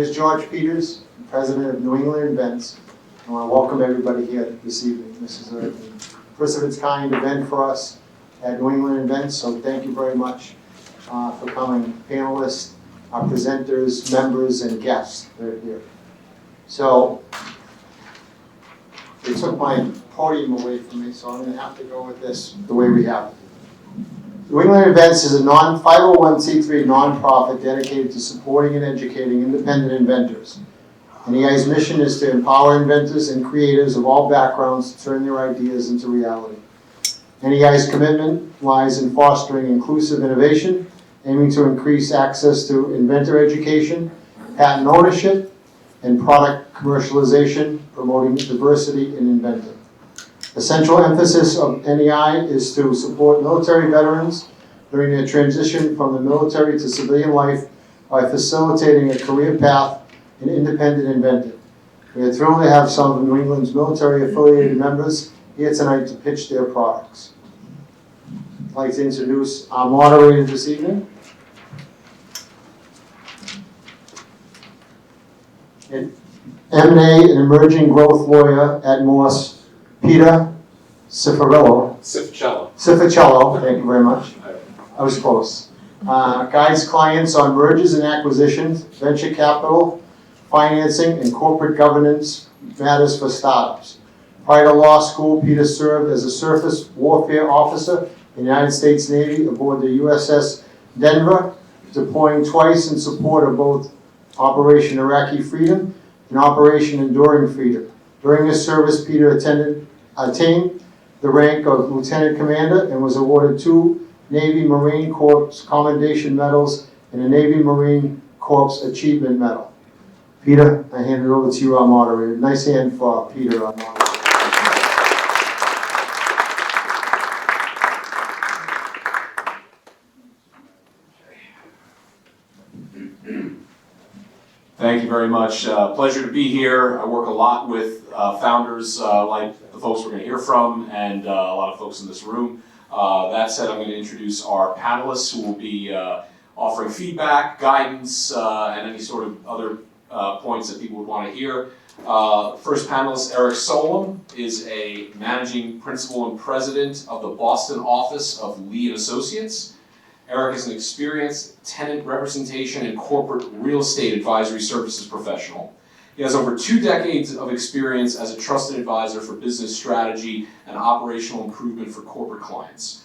is George Peters, President of New England Invents. I want to welcome everybody here this evening. This is a first of its kind event for us at New England Invents, so thank you very much for coming, panelists, our presenters, members, and guests that are here. So, they took my podium away from me, so I'm going to have to go with this the way we have it. New England Invents is a 501c3 nonprofit dedicated to supporting and educating independent inventors. NEI's mission is to empower inventors and creators of all backgrounds to turn their ideas into reality. NEI's commitment lies in fostering inclusive innovation, aiming to increase access to inventor education, patent ownership, and product commercialization, promoting diversity in inventing. The central emphasis of NEI is to support military veterans during their transition from the military to civilian life by facilitating a career path in independent inventing. We are thrilled to have some of New England's military-affiliated members here tonight to pitch their products. I'd like to introduce our moderator this evening. An M&A and emerging growth lawyer at Morse, Peter Cifichiello, thank you very much. I was close. Guides clients on mergers and acquisitions, venture capital, financing, and corporate governance matters for startups. Prior to law school, Peter served as a surface warfare officer in the United States Navy aboard the USS Denver, deploying twice in support of both Operation Iraqi Freedom and Operation Enduring Freedom. During his service, Peter attained the rank of Lieutenant Commander and was awarded 2 Navy Marine Corps Commendation Medals and a Navy Marine Corps Achievement Medal. Peter, I hand it over to you, our moderator. Nice hand for Peter, our moderator. Thank you very much. Pleasure to be here. I work a lot with founders like the folks we're going to hear from and a lot of folks in this room. That said, I'm going to introduce our panelists who will be offering feedback, guidance, and any sort of other points that people would want to hear. First panelist, Eric Solem, is a managing principal and president of the Boston office of Lee & Associates. Eric is an experienced tenant representation and corporate real estate advisory services professional. He has over 2 decades of experience as a trusted advisor for business strategy and operational improvement for corporate clients.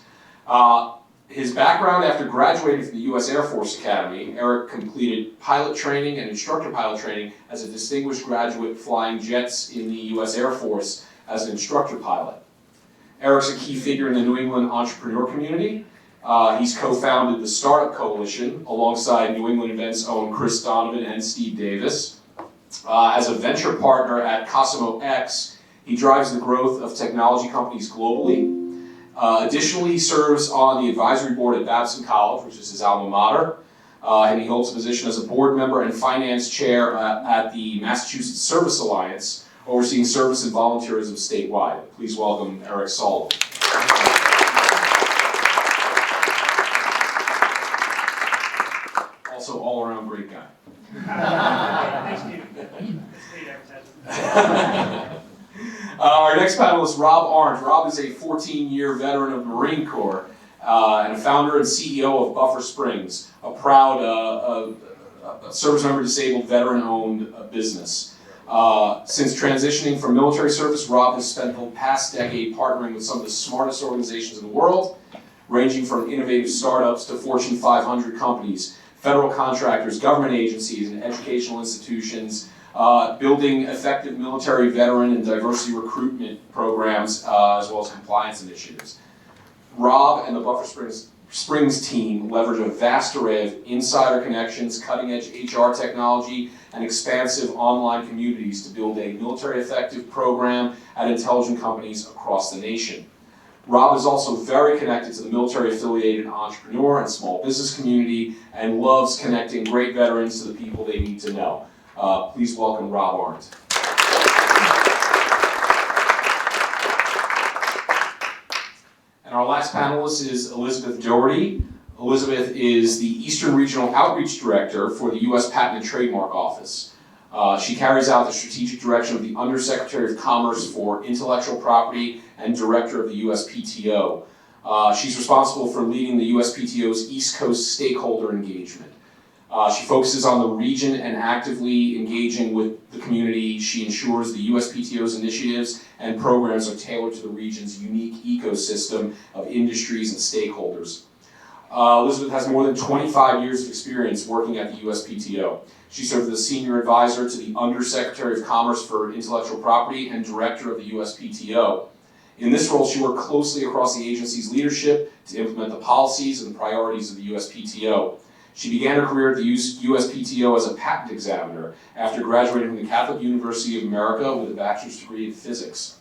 His background: after graduating from the U.S. Air Force Academy, Eric completed pilot training and instructor pilot training as a distinguished graduate flying jets in the U.S. Air Force as an instructor pilot. Eric's a key figure in the New England entrepreneur community. He's co-founded the Startup Coalition alongside New England Invents own Chris Donovan and Steve Davis. As a venture partner at Cosimo X, he drives the growth of technology companies globally. Additionally, he serves on the advisory board at Babson College, which is his alma mater, and he holds a position as a board member and finance chair at the Massachusetts Service Alliance, overseeing service and volunteerism statewide. Please welcome Eric Solem. Also, all-around great guy. Thanks, Steve. Our next panelist, Rob Arndt. Rob is a 14-year veteran of the Marine Corps and a founder and CEO of BufferSprings, a proud service member disabled veteran-owned business. Since transitioning from military service, Rob has spent the past decade partnering with some of the smartest organizations in the world, ranging from innovative startups to Fortune 500 companies, federal contractors, government agencies, and educational institutions, building effective military veteran and diversity recruitment programs, as well as compliance initiatives. Rob and the BufferSprings team leverage a vast array of insider connections, cutting-edge HR technology, and expansive online communities to build a military effective program at intelligent companies across the nation. Rob is also very connected to the military-affiliated entrepreneur and small business community and loves connecting great veterans to the people they need to know. Please welcome Rob Arndt. And our last panelist is Elizabeth Dougherty. Elizabeth is the Eastern Regional Outreach Director for the U.S. Patent and Trademark Office. She carries out the strategic direction of the Undersecretary of Commerce for Intellectual Property and Director of the USPTO. She's responsible for leading the USPTO's East Coast stakeholder engagement. She focuses on the region and actively engaging with the community. She ensures the USPTO's initiatives and programs are tailored to the region's unique ecosystem of industries and stakeholders. Elizabeth has more than 25 years of experience working at the USPTO. She served as a senior advisor to the Undersecretary of Commerce for Intellectual Property and Director of the USPTO. In this role, she worked closely across the agency's leadership to implement the policies and priorities of the USPTO. She began her career at the USPTO as a patent examiner after graduating from the Catholic University of America with a bachelor's degree in physics.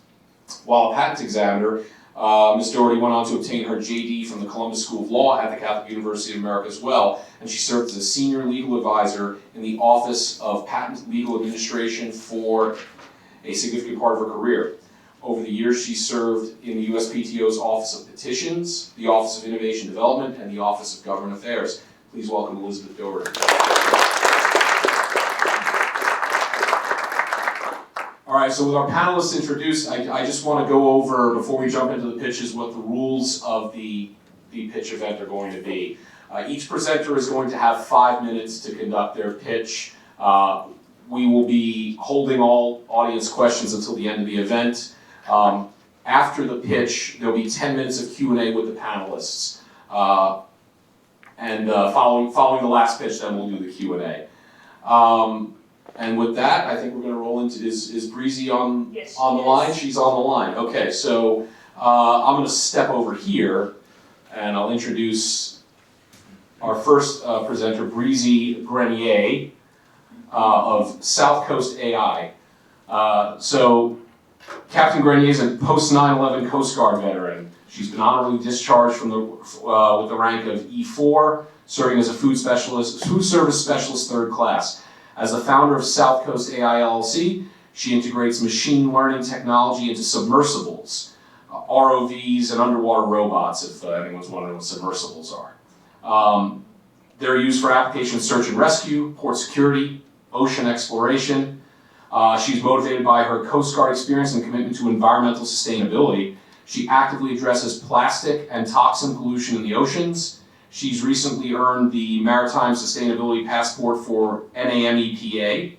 While a patent examiner, Ms. Dougherty went on to obtain her JD from the Columbus School of Law at the Catholic University of America as well, and she served as a senior legal advisor in the Office of Patent Legal Administration for a significant part of her career. Over the years, she served in the USPTO's Office of Petitions, the Office of Innovation Development, and the Office of Government Affairs. Please welcome Elizabeth Dougherty. All right, so with our panelists introduced, I just want to go over, before we jump into the pitches, what the rules of the pitch event are going to be. Each presenter is going to have 5 minutes to conduct their pitch. We will be holding all audience questions until the end of the event. After the pitch, there'll be 10 minutes of Q&A with the panelists. Following the last pitch, then we'll do the Q&A. And with that, I think we're going to roll into, is Breezy on the line? She's on the line. Okay, so I'm going to step over here, and I'll introduce our first presenter, Breezy Grenier of South Coast AI. So Captain Grenier is a post 9/11 Coast Guard veteran. She's been honorably discharged from with the rank of E4, serving as a food service specialist 3rd class. As the founder of South Coast AI LLC, she integrates machine learning technology into submersibles, ROVs, and underwater robots, if anyone's wondering what submersibles are. They're used for application search and rescue, port security, ocean exploration. She's motivated by her Coast Guard experience and commitment to environmental sustainability. She actively addresses plastic and toxin pollution in the oceans. She's recently earned the Maritime Sustainability Passport for NAMEPA.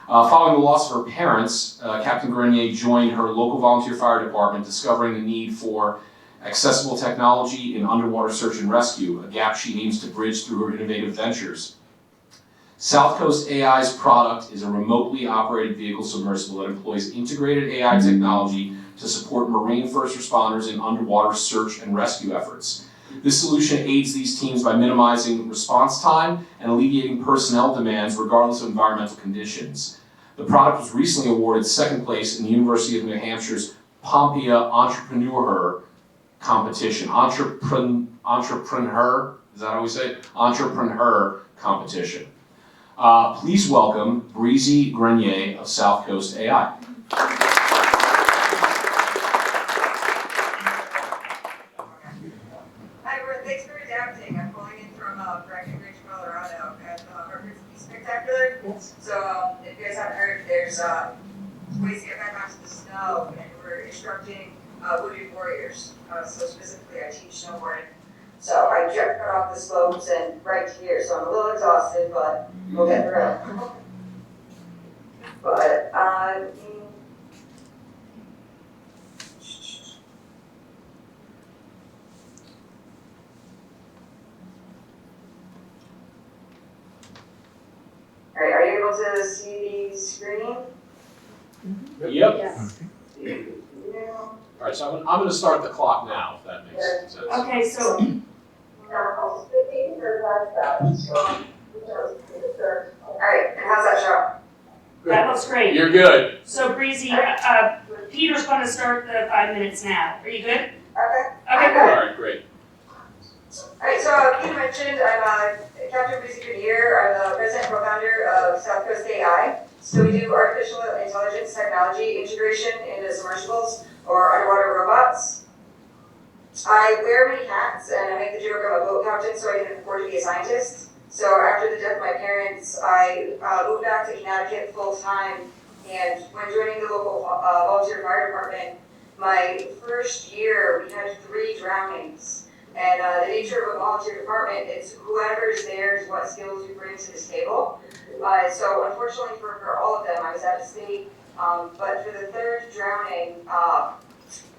Following the loss of her parents, Captain Grenier joined her local volunteer fire department, discovering the need for accessible technology in underwater search and rescue, a gap she aims to bridge through her innovative ventures. South Coast AI's product is a remotely operated vehicle submersible that employs integrated AI technology to support marine first responders in underwater search and rescue efforts. This solution aids these teams by minimizing response time and alleviating personnel demands regardless of environmental conditions. The product was recently awarded 2nd place in the University of New Hampshire's Pompeia Entrepreneur competition. Entrepreneur, is that how we say it? Entrepreneur competition. Please welcome Breezy Grenier of South Coast AI. Hi everyone, thanks for adapting. I'm calling in from Breckenridge, Colorado at Harvard's Be Spectacular. Yes. So if you guys haven't heard, there's ways to get back onto the snow, and we're instructing wounded warriors. So specifically, I teach snowboarding. So I just got off the slopes and right here, so I'm a little exhausted, but we'll get through it. But all right, are you able to see the screen? Yep. Yes. Yeah. All right, so I'm going to start the clock now, if that makes sense. Okay, so Alright, and how's that show? that looks great. You're good. So Breezy, Peter's going to start the 5 minutes now. Are you good? Okay. Okay, All cool. right, great. Alright, so Peter mentioned I'm Captain Breezy Grenier. I'm the president and co-founder of South Coast AI. So we do artificial intelligence technology integration into submersibles or underwater robots. I wear many hats, and I make the joke I'm a boat captain, so I can afford to be a scientist. So after the death of my parents, I moved back to Connecticut full time, and when joining the local volunteer fire department, my first year we had 3 drownings. And the nature of a volunteer department is whoever is there is what skills you bring to this table. So unfortunately for all of them, I was out of state. But for the 3rd drowning,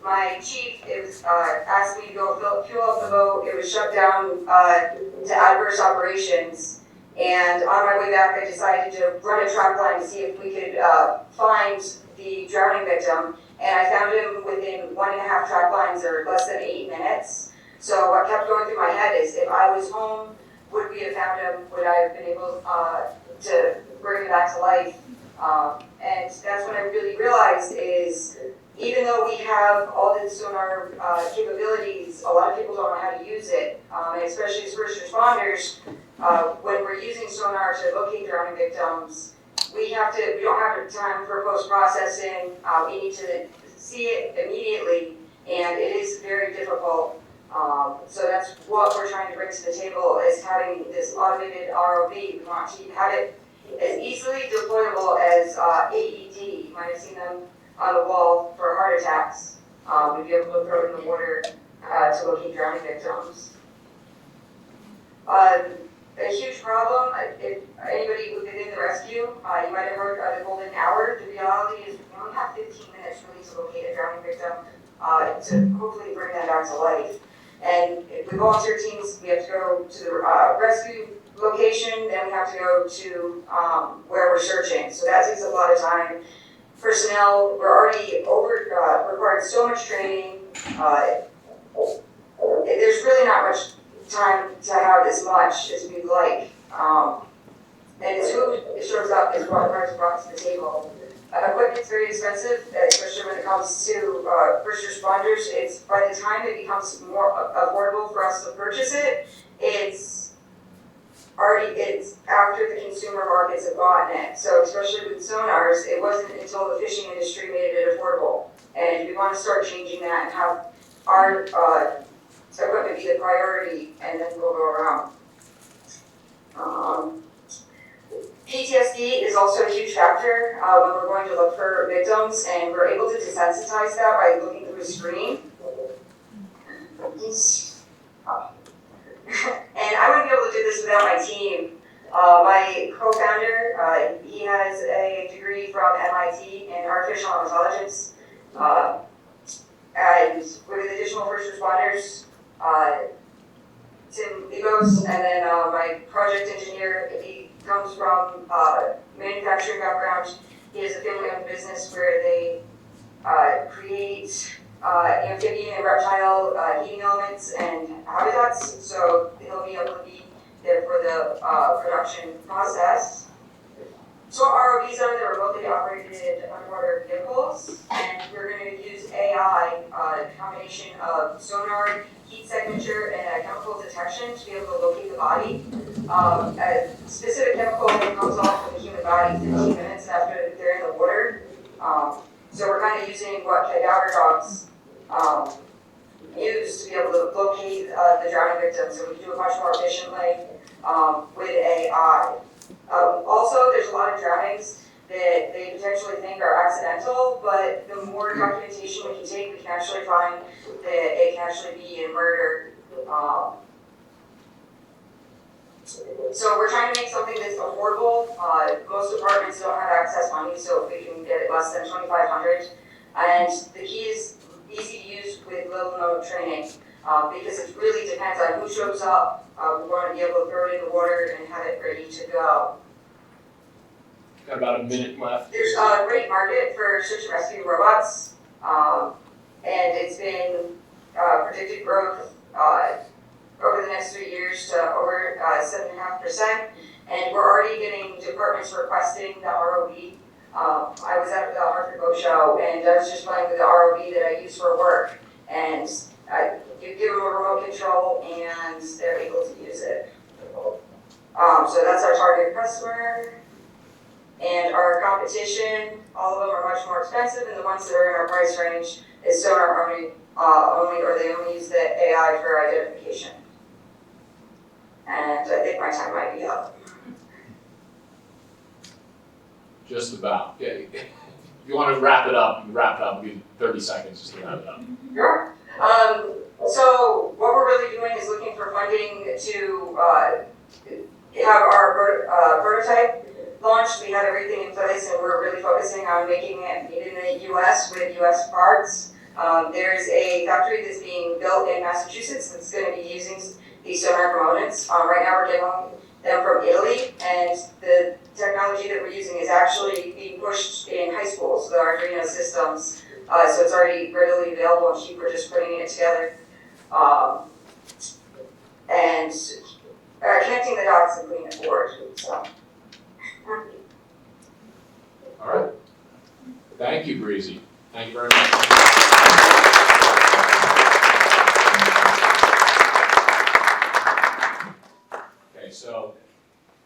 my chief asked me to go fuel up the boat. It was shut down to adverse operations. And on my way back, I decided to run a trap line to see if we could find the drowning victim. And I found him within 1.5 trap lines, or less than 8 minutes. So what kept going through my head is, if I was home, would we have found him? Would I have been able to bring him back to life? And that's when I really realized is, even though we have all the sonar capabilities, a lot of people don't know how to use it, and especially as first responders, when we're using sonar to locate drowning victims, we don't have time for post-processing. We need to see it immediately, and it is very difficult. So that's what we're trying to bring to the table, is having this automated ROV. We want to have it as easily deployable as AED. You might have seen them on the wall for heart attacks. We'd be able to throw it in the water to locate drowning victims. A huge problem, if anybody who did in the rescue, you might have heard of the golden hour. The reality is we only have 15 minutes really to locate a drowning victim to hopefully bring them back to life. And with volunteer teams, we have to go to the rescue location, then we have to go to where we're searching. So that takes a lot of time. Personnel, we're already required so much training. There's really not much time to have as much as we'd like. And it's who shows up is what is brought to the table. Equipment's very expensive, especially when it comes to first responders. It's by the time it becomes more affordable for us to purchase it, it's after the consumer markets have gotten it. So especially with sonars, it wasn't until the fishing industry made it affordable. And we want to start changing that and have our equipment be the priority, and then we'll go around. PTSD is also a huge factor when we're going to look for victims, and we're able to desensitize that by looking through a screen. And I wouldn't be able to do this without my team. My co-founder, he has a degree from MIT in artificial intelligence, and with additional first responders, Tim Legos, and then my project engineer, he comes from manufacturing background. He has a family-owned business where they create amphibian and reptile heating elements and habitats, so he'll be able to be there for the production process. So ROVs are the remotely operated underwater vehicles, and we're going to use AI, a combination of sonar, heat signature, and chemical detection to be able to locate the body. A specific chemical comes off of the human body 15 minutes after they're in the water. So we're kind of using what cadaver dogs use to be able to locate the drowning victim, so we can do it much more efficiently with AI. Also, there's a lot of drownings that they potentially think are accidental, but the more documentation we can take, we can actually find that it can actually be a murder. So we're trying to make something that's affordable. Most departments don't have access money, so if we can get it less than $2,500. And the key is easy to use with little to no training, because it really depends on who shows up. We want to be able to throw it in the water and have it ready to go. Got about a minute left. There's a great market for search and rescue robots, and it's been predicted growth over the next 3 years to over 7.5%, and we're already getting departments requesting the ROV. I was at the Hartford Boat Show, and I was just playing with the ROV that I use for work, and you give them a remote control, and they're able to use it. So that's our target customer. And our competition, all of them are much more expensive, and the ones that are in our price range, is sonar only, or they only use the AI for identification. And I think my time might be up. Just about. Yeah. If you want to wrap it up, you wrap it up. Give 30 seconds just to wrap it up. Sure. So what we're really doing is looking for funding to have our prototype launched. We have everything in place, and we're really focusing on making it made in the U.S. with U.S. parts. There's a factory that's being built in Massachusetts that's going to be using these sonar components. Right now we're getting them from Italy, and the technology that we're using is actually being pushed in high schools, the Arduino systems. So it's already readily available, and we're just putting it together. And connecting the dots and putting it forward. So. All right. Thank you, Breezy. Thank you very much. Okay, so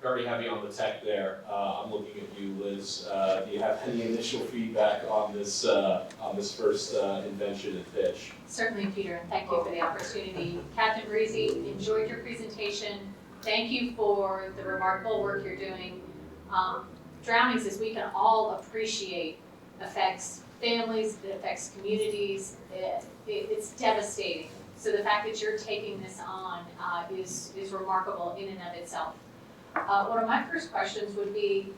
very heavy on the tech there. I'm looking at you, Liz. Do you have any initial feedback on this first invention and pitch? Certainly, Peter, and thank you for the opportunity. Captain Breezy, enjoyed your presentation. Thank you for the remarkable work you're doing. Drownings, as we can all appreciate, affects families, it affects communities. It's devastating. So the fact that you're taking this on is remarkable in and of itself. One of my first questions would be,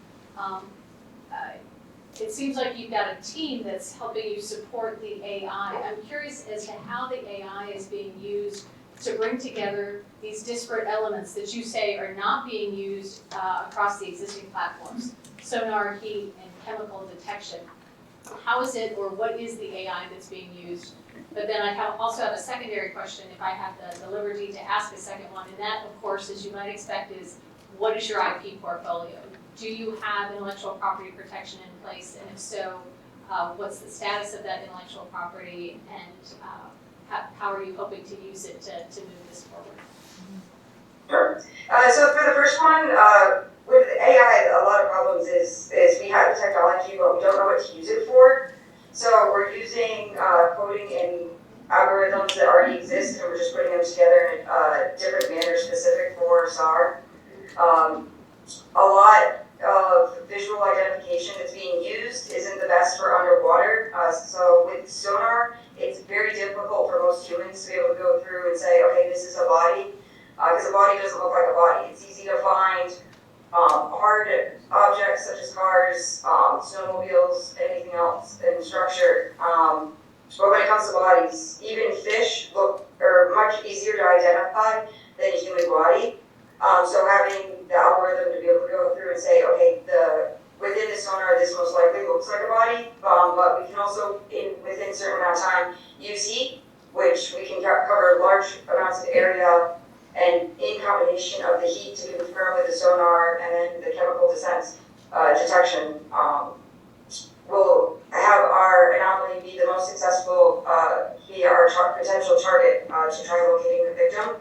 it seems like you've got a team that's helping you support the AI. I'm curious as to how the AI is being used to bring together these disparate elements that you say are not being used across the existing platforms, sonar, heat, and chemical detection. How is it, or what is the AI that's being used? But then I also have a secondary question, if I have the liberty to ask a second one, and that, of course, as you might expect, is what is your IP portfolio? Do you have intellectual property protection in place? And if so, what's the status of that intellectual property, and how are you hoping to use it to move this forward? Sure. So for the first one, with AI, a lot of problems is we have the technology, but we don't know what to use it for. So we're using coding in algorithms that already exist, and we're just putting them together in a different manner specific for SAR. A lot of visual identification that's being used isn't the best for underwater. So with sonar, it's very difficult for most humans to be able to go through and say, okay, this is a body, because a body doesn't look like a body. It's easy to find hard objects such as cars, snowmobiles, anything else in structure. But when it comes to bodies, even fish are much easier to identify than a human body. So having the algorithm to be able to go through and say, okay, within the sonar, this most likely looks like a body, but we can also, within a certain amount of time, use heat, which we can cover large amounts of area, and in combination of the heat to confirm with the sonar and then the chemical detection, will have our anomaly be the most successful, be our potential target to try locating the victim.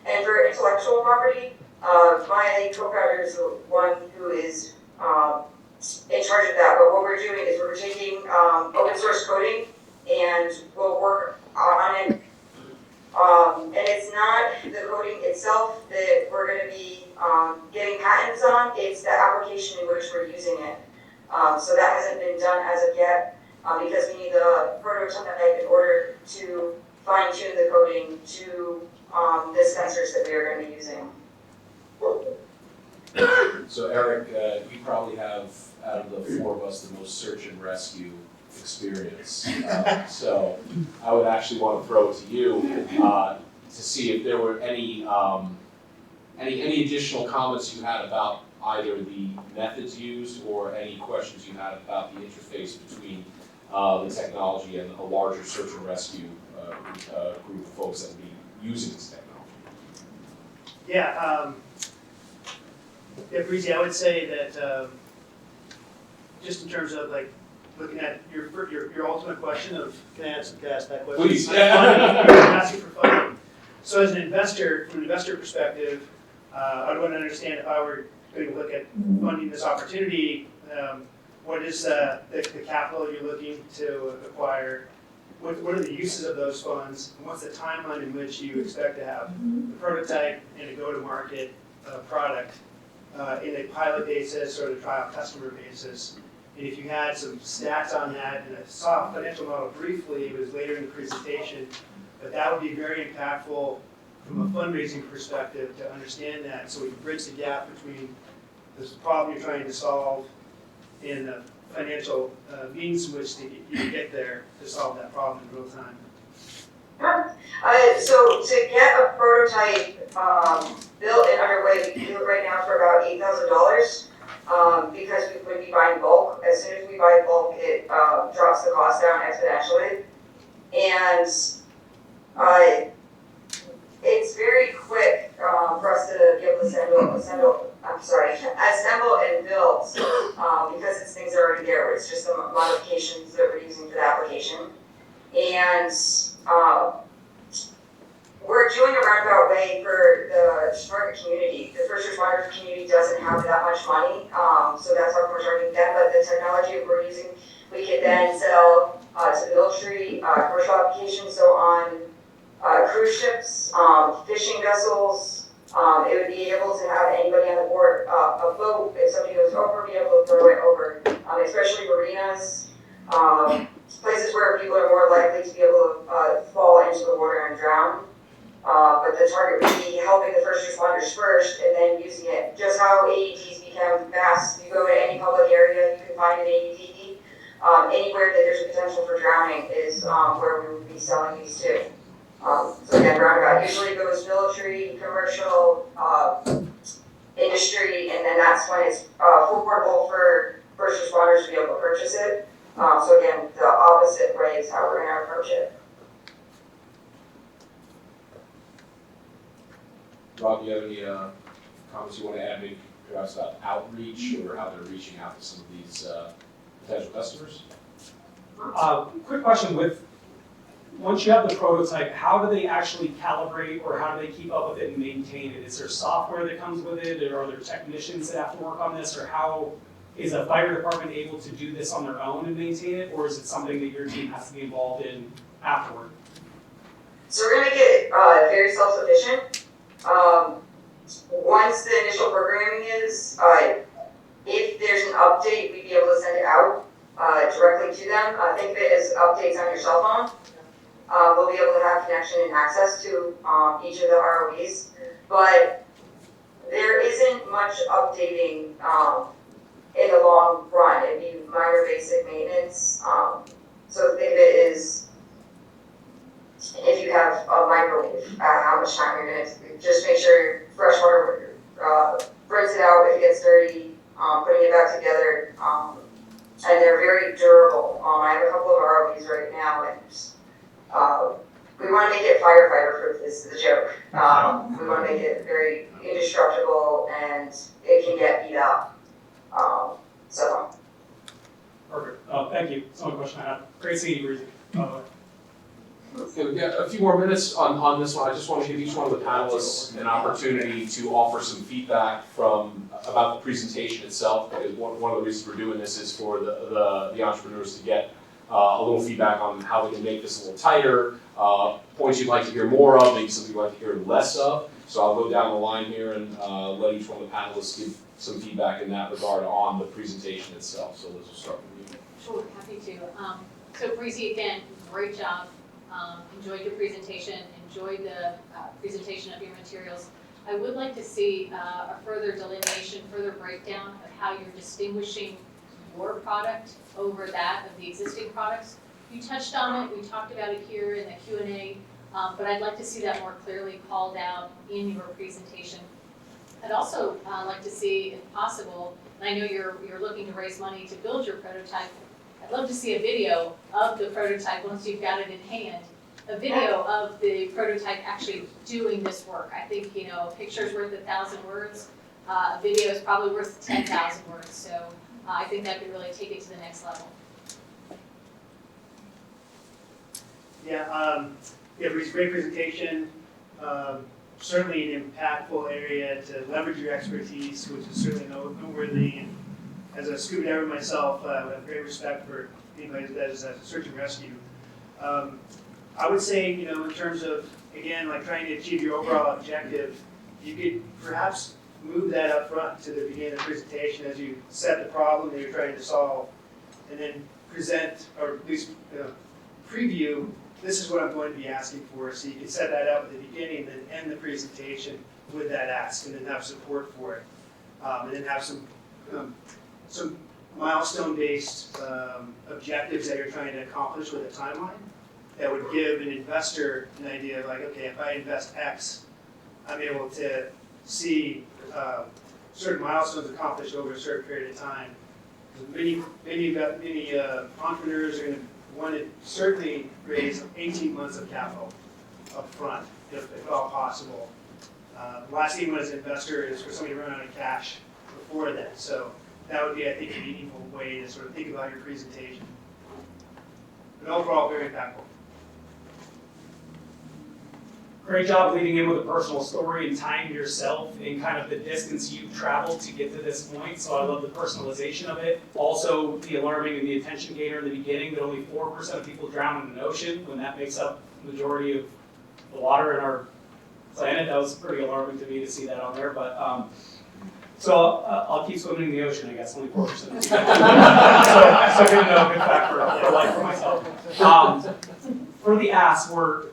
And for intellectual property, my co-founder is the one who is in charge of that, but what we're doing is we're taking open source coding and we'll work on it. And it's not the coding itself that we're going to be getting patents on, it's the application in which we're using it. So that hasn't been done as of yet because we need the prototype in order to fine-tune the coding to the sensors that we are going to be using. So Eric, you probably have, out of the four of us, the most search and rescue experience. So I would actually want to throw it to you to see if there were any additional comments you had about either the methods used or any questions you had about the interface between the technology and a larger search and rescue group of folks that would be using this technology. Yeah, Breezy, I would say that just in terms of like looking at your ultimate question of, can I ask that question? Please. I'm asking for funding. So as an investor, from an investor perspective, I'd want to understand if I were going to look at funding this opportunity, what is the capital you're looking to acquire? what are the uses of those funds, and what's the timeline in which you expect to have the prototype and a go-to-market product in a pilot basis or the trial customer basis. And if you had some stats on that, and I saw a financial model briefly, it was later in the presentation, but that would be very impactful from a fundraising perspective to understand that, so we can bridge the gap between this problem you're trying to solve and the financial means in which you get there to solve that problem in real time. So to get a prototype built and underway, we do it right now for about $8,000 because we would be buying bulk. As soon as we buy bulk, it drops the cost down exponentially. And it's very quick for us to be able to assemble and build because it's things that are already there. It's just the modifications that we're using for the application. And we're doing a roundabout way for the target community. The first responder community doesn't have that much money, so that's why we're targeting them. But the technology that we're using, we could then sell to the military, commercial applications, so on cruise ships, fishing vessels. It would be able to have anybody on the board, a boat, if somebody goes over, be able to throw it over, especially marinas, places where people are more likely to be able to fall into the water and drown. But the target would be helping the first responders first and then using it. Just how AEDs become mass, you go to any public area, you can find an AED. Anywhere that there's a potential for drowning is where we would be selling these to. So again, roundabout usually goes military, commercial, industry, and then that's when it's affordable for first responders to be able to purchase it. So again, the opposite way is how we're going to approach it. Rob, do you have any comments you want to add, maybe perhaps about outreach or how they're reaching out to some of these potential customers? Quick question, once you have the prototype, how do they actually calibrate or how do they keep up with it and maintain it? Is there software that comes with it, or are there technicians that have to work on this, or how is a fire department able to do this on their own and maintain it, or is it something that your team has to be involved in afterward? So we're going to make it very self-sufficient. Once the initial programming is, if there's an update, we'd be able to send it out directly to them. Think of it as updates on your cell phone. We'll be able to have connection and access to each of the ROVs, but there isn't much updating in the long run. It'd be minor basic maintenance. So think of it as if you have a microwave, how much time you're going to just make sure fresh water, rinse it out if it gets dirty, putting it back together, and they're very durable. I have a couple of ROVs right now, and we want to make it firefighter proof. This is the joke. We want to make it very indestructible, and it can get beat up. So. Perfect. Thank you. That's the only question I have. Great seeing you, Breezy. Okay, we've got a few more minutes on this one. I just want to give each one of the panelists an opportunity to offer some feedback about the presentation itself. Because one of the reasons we're doing this is for the entrepreneurs to get a little feedback on how we can make this a little tighter, points you'd like to hear more of, maybe something you'd like to hear less of. So I'll go down the line here and let each one of the panelists give some feedback in that regard on the presentation itself. So Liz, we'll start with you. Sure, happy to. So Breezy, again, great job. Enjoyed your presentation, enjoyed the presentation of your materials. I would like to see a further delineation, further breakdown of how you're distinguishing your product over that of the existing products. You touched on it, we talked about it here in the Q&A, but I'd like to see that more clearly called out in your presentation. I'd also like to see, if possible, and I know you're looking to raise money to build your prototype, I'd love to see a video of the prototype once you've got it in hand, a video of the prototype actually doing this work. I think, a picture's worth 1,000 words. A video is probably worth 10,000 words. So I think that could really take it to the next level. Yeah, Breezy, great presentation. Certainly an impactful area to leverage your expertise, which is certainly noteworthy. And as a scuba diver myself, I have great respect for anybody that does search and rescue. I would say, in terms of, again, like trying to achieve your overall objective, you could perhaps move that up front to the beginning of the presentation as you set the problem that you're trying to solve, and then present, or at least preview, this is what I'm going to be asking for. So you can set that up at the beginning, then end the presentation with that ask, and then have support for it. And then have some milestone-based objectives that you're trying to accomplish with a timeline that would give an investor an idea of like, okay, if I invest X, I'm able to see certain milestones accomplished over a certain period of time. Many entrepreneurs are going to want to certainly raise 18 months of capital up front, if at all possible. The last thing as an investor is for somebody to run out of cash before then. So that would be, I think, a meaningful way to sort of think about your presentation. But overall, very impactful. Great job leading in with a personal story and tying yourself in kind of the distance you've traveled to get to this point. So I love the personalization of it. Also, the alarming and the attention gainer in the beginning that only 4% of people drown in an ocean when that makes up the majority of the water in our planet. That was pretty alarming to me to see that on there. But so I'll keep swimming in the ocean, I guess, only 4%. So good to know, good fact for life for myself. For the ask, we're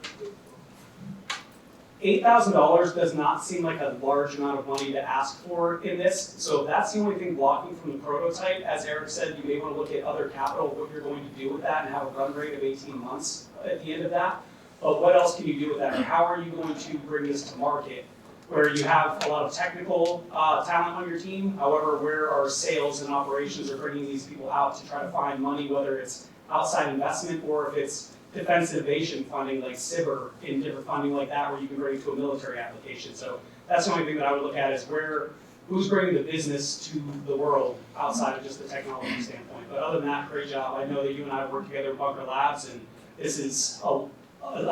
$8,000 does not seem like a large amount of money to ask for in this. So if that's the only thing blocking from the prototype, as Eric said, you may want to look at other capital, what you're going to do with that, and have a run rate of 18 months at the end of that. But what else can you do with that? Or how are you going to bring this to market? Where you have a lot of technical talent on your team, however, where our sales and operations are bringing these people out to try to find money, whether it's outside investment or if it's defense innovation funding like CIBR in different funding like that, where you can bring it to a military application. So that's the only thing that I would look at is who's bringing the business to the world outside of just the technology standpoint. But other than that, great job. I know that you and I worked together in Bunker Labs, and this is a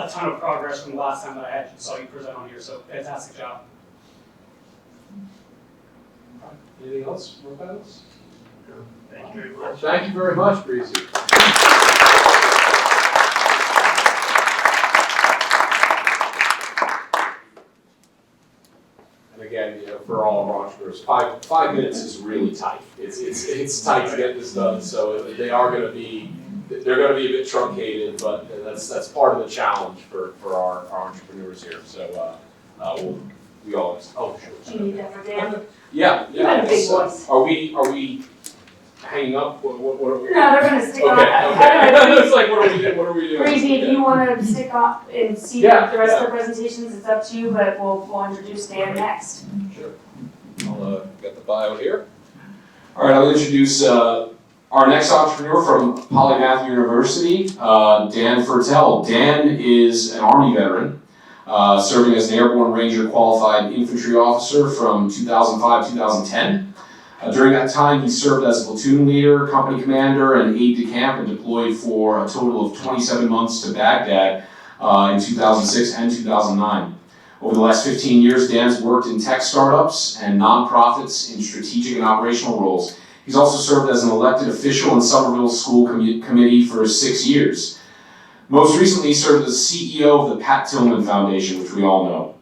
ton of progress from the last time that I saw you present on here. So fantastic job. Anything else from panelists? Thank you very much. Thank you very much, Breezy. And again, for all of our entrepreneurs, five minutes is really tight. It's tight to get this done. So they're going to be a bit truncated, but that's part of the challenge for our entrepreneurs here. So we all sure. Do you need that for Dan? Yeah. You got a big voice. Are we hanging up? What are we? No, they're gonna stick on. Okay. It's like, what are we doing? Breezy, if you want to stick off and see the rest of the presentations, it's up to you, but we'll introduce Dan next. Sure. I'll get the bio here. All right, I'll introduce our next entrepreneur from Polymath University, Dan Futrell. Dan is an Army veteran, serving as an Airborne Ranger Qualified Infantry Officer from 2005-2010. During that time, he served as a platoon leader, company commander, and aide-de-camp, and deployed for a total of 27 months to Baghdad in 2006 and 2009. Over the last 15 years, Dan's worked in tech startups and nonprofits in strategic and operational roles. He's also served as an elected official in Somerville School Committee for 6 years. Most recently, he served as CEO of the Pat Tillman Foundation, which we all know,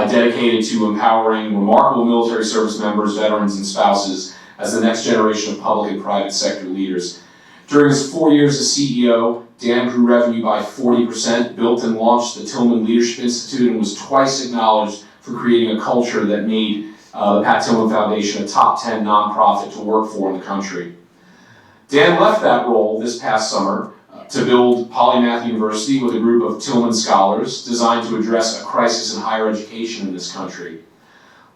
dedicated to empowering remarkable military service members, veterans, and spouses as the next generation of public and private sector leaders. During his 4 years as CEO, Dan grew revenue by 40%, built and launched the Tillman Leadership Institute, and was twice acknowledged for creating a culture that made the Pat Tillman Foundation a top 10 nonprofit to work for in the country. Dan left that role this past summer to build Polymath University with a group of Tillman scholars designed to address a crisis in higher education in this country.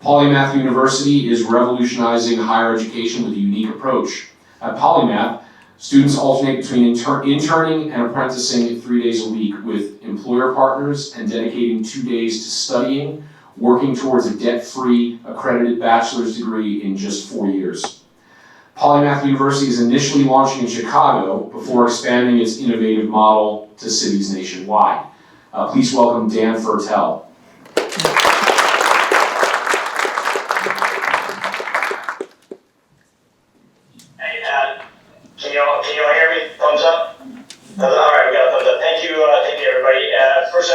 Polymath University is revolutionizing higher education with a unique approach. At Polymath, students alternate between interning and apprenticing 3 days a week with employer partners and dedicating 2 days to studying, working towards a debt-free accredited bachelor's degree in just 4 years. Polymath University is initially launching in Chicago before expanding its innovative model to cities nationwide. Please welcome Dan Futrell. Hey, can you all hear me? Thumbs up? All right, we got a thumbs up. Thank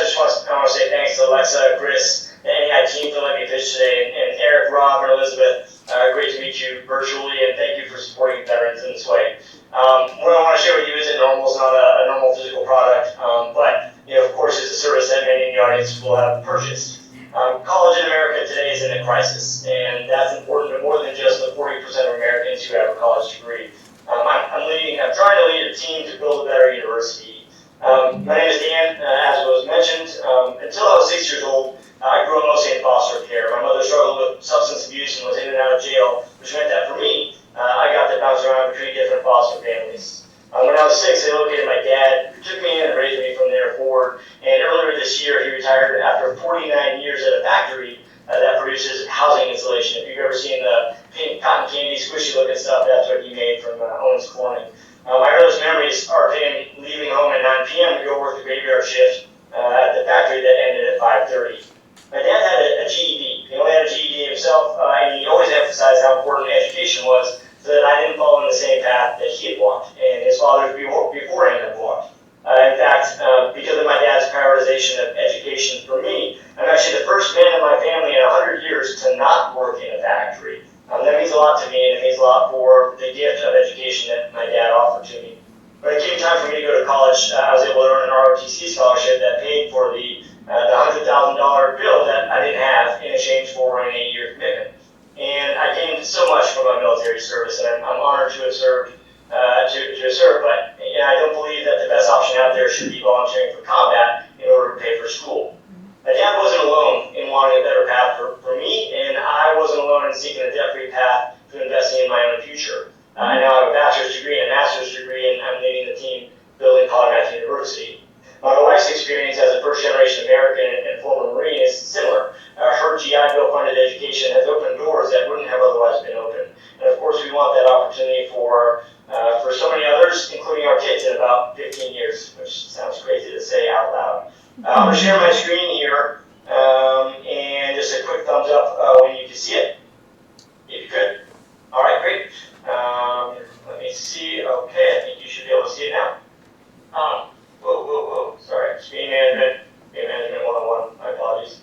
first, I want to say thanks to Alexa, Chris, the NEI team for letting me pitch today, and Eric, Rob, and Elizabeth. Great to meet you virtually, and thank you for supporting veterans in this way. What I want to share with you isn't normal. It's not a normal physical product, but of course, it's a service that many in the audience will have purchased. College in America today is in a crisis, and that's important to more than just the 40% of Americans who have a college degree. I'm trying to lead a team to build a better university. My name is Dan, as was mentioned. Until I was 6 years old, I grew up mostly in foster care. My mother struggled with substance abuse and was in and out of jail, which meant that for me, I got to bounce around between different foster families. When I was 6, they located my dad, who took me in and raised me from there forward. And earlier this year, he retired after 49 years at a factory that produces housing insulation. If you've ever seen the pink cotton candy, squishy looking stuff, that's what he made from Owens Corning. My earliest memories are him leaving home at 9 p.m. to go work the graveyard shift at the factory that ended at 5:30. My dad had a GED. He only had a GED himself, and he always emphasized how important education was, so that I didn't follow in the same path that he had walked, and his fathers before him had walked. In fact, because of my dad's prioritization of education for me, I'm actually the first man in my family in 100 years to not work in a factory. That means a lot to me, and it means a lot for the gift of education that my dad offered to me. When it came time for me to go to college, I was able to earn an ROTC scholarship that paid for the $100,000 bill that I didn't have in exchange for an 8-year commitment. And I gained so much from my military service, and I'm honored to have served, but I don't believe that the best option out there should be volunteering for combat in order to pay for school. My dad wasn't alone in wanting a better path for me, and I wasn't alone in seeking a debt-free path to investing in my own future. I now have a bachelor's degree and a master's degree, and I'm leading the team building Polymath University. My wife's experience as a first-generation American and former Marine is similar. Her GI Bill funded education has opened doors that wouldn't have otherwise been open. And of course, we want that opportunity for so many others, including our kids, in about 15 years, which sounds crazy to say out loud. I'm going to share my screen here, and just a quick thumbs up when you can see it, if you could. All right, great. Let me see. Okay, I think you should be able to see it now. Whoa. Sorry, screen management 101. My apologies.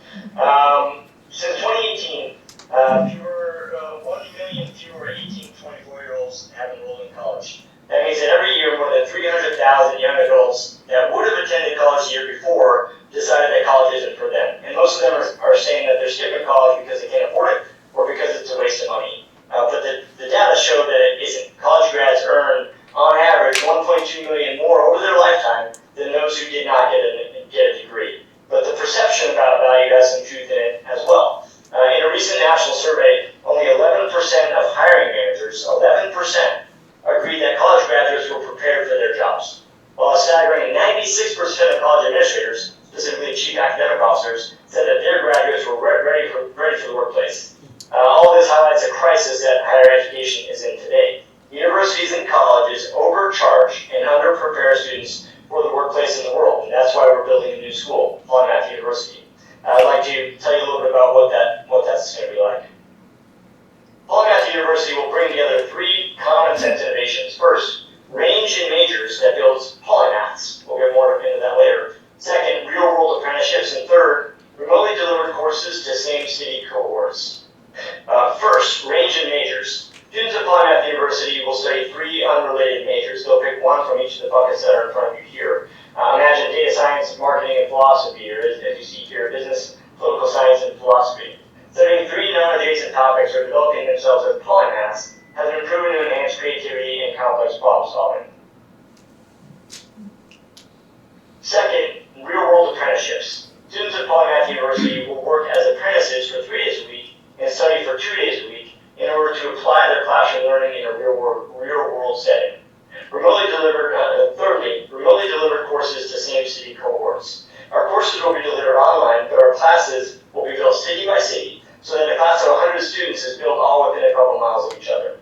Since 2018, 1 million fewer 18 to 24-year-olds have enrolled in college. That means that every year, more than 300,000 young adults that would have attended college the year before decided that college isn't for them. And most of them are saying that they're skipping college because they can't afford it or because it's a waste of money. But the data show that it isn't. College grads earn, on average, $1.2 million more over their lifetime than those who did not get a degree. But the perception about value has some truth in it as well. In a recent national survey, only 11% of hiring managers, 11%, agreed that college graduates were prepared for their jobs, while a staggering 96% of college administrators, specifically chief academic officers, said that their graduates were ready for the workplace. All this highlights a crisis that higher education is in today. Universities and colleges overcharge and underprepare students for the workplace in the world, and that's why we're building a new school, Polymath University. I'd like to tell you a little bit about what that's going to be like. Polymath University will bring together 3 common sense innovations. First, range in majors that builds polymaths. We'll get more into that later. Second, real-world apprenticeships. And third, remotely delivered courses to same-city cohorts. First, range in majors. Students at Polymath University will study 3 unrelated majors. They'll pick one from each of the buckets that are in front of you here. Imagine data science, marketing, and philosophy, or as you see here, business, political science, and philosophy. Studying 3 non-adjacent topics or developing themselves as polymaths has been proven to enhance creativity and complex problem solving. Second, real-world apprenticeships. Students at Polymath University will work as apprentices for 3 days a week and study for 2 days a week in order to apply their classroom learning in a real-world setting. Thirdly, remotely delivered courses to same-city cohorts. Our courses will be delivered online, but our classes will be built city by city, so that a class of 100 students is built all within a couple miles of each other.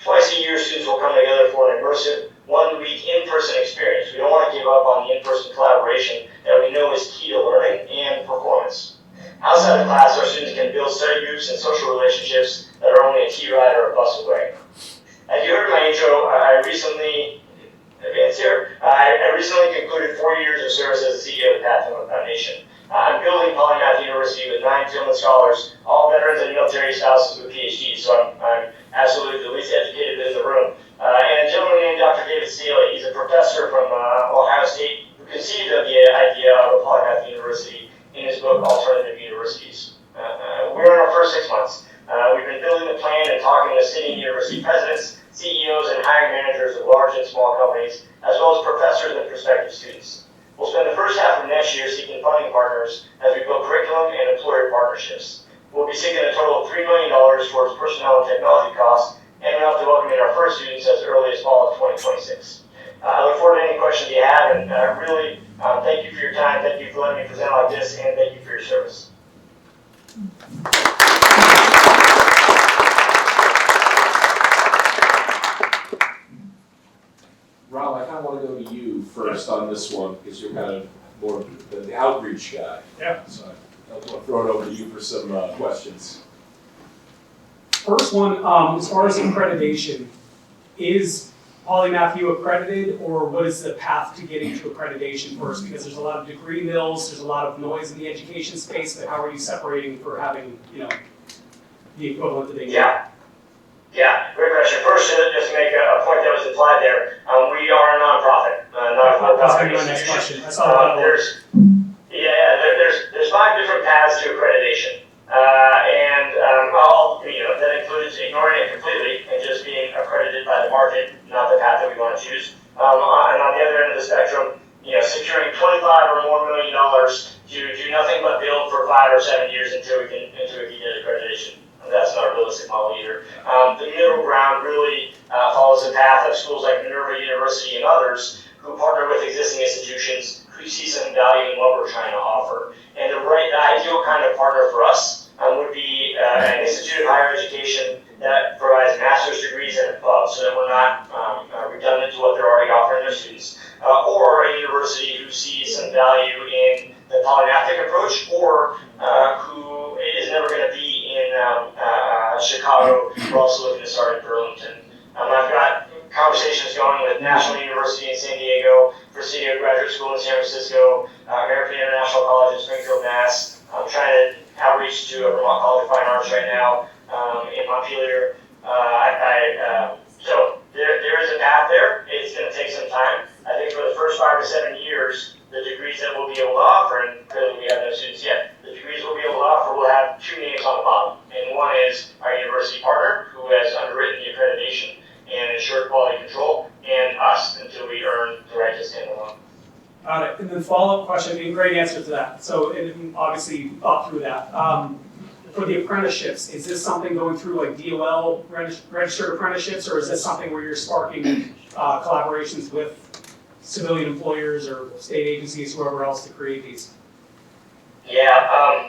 Twice a year, students will come together for an immersive, 1-week in-person experience. We don't want to give up on the in-person collaboration that we know is key to learning and performance. Outside of class, our students can build study groups and social relationships that are only a T-ride or a bus away. As you heard in my intro, I recently concluded 4 years of service as the CEO of the Foundation. I'm building Polymath University with 9 Tillman scholars, all veterans and military spouses with PhDs, so I'm absolutely the least educated in the room. And a gentleman named Dr. David Staley, he's a professor from Ohio State who conceived of the idea of a Polymath University in his book, Alternative Universities. We're in our first 6 months. We've been building the plan and talking with city and university presidents, CEOs, and hiring managers of large and small companies, as well as professors and prospective students. We'll spend the first half of next year seeking funding partners as we build curriculum and employer partnerships. We'll be seeking a total of $3 million towards personnel and technology costs, and we're up to welcoming our first students as early as fall of 2026. I look forward to any questions you have, and really, thank you for your time, thank you for letting me present like this, and thank you for your service. Rob, I kind of want to go to you first on this one, because you're kind of more the outreach guy. Yeah. So I want to throw it over to you for some questions. First one, as far as accreditation, is Polymath U accredited, or what is the path to getting to accreditation first? Because there's a lot of degree mills, there's a lot of noise in the education space, but how are you separating for having, the equivalent that they need? Yeah, great question. First, just to make a point that was implied there, we are a nonprofit, not a for-profit That's my next institution. question. I saw that. There's 5 different paths to accreditation, and that includes ignoring it completely and just being accredited by the market, not the path that we want to choose. And on the other end of the spectrum, securing $25 or more million to do nothing but build for 5 or 7 years until we can get accreditation. That's not a realistic model either. The middle ground really follows the path of schools like Minerva University and others who partner with existing institutions who see some value in what we're trying to offer. And the ideal kind of partner for us would be an institute of higher education that provides master's degrees and above, so that we're not redundant to what they're already offering their students, or a university who sees some value in the polymathic approach, or who is never going to be in Chicago. We're also looking to start in Burlington. I've got conversations going with National University in San Diego, Presidio Graduate School in San Francisco, American International College in Springfield, Mass. I'm trying to outreach to Vermont College of Fine Arts right now in Montpelier. So there is a path there. It's going to take some time. I think for the first 5 to 7 years, the degrees that we'll be able to offer, and clearly we have no students yet, the degrees we'll be able to offer will have 2 names on the bottom. And one is our university partner, who has underwritten the accreditation and ensured quality control, and us until we earn the right to stand alone. Got it. And then follow-up question, and great answer to that. So, and obviously you thought through that. For the apprenticeships, is this something going through like DOL registered apprenticeships, or is this something where you're sparking collaborations with civilian employers or state agencies, whoever else, to create these? Yeah,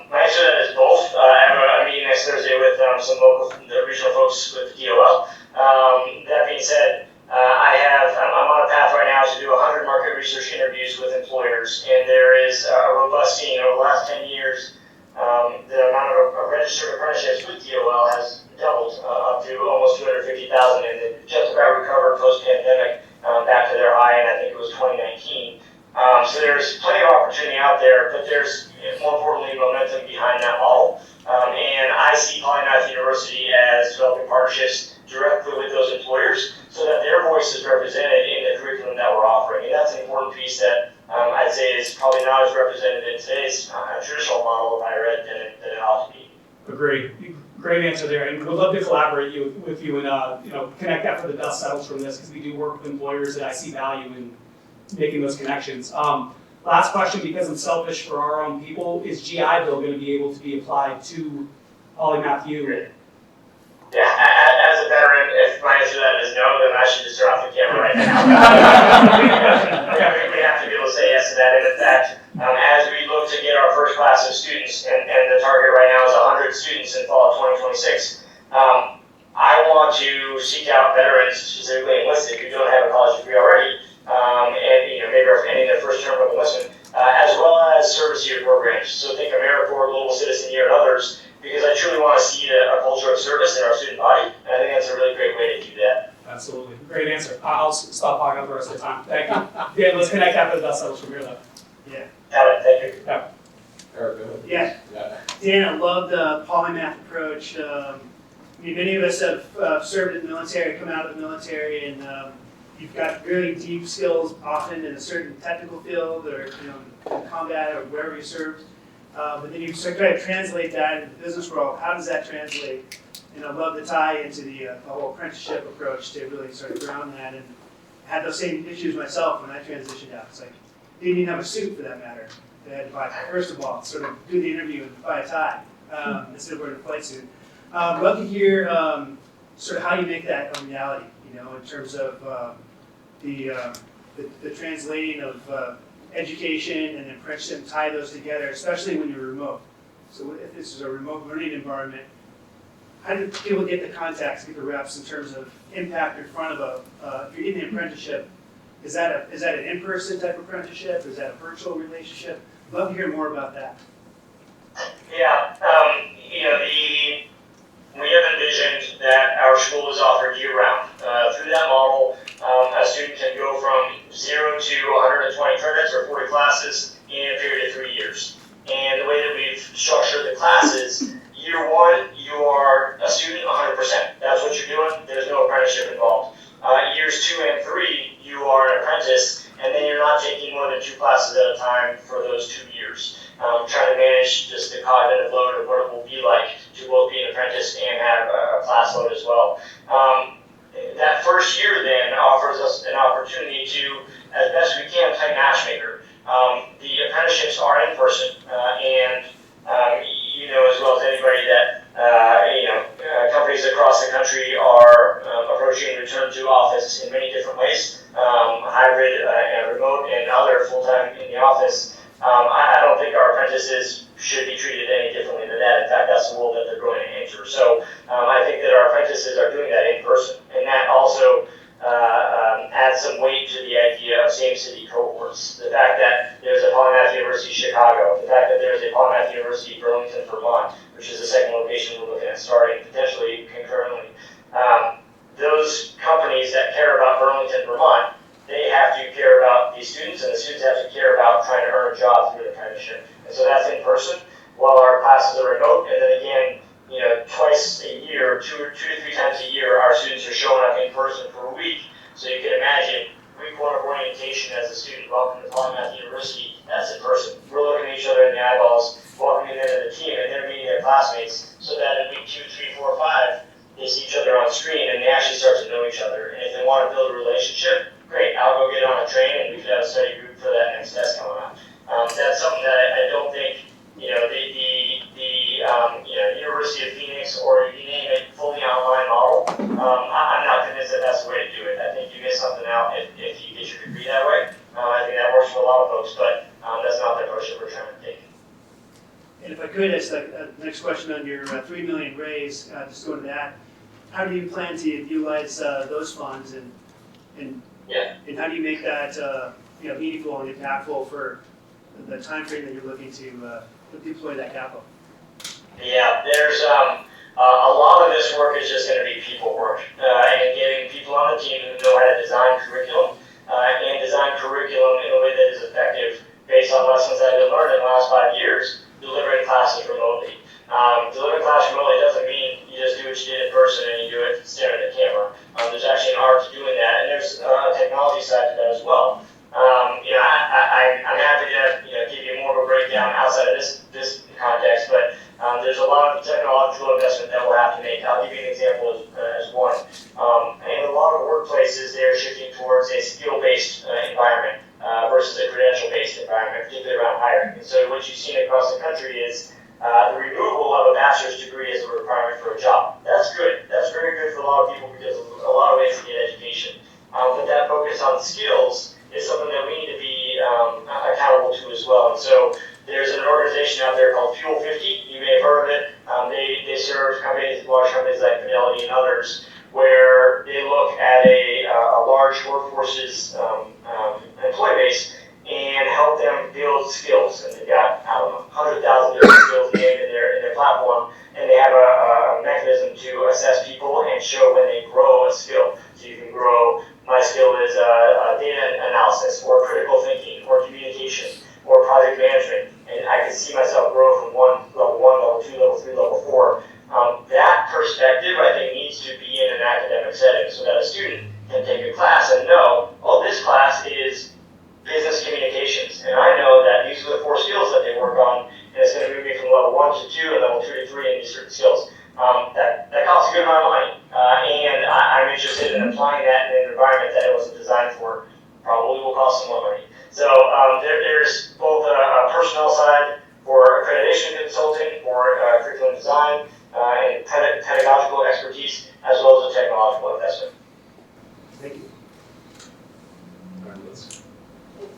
my answer to that is both. I have a meeting next Thursday with some the regional folks with DOL. That being said, I'm on a path right now to do 100 market research interviews with employers, and there is a robust scene over the last 10 years. The amount of registered apprenticeships with DOL has doubled up to almost 250,000, and they just about recovered post-pandemic back to their high, and I think it was 2019. So there's plenty of opportunity out there, but there's, more importantly, momentum behind that model. And I see Polymath University as developing partnerships directly with those employers so that their voice is represented in the curriculum that we're offering. And that's an important piece that I'd say is probably not as represented in today's traditional model of higher ed than it ought to be. Agreed. Great answer there. And we'd love to collaborate with you and connect after the dust settles from this, because we do work with employers that I see value in making those connections. Last question, because I'm selfish for our own people, is GI Bill going to be able to be applied to Polymath U? Yeah, as a veteran, if my answer to that is no, then I should just turn off the camera right now. We have to be able to say yes to that. And in fact, as we look to get our first class of students, and the target right now is 100 students in fall of 2026, I want to seek out veterans, specifically enlisted, who don't have a college degree already, and maybe are ending their first term of enlistment, as well as service year programs. So think AmeriCorps, Global Citizen Year, and others, because I truly want to see a culture of service in our student body, and I think that's a really great way to do that. Absolutely. Great answer. I'll stop talking the rest of the time. Thank you. Yeah, let's connect after the dust settles from here, though. Yeah. Got it, thank you. Eric, go ahead. Yeah. Yeah. Dan, I love the Polymath approach. I mean, many of us have served in the military, come out of the military, and you've got really deep skills often in a certain technical field or in combat or wherever you served. But then you try to translate that into the business world. How does that translate? And I love the tie into the whole apprenticeship approach to really sort of ground that. And I had those same issues myself when I transitioned out. It's like, didn't even have a suit for that matter. They had to buy, first of all, sort of do the interview and buy a tie instead of wearing a flight suit. I'd love to hear sort of how you make that a reality, in terms of the translating of education and apprenticeship, tie those together, especially when you're remote. So if this is a remote learning environment, how do people get the contacts, get the reps in terms of impact in front of if you're in the apprenticeship, is that an in-person type of apprenticeship? Is that a virtual relationship? I'd love to hear more about that. Yeah, we have envisioned that our school is offered year-round. Through that model, a student can go from 0 to 120 credits or 40 classes in a period of 3 years. And the way that we've structured the classes, year one, you are a student 100%. That's what you're doing. There's no apprenticeship involved. Years 2 and 3, you are an apprentice, and then you're not taking more than 2 classes at a time for those 2 years. Trying to manage just the cognitive load of what it will be like to both be an apprentice and have a class load as well. That first year then offers us an opportunity to, as best we can, play matchmaker. The apprenticeships are in person, and you know as well as anybody that companies across the country are approaching return to office in many different ways, hybrid and remote and other full-time in the office. I don't think our apprentices should be treated any differently than that. In fact, that's the world that they're going to enter. So I think that our apprentices are doing that in person, and that also adds some weight to the idea of same-city cohorts. The fact that there's a Polymath University Chicago, the fact that there's a Polymath University Burlington, Vermont, which is the second location we're looking at starting potentially concurrently. Those companies that care about Burlington, Vermont, they have to care about these students, and the students have to care about trying to earn a job through the apprenticeship. And so that's in person, while our classes are remote. And then again, twice a year, two to three times a year, our students are showing up in person for a week. So you can imagine, week one of orientation as a student, welcome to Polymath University, that's in person. We're looking at each other in the eyeballs, welcoming them to the team, and they're meeting their classmates, so that in week 2, 3, 4, 5, they see each other on screen and they actually start to know each other. And if they want to build a relationship, great, I'll go get on a train and we could have a study group for that next test coming up. That's something that I don't think, the University of Phoenix or you name it, fully online model, I'm not convinced that that's the way to do it. I think you miss something out if you get your degree that way. I think that works for a lot of folks, but that's not the approach that we're trying to take. And if I could ask the next question on your $3 million raise, just go to that. How do you plan to utilize those funds, and how do you make that meaningful and impactful for the time frame that you're looking to deploy that capital? Yeah, there's a lot of this work is just going to be people work, and getting people on the team who know how to design curriculum and design curriculum in a way that is effective based on lessons that I've learned in the last 5 years, delivering classes remotely. Delivering classes remotely doesn't mean you just do what you did in person and you do it staring at the camera. There's actually an art to doing that, and there's a technology side to that as well. I'm happy to give you more of a breakdown outside of this context, but there's a lot of technological investment that we'll have to make. I'll give you an example as one. In a lot of workplaces, they're shifting towards a skill-based environment versus a credential-based environment, particularly around hiring. And so what you've seen across the country is the removal of a bachelor's degree as a requirement for a job. That's good. That's very good for a lot of people because of a lot of ways to get education. But that focus on skills is something that we need to be accountable to as well. And so there's an organization out there called Fuel 50. You may have heard of it. They serve companies, large companies like Fidelity and others, where they look at a large workforce's employee base and help them build skills. And they've got, 100,000 different skills named in their platform, and they have a mechanism to assess people and show when they grow a skill. So you can grow, my skill is data analysis, or critical thinking, or communication, or project management. to 2 and level 2 to 3 in these certain skills. That costs a good amount of money, and I'm interested in applying that in an environment that it wasn't designed for. Probably will cost some more money. So there's both a personnel side for accreditation consulting, for curriculum design, and pedagogical expertise, as well as a technological investment. Thank you.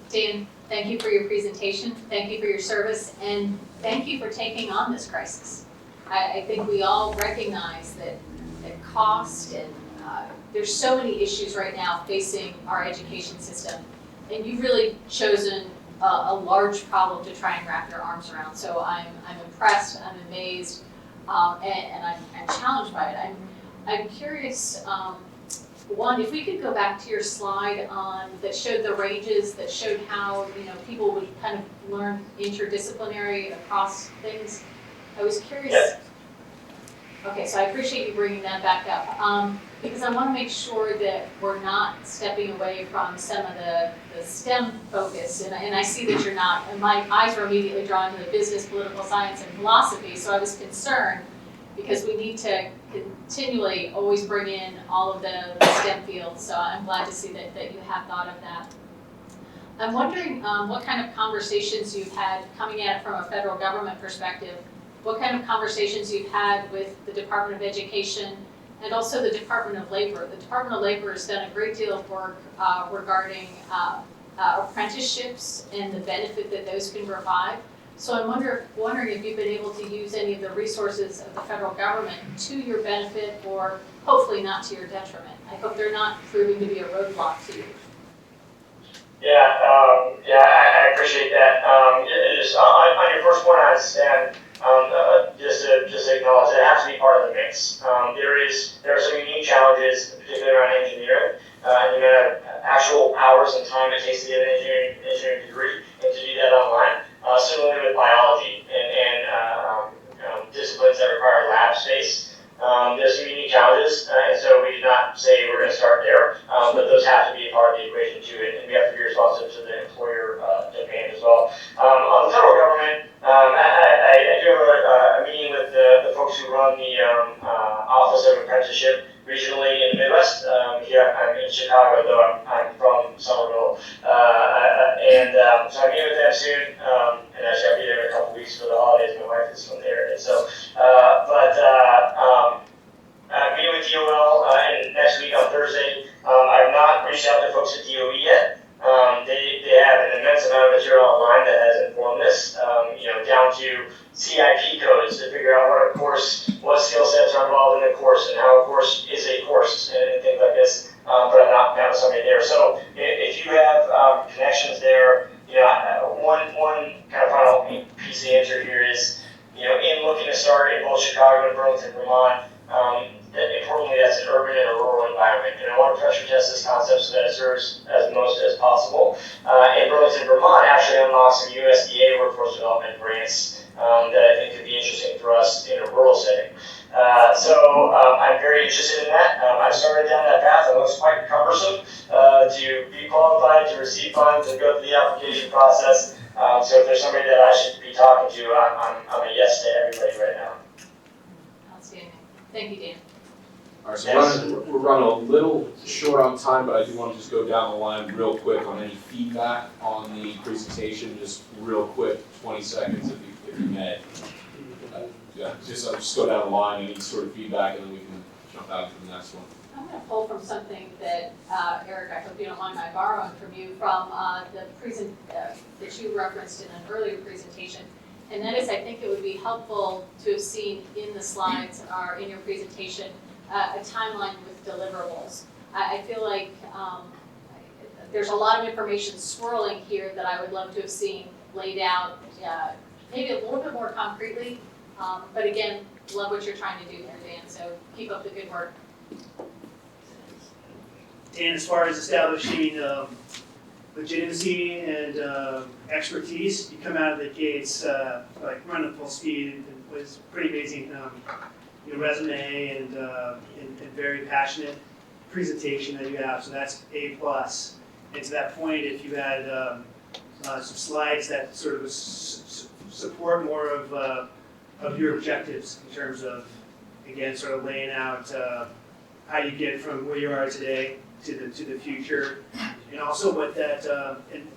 Dan, thank you for your presentation, thank you for your service, and thank you for taking on this crisis. I think we all recognize that cost and there's so many issues right now facing our education system, and you've really chosen a large problem to try and wrap your arms around. So I'm impressed, I'm amazed, and I'm challenged by it. I'm curious. One, if we could go back to your slide that showed the ranges, that showed how people would kind of learn interdisciplinary across things. I was curious. Yes. Okay, so I appreciate you bringing that back up because I want to make sure that we're not stepping away from some of the STEM focus, and I see that you're not. And my eyes were immediately drawn to the business, political science, and philosophy. So I was concerned because we need to continually always bring in all of the STEM fields, so I'm glad to see that you have thought of that. I'm wondering what kind of conversations you've had coming at it from a federal government perspective, what kind of conversations you've had with the Department of Education and also the Department of Labor. The Department of Labor has done a great deal of work regarding apprenticeships and the benefit that those can provide. So I'm wondering if you've been able to use any of the resources of the federal government to your benefit or hopefully not to your detriment. I hope they're not proving to be a roadblock to you. I appreciate that. On your first point, I understand. Just to acknowledge that it has to be part of the mix. There are some unique challenges, particularly around engineering, and the amount of actual hours and time it takes to get an engineering degree and to do that online. Similarly with biology and disciplines that require lab space. There's some unique challenges, and so we did not say we're going to start there, but those have to be a part of the equation too, and we have to be responsive to the employer demand as well. On the federal government, I do have a meeting with the folks who run the Office of Apprenticeship regionally in the Midwest. Here I'm in Chicago, though I'm from Somerville, so I'm meeting with them soon, and actually I'll be there in a couple weeks for the holidays. My wife is from there, and so, meeting with DOL and next week on Thursday. I've not reached out to folks at DOE yet. They have an immense amount of material online that has informed this, down to CIP codes to figure out what skill sets are involved in the course and how a course is a course and things like this. But I'm not met with somebody there. So if you have connections there, one kind of final piece of answer here is, in looking to start in both Chicago and Burlington, Vermont, importantly, that's an urban and a rural environment. And I want to pressure test this concept so that it serves as most as possible. And Burlington, Vermont actually unlocks some USDA workforce development grants that I think could be interesting for us in a rural setting. So I'm very interested in that. I started down that path. It looks quite cumbersome to be qualified, to receive funds, and go through the application process. So if there's somebody that I should be talking to, I'm a yes to everybody right now. Outstanding. Thank you, Dan. All right, so we're running a little short on time, but I do want to just go down the line real quick on any feedback on the presentation, just real quick, 20 seconds if you may. Just go down the line, any sort of feedback, and then we can jump out to the next one. I'm going to pull from something that, Eric, I hope you don't mind my borrowing from you, from that you referenced in an earlier presentation. And that is, I think it would be helpful to have seen in the slides or in your presentation a timeline with deliverables. I feel like there's a lot of information swirling here that I would love to have seen laid out, maybe a little bit more concretely. But again, love what you're trying to do here, Dan, so keep up the good work. Dan, as far as establishing legitimacy and expertise, you come out of the gates like running full speed. It was pretty amazing resume and very passionate presentation that you have, so that's A+. And to that point, if you had some slides that sort of support more of of your objectives in terms of, again, sort of laying out how you get from where you are today to the future, and also what that and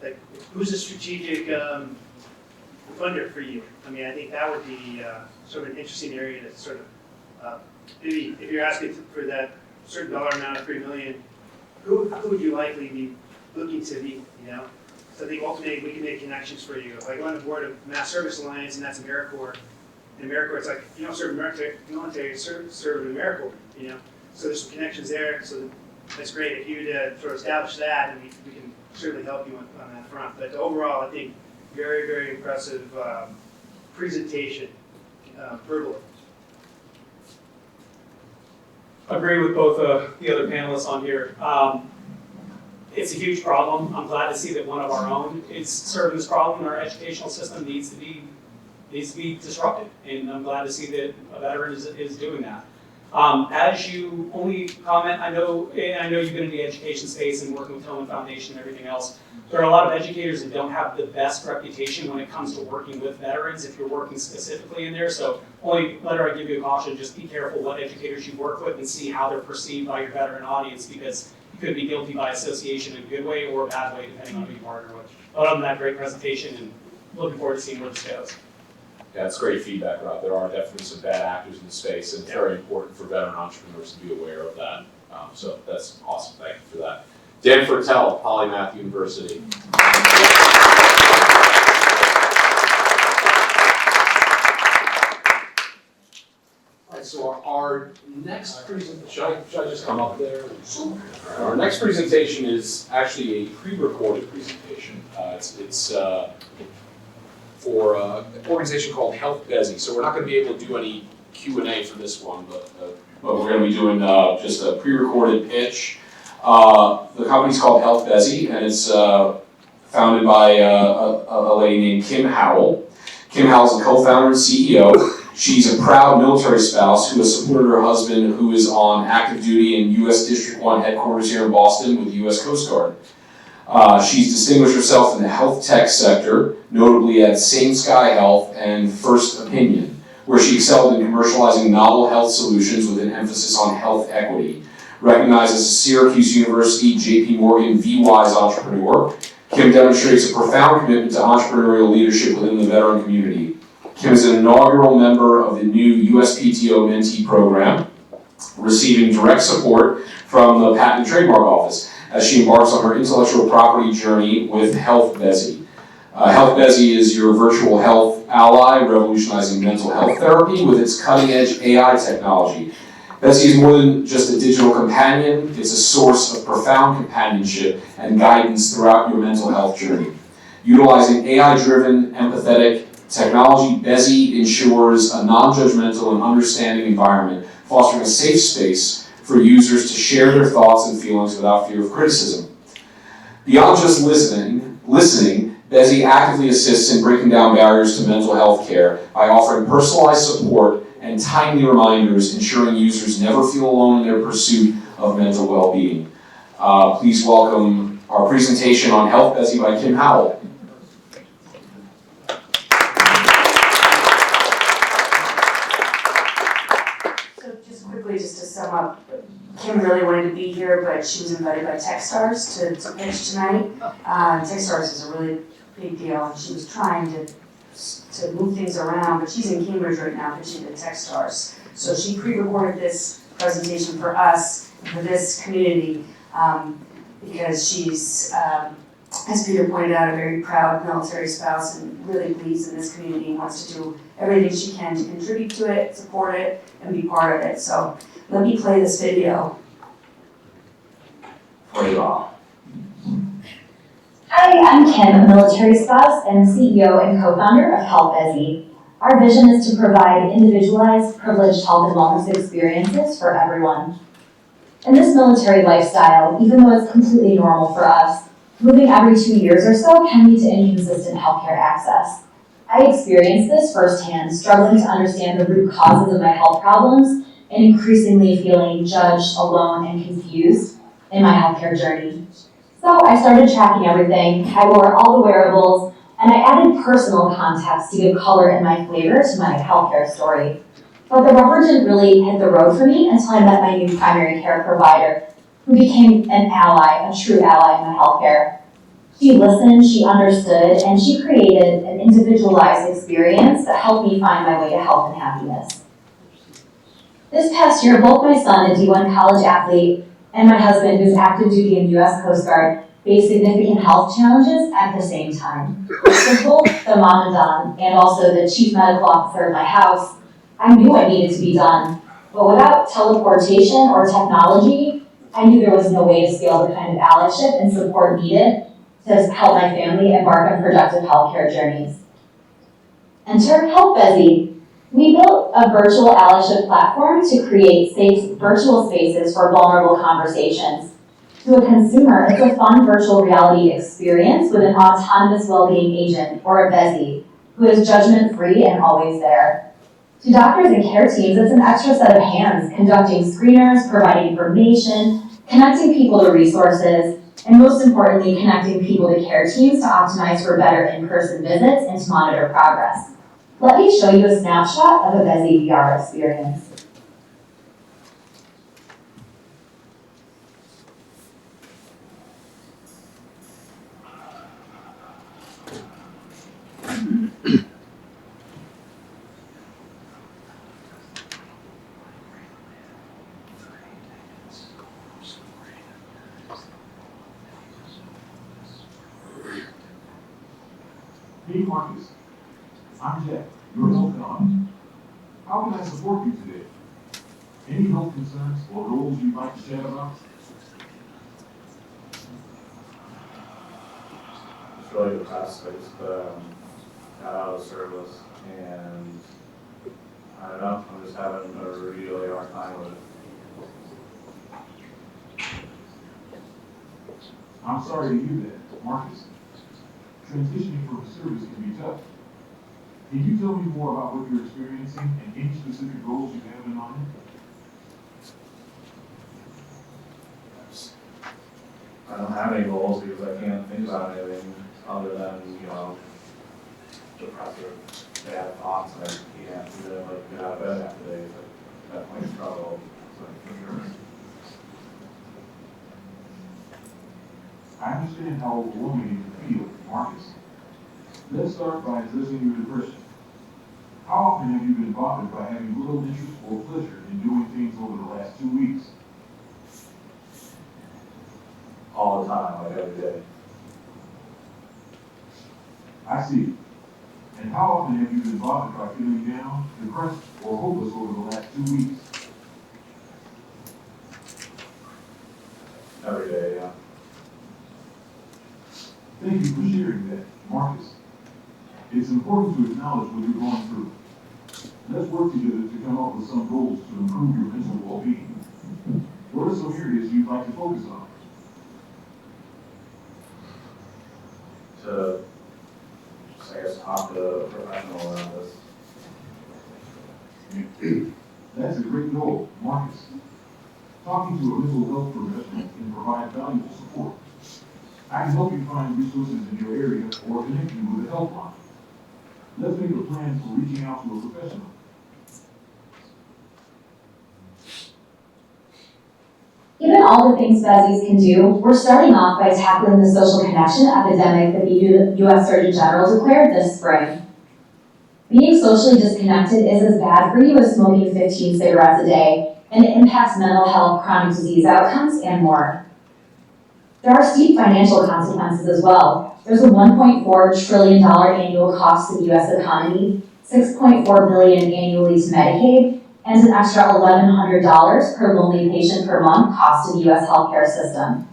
like who's a strategic funder for you. I mean, I think that would be sort of an interesting area to sort of maybe if you're asking for that certain dollar amount of $3 million, who would you likely be looking to be? You know, so I think ultimately we can make connections for you. Like on the board of Mass Service Alliance, and that's AmeriCorps. And AmeriCorps, it's like you don't serve military, serve in AmeriCorps. You know, so there's some connections there. So that's great if you'd sort of establish that, and we can certainly help you on that front. But overall, I think very, very impressive presentation verbally. Agree with both the other panelists on here. It's a huge problem. I'm glad to see that one of our own is serving this problem, and our educational system needs to be disrupted. And I'm glad to see that a veteran is doing that. As you only comment, I know you've been in the education space and working with Tillman Foundation and everything else. There are a lot of educators that don't have the best reputation when it comes to working with veterans if you're working specifically in there. So only letter I give you a caution, just be careful what educators you work with and see how they're perceived by your veteran audience, because you could be guilty by association in a good way or a bad way depending on who you partner with. But other than that, great presentation and looking forward to seeing where this goes. Yeah, it's great feedback, Rob. There are definitely some bad actors in the space, and it's very important for veteran entrepreneurs to be aware of that. So that's awesome. Thank you for that. Dan Futrell, Polymath University. All right, so our next presentation, should I just come up there? Our next presentation is actually a pre-recorded presentation. It's for an organization called Health Bezzie. So we're not going to be able to do any Q&A for this one, but we're going to be doing just a pre-recorded pitch. The company's called Health Bezzie, and it's founded by a lady named Kim Howell. Kim Howell's a co-founder and CEO. She's a proud military spouse who has supported her husband, who is on active duty in U.S. District 1 headquarters here in Boston with the U.S. Coast Guard. She's distinguished herself in the health tech sector, notably at Same Sky Health and First Opinion, where she excelled in commercializing novel health solutions with an emphasis on health equity. Recognized as a Syracuse University JP Morgan V-Wise entrepreneur, Kim demonstrates a profound commitment to entrepreneurial leadership within the veteran community. Kim is an inaugural member of the new USPTO mentee program, receiving direct support from the Patent and Trademark Office as she embarks on her intellectual property journey with Health Bezzie. Health Bezzie is your virtual health ally, revolutionizing mental health therapy with its cutting-edge AI technology. Bezzie is more than just a digital companion, it's a source of profound companionship and guidance throughout your mental health journey. Utilizing AI-driven, empathetic technology, Bezzie ensures a non-judgmental and understanding environment, fostering a safe space for users to share their thoughts and feelings without fear of criticism. Beyond just listening, Bezzie actively assists in breaking down barriers to mental health care by offering personalized support and timely reminders, ensuring users never feel alone in their pursuit of mental well-being. Please welcome our presentation on Health Bezzie by Kim Howell. So just quickly, just to sum up, Kim really wanted to be here, but she was invited by Techstars to pitch tonight. Techstars is a really big deal, and she was trying to move things around, but she's in Cambridge right now pitching to Techstars. So she pre-recorded this presentation for us, for this community, because she's, as Peter pointed out, a very proud military spouse and really believes in this community and wants to do everything she can to contribute to it, support it, and be part of it. So let me play this video for you all. Hi, I'm Kim, a military spouse and CEO and co-founder of Health Bezzie. Our vision is to provide individualized, privileged health and wellness experiences for everyone. In this military lifestyle, even though it's completely normal for us, moving every 2 years or so can lead to inconsistent healthcare access. I experienced this firsthand, struggling to understand the root causes of my health problems and increasingly feeling judged, alone, and confused in my healthcare journey. So I started tracking everything. I wore all the wearables, and I added personal context to give color and my flavor to my healthcare story. But the rubber didn't really hit the road for me until I met my new primary care provider, who became an ally, a true ally in my healthcare. She listened, she understood, and she created an individualized experience that helped me find my way to health and happiness. This past year, both my son, a D1 college athlete, and my husband, who's active duty in U.S. Coast Guard, faced significant health challenges at the same time. As both the mom and Don, and also the chief medical officer of my house, I knew what needed to be done. But without teleportation or technology, I knew there was no way to scale the kind of allyship and support needed to help my family embark on productive healthcare journeys. Enter Help Bezzie. We built a virtual allyship platform to create safe virtual spaces for vulnerable conversations. To a consumer, it's a fun virtual reality experience with an autonomous well-being agent, or a Bezzie, who is judgment-free and always there. To doctors and care teams, it's an extra set of hands, conducting screeners, providing information, connecting people to resources, and most importantly, connecting people to care teams to optimize for better in-person visits and to monitor progress. Let me show you a snapshot of a Bezzie VR experience. Hey Marcus, I'm Jack, your health economist. How can I support you today? Any health concerns or goals you'd like to chat about? It's really the best. I just got out of service and I don't know, I'm just having a really hard time with it. I'm sorry to hear that, Marcus. Transitioning from a service can be tough. Can you tell me more about what you're experiencing and any specific goals you have in mind? I don't have any goals because I can't think about anything other than, depressive, bad thoughts, and I can't really get out of bed after days. I definitely struggle, so for sure. I understand how overwhelming it can feel, Marcus. Let's start by addressing your depression. How often have you been bothered by having little interest or pleasure in doing things over the last 2 weeks? All the time, like every day. I see. And how often have you been bothered by feeling down, depressed, or hopeless over the last 2 weeks? Every day, yeah. Thank you for sharing that, Marcus. It's important to acknowledge what you're going through. Let's work together to come up with some goals to improve your mental well-being. What are some areas you'd like to focus on? To, I guess, talk to a professional around this. That's a great goal, Marcus. Talking to a mental health professional can provide valuable support. I can help you find resources in your area or connect you with a helpline. Let's make a plan for reaching out to a professional. Given all the things Bezzies can do, we're starting off by tackling the social connection epidemic that the U.S. Surgeon General declared this spring. Being socially disconnected is as bad for you as smoking 15 cigarettes a day, and it impacts mental health, chronic disease outcomes, and more. There are steep financial consequences as well. There's a $1.4 trillion annual cost to the U.S. economy, $6.4 billion annually to Medicaid, and an extra $1,100 per lonely patient per month cost to the U.S. healthcare system.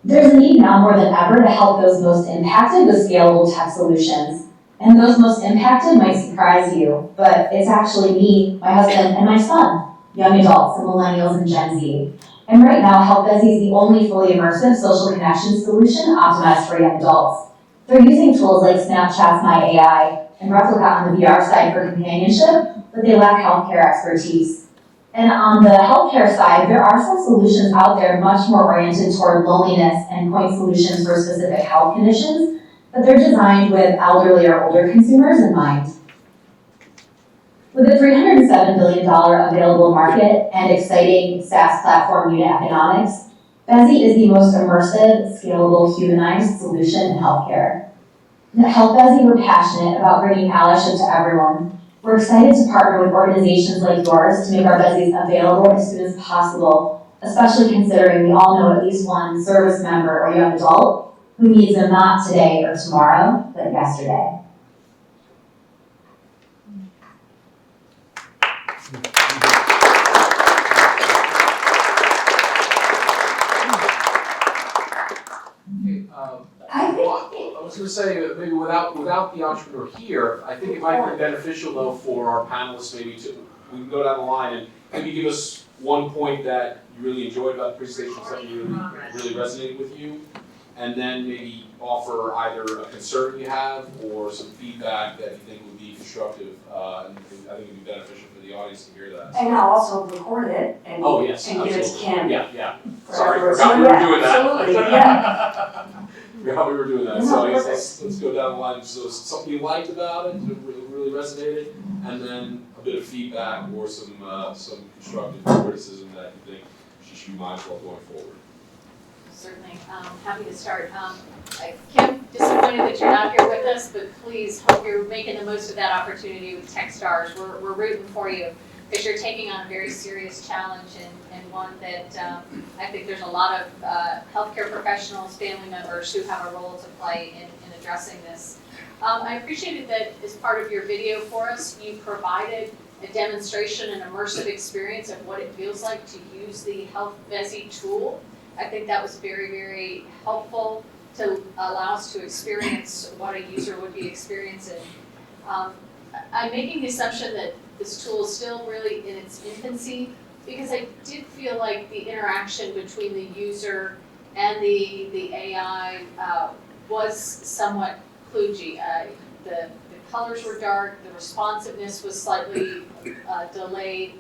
There's a need now more than ever to help those most impacted with scalable tech solutions. And those most impacted might surprise you, but it's actually me, my husband, and my son, young adults and millennials and Gen Z. And right now, Help Bezzie is the only fully immersive social connection solution optimized for young adults. They're using tools like Snapchat's My AI and Replica on the VR side for companionship, but they lack healthcare expertise. And on the healthcare side, there are some solutions out there much more oriented toward loneliness and point solutions for specific health conditions, but they're designed with elderly or older consumers in mind. With a $307 billion available market and exciting SaaS platform unit economics, Bezzie is the most immersive, scalable, humanized solution in healthcare. At Health Bezzie, we're passionate about bringing allyship to everyone. We're excited to partner with organizations like yours to make our Bezzies available as soon as possible, especially considering we all know at least one service member or young adult who needs them not today or tomorrow, but yesterday. I was going to say, maybe without the entrepreneur here, I think it might be beneficial though for our panelists maybe we can go down the line and maybe give us one point that you really enjoyed about the presentation, something really resonated with you, and then maybe offer either a concern you have or some feedback that you think would be constructive. And I think it would be beneficial for the audience to hear that. And I'll also record it and, Oh, yes, and give it to absolutely. Kim. Yeah. for Sorry, afterwards. forgot we So, were yeah, doing that. Absolutely, yeah. Forgot we were doing that. No, So I guess perfect. let's go down the line. So something you liked about it, that really resonated, and then a bit of feedback or some constructive criticism that you think she should be mindful of going forward. Certainly, happy to start. Kim, disappointed that you're not here with us, but please hope you're making the most of that opportunity with Techstars. We're rooting for you because you're taking on a very serious challenge and one that I think there's a lot of healthcare professionals, family members who have a role to play in addressing this. I appreciated that as part of your video for us, you provided a demonstration and immersive experience of what it feels like to use the Health Bezzie tool. I think that was very, very helpful to allow us to experience what a user would be experiencing. I'm making the assumption that this tool is still really in its infancy because I did feel like the interaction between the user and the AI was somewhat kludgy. The colors were dark, the responsiveness was slightly delayed.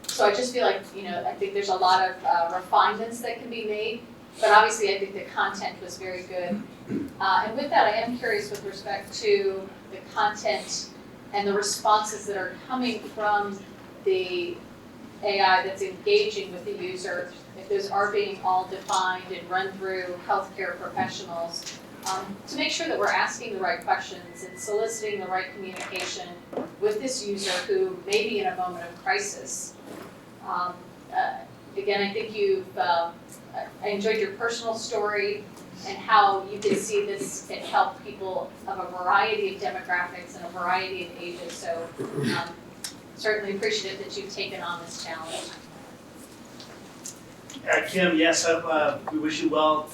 So I just feel like, I think there's a lot of refinements that can be made, but obviously I think the content was very good. And with that, I am curious with respect to the content and the responses that are coming from the AI that's engaging with the user, if those are being all defined and run through healthcare professionals, to make sure that we're asking the right questions and soliciting the right communication with this user who may be in a moment of crisis. Again, I think I enjoyed your personal story and how you can see this can help people of a variety of demographics and a variety of ages. So certainly appreciative that you've taken on this challenge. Kim, yes, we wish you well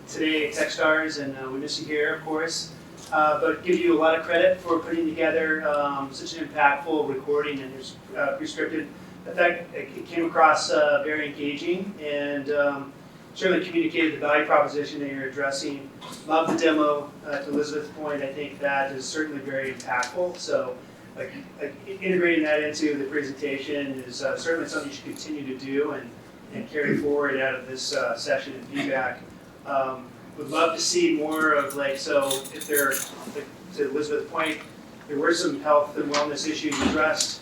today at Techstars, and we miss you here, of course. But give you a lot of credit for putting together such an impactful recording, and there's pre-scripted. In fact, it came across very engaging and certainly communicated the value proposition that you're addressing. Love the demo. To Elizabeth's point, I think that is certainly very impactful. So integrating that into the presentation is certainly something you should continue to do and carry forward out of this session and feedback. Would love to see more of so if there, to Elizabeth's point, there were some health and wellness issues addressed,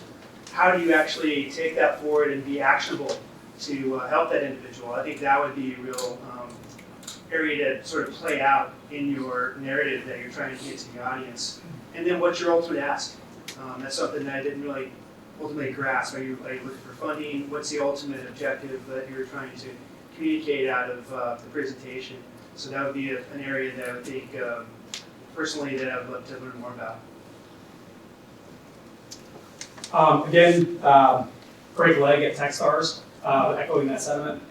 how do you actually take that forward and be actionable to help that individual? I think that would be a real area to sort of play out in your narrative that you're trying to get to the audience. And then what's your ultimate ask? That's something that I didn't really ultimately grasp. Are you looking for funding? What's the ultimate objective that you're trying to communicate out of the presentation? So that would be an area that I would think, personally, that I would love to learn more about. Again, great leg at Techstars, echoing that sentiment.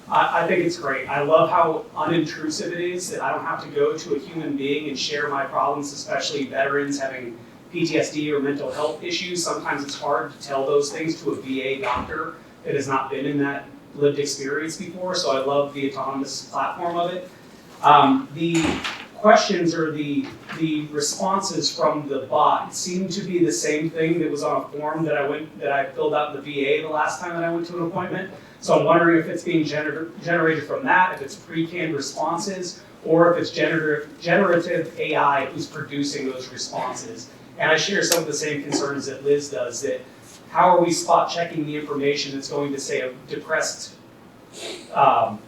I think it's great. I love how unintrusive it is that I don't have to go to a human being and share my problems, especially veterans having PTSD or mental health issues. Sometimes it's hard to tell those things to a VA doctor that has not been in that lived experience before, so I love the autonomous platform of it. The questions or the responses from the bot seem to be the same thing that was on a form that I filled out in the VA the last time that I went to an appointment. So I'm wondering if it's being generated from that, if it's pre-canned responses, or if it's generative AI who's producing those responses. And I share some of the same concerns that Liz does, that how are we spot checking the information that's going to say a depressed, I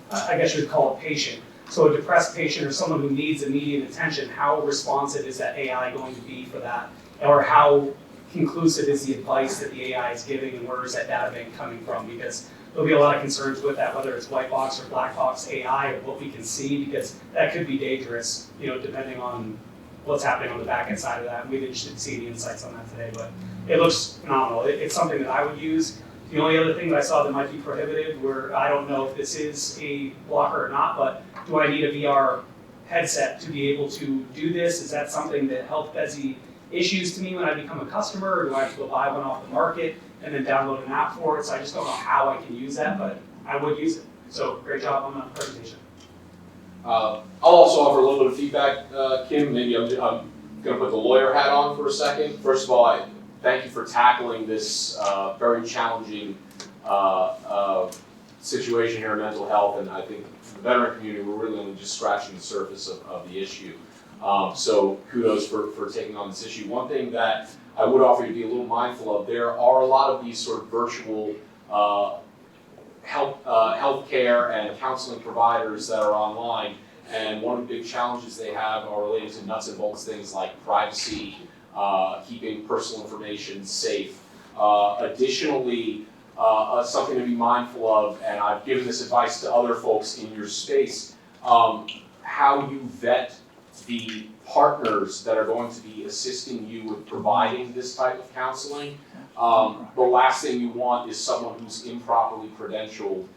guess you would call it patient. So a depressed patient or someone who needs immediate attention, how responsive is that AI going to be for that? Or how conclusive is the advice that the AI is giving, and where is that data bank coming from? Because there'll be a lot of concerns with that, whether it's white box or black box AI or what we can see, because that could be dangerous, depending on what's happening on the back end side of that. And we'd be interested to see the insights on that today, but it looks phenomenal. It's something that I would use. The only other thing that I saw that might be prohibited, where I don't know if this is a blocker or not, but do I need a VR headset to be able to do this? Is that something that Health Bezzie issues to me when I become a customer, or do I have to go buy one off the market and then download an app for it? So I just don't know how I can use that, but I would use it. So great job on the presentation. I'll also offer a little bit of feedback, Kim. Maybe I'm going to put the lawyer hat on for a second. First of all, I thank you for tackling this very challenging situation here in mental health, and I think the veteran community, we're really only just scratching the surface of the issue. So kudos for taking on this issue. One thing that I would offer you to be a little mindful of, there are a lot of these sort of virtual healthcare and counseling providers that are online, and one of the big challenges they have are related to nuts and bolts things like privacy, keeping personal information safe. Additionally, something to be mindful of, and I've given this advice to other folks in your space, how you vet the partners that are going to be assisting you with providing this type of counseling. The last thing you want is someone who's improperly credentialed,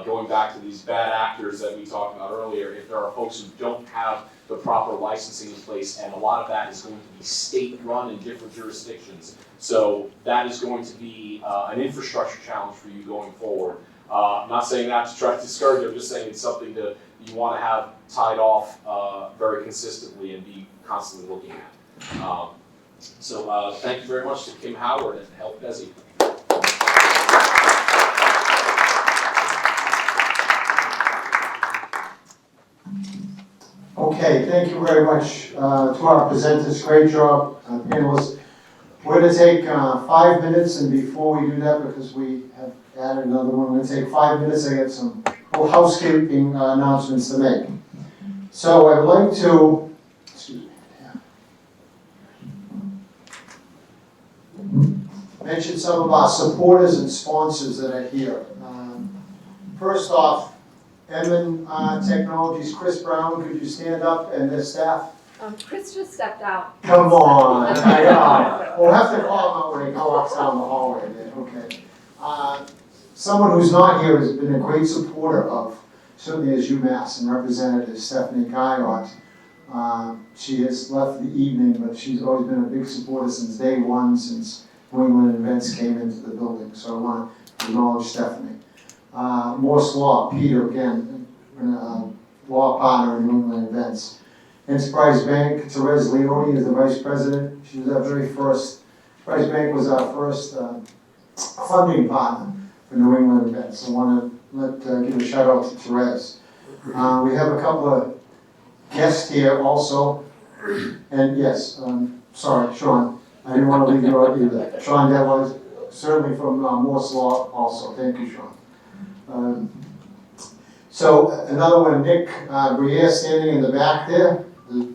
going back to these bad actors that we talked about earlier. If there are folks who don't have the proper licensing in place, and a lot of that is going to be state-run in different jurisdictions. So that is going to be an infrastructure challenge for you going forward. I'm not saying that to try to discourage you, I'm just saying it's something that you want to have tied off very consistently and be constantly looking at. So thank you very much to Kim Howard and Health Bezzie. Okay, thank you very much to our presenters. Great job, panelists. We're going to take 5 minutes, and before we do that, because we have added another one, we're going to take 5 minutes. I got some little housekeeping announcements to make. So I'd like to, mention some of our supporters and sponsors that are here. First off, Edmund Technologies, Chris Brown, could you stand up, and their staff? Chris just stepped out. Come on, I know. We'll have to call him out when he walks down the hallway there, okay. Someone who's not here has been a great supporter of, certainly as UMass, and Representative Stephanie Guyot. She has left the evening, but she's always been a big supporter since day one, since New England Events came into the building. So I want to acknowledge Stephanie. Morse Law, Peter, again, law partner in New England Events. Enterprise Bank, Therese Leone is the vice president. She was our very first, Enterprise Bank was our first funding partner for New England Events. I want to give a shout out to Therese. We have a couple of guests here also. And yes, sorry, Sean, I didn't want to leave you out either. Sean Devlin, certainly from Morse Law also. Thank you, Sean. So another one, Nick Grenier, standing in the back there, the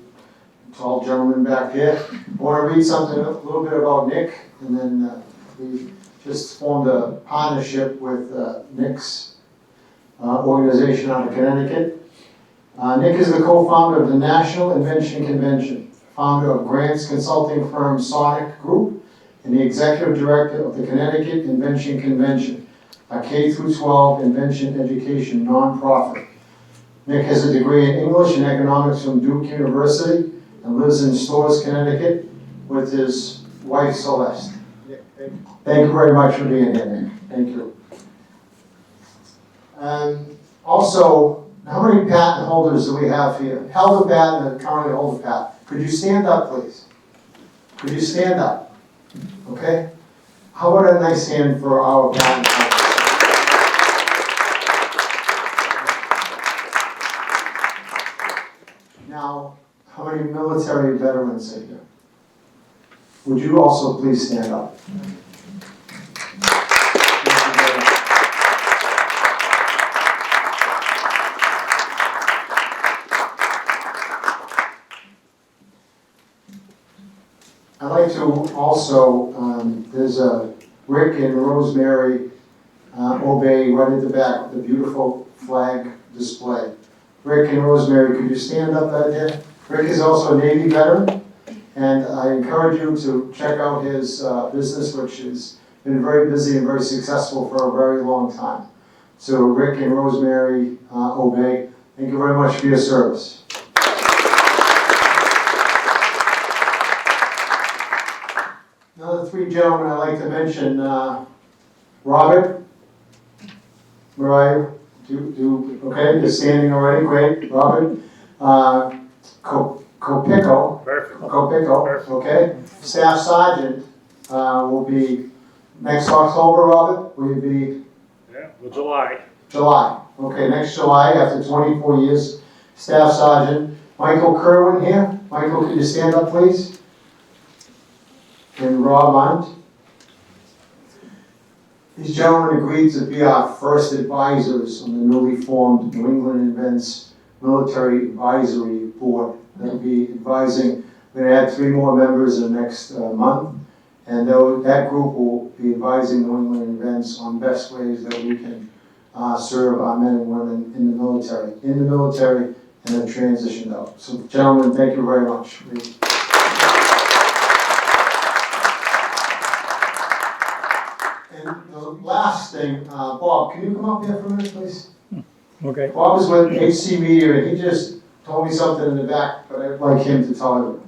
tall gentleman back here. I want to read something a little bit about Nick, and then we just formed a partnership with Nick's organization out of Connecticut. Nick is the co-founder of the National Invention Convention, founder of grants consulting firm Sonic Group, and the executive director of the Connecticut Invention Convention, a K-12 invention education nonprofit. Nick has a degree in English and economics from Duke University and lives in Storrs, Connecticut with his wife Celeste. Nick, thank you very much for being here, Nick. Thank you. Also, how many patent holders do we have here? Held a patent and currently hold a patent. Could you stand up, please? Could you stand up? Okay? How about a nice hand for our patent holders? three military veterans in here. Would you also please stand up? I'd like to also, there's a Rick and Rosemary Obey right at the back with the beautiful flag display. Rick and Rosemary, could you stand up right there? Rick is also a Navy veteran, and I encourage you to check out his business, which has been very busy and very successful for a very long time. So Rick and Rosemary Obey, thank you very much for your service. Another three gentlemen I'd like to mention, Robert, where are you? Okay, you're standing already, great, Robert. Kopicko, okay. Staff Sergeant will be next October, Robert, will you be? Yeah, well, July. July, okay, next July, after 24 years, Staff Sergeant. Michael Kerwin here. Michael, could you stand up, please? And Rob Arndt. These gentlemen agreed to be our first advisors on the newly formed New England Events Military Advisory Board. They'll be advising, we're going to add 3 more members in the next month, and that group will be advising New England Events on best ways that we can serve our men and women in the military and have transitioned out. So gentlemen, thank you very much. And the last thing, Bob, can you come up here for a minute, please? Okay. Bob is with HC Media, and he just told me something in the back, but I'd like him to tell everyone.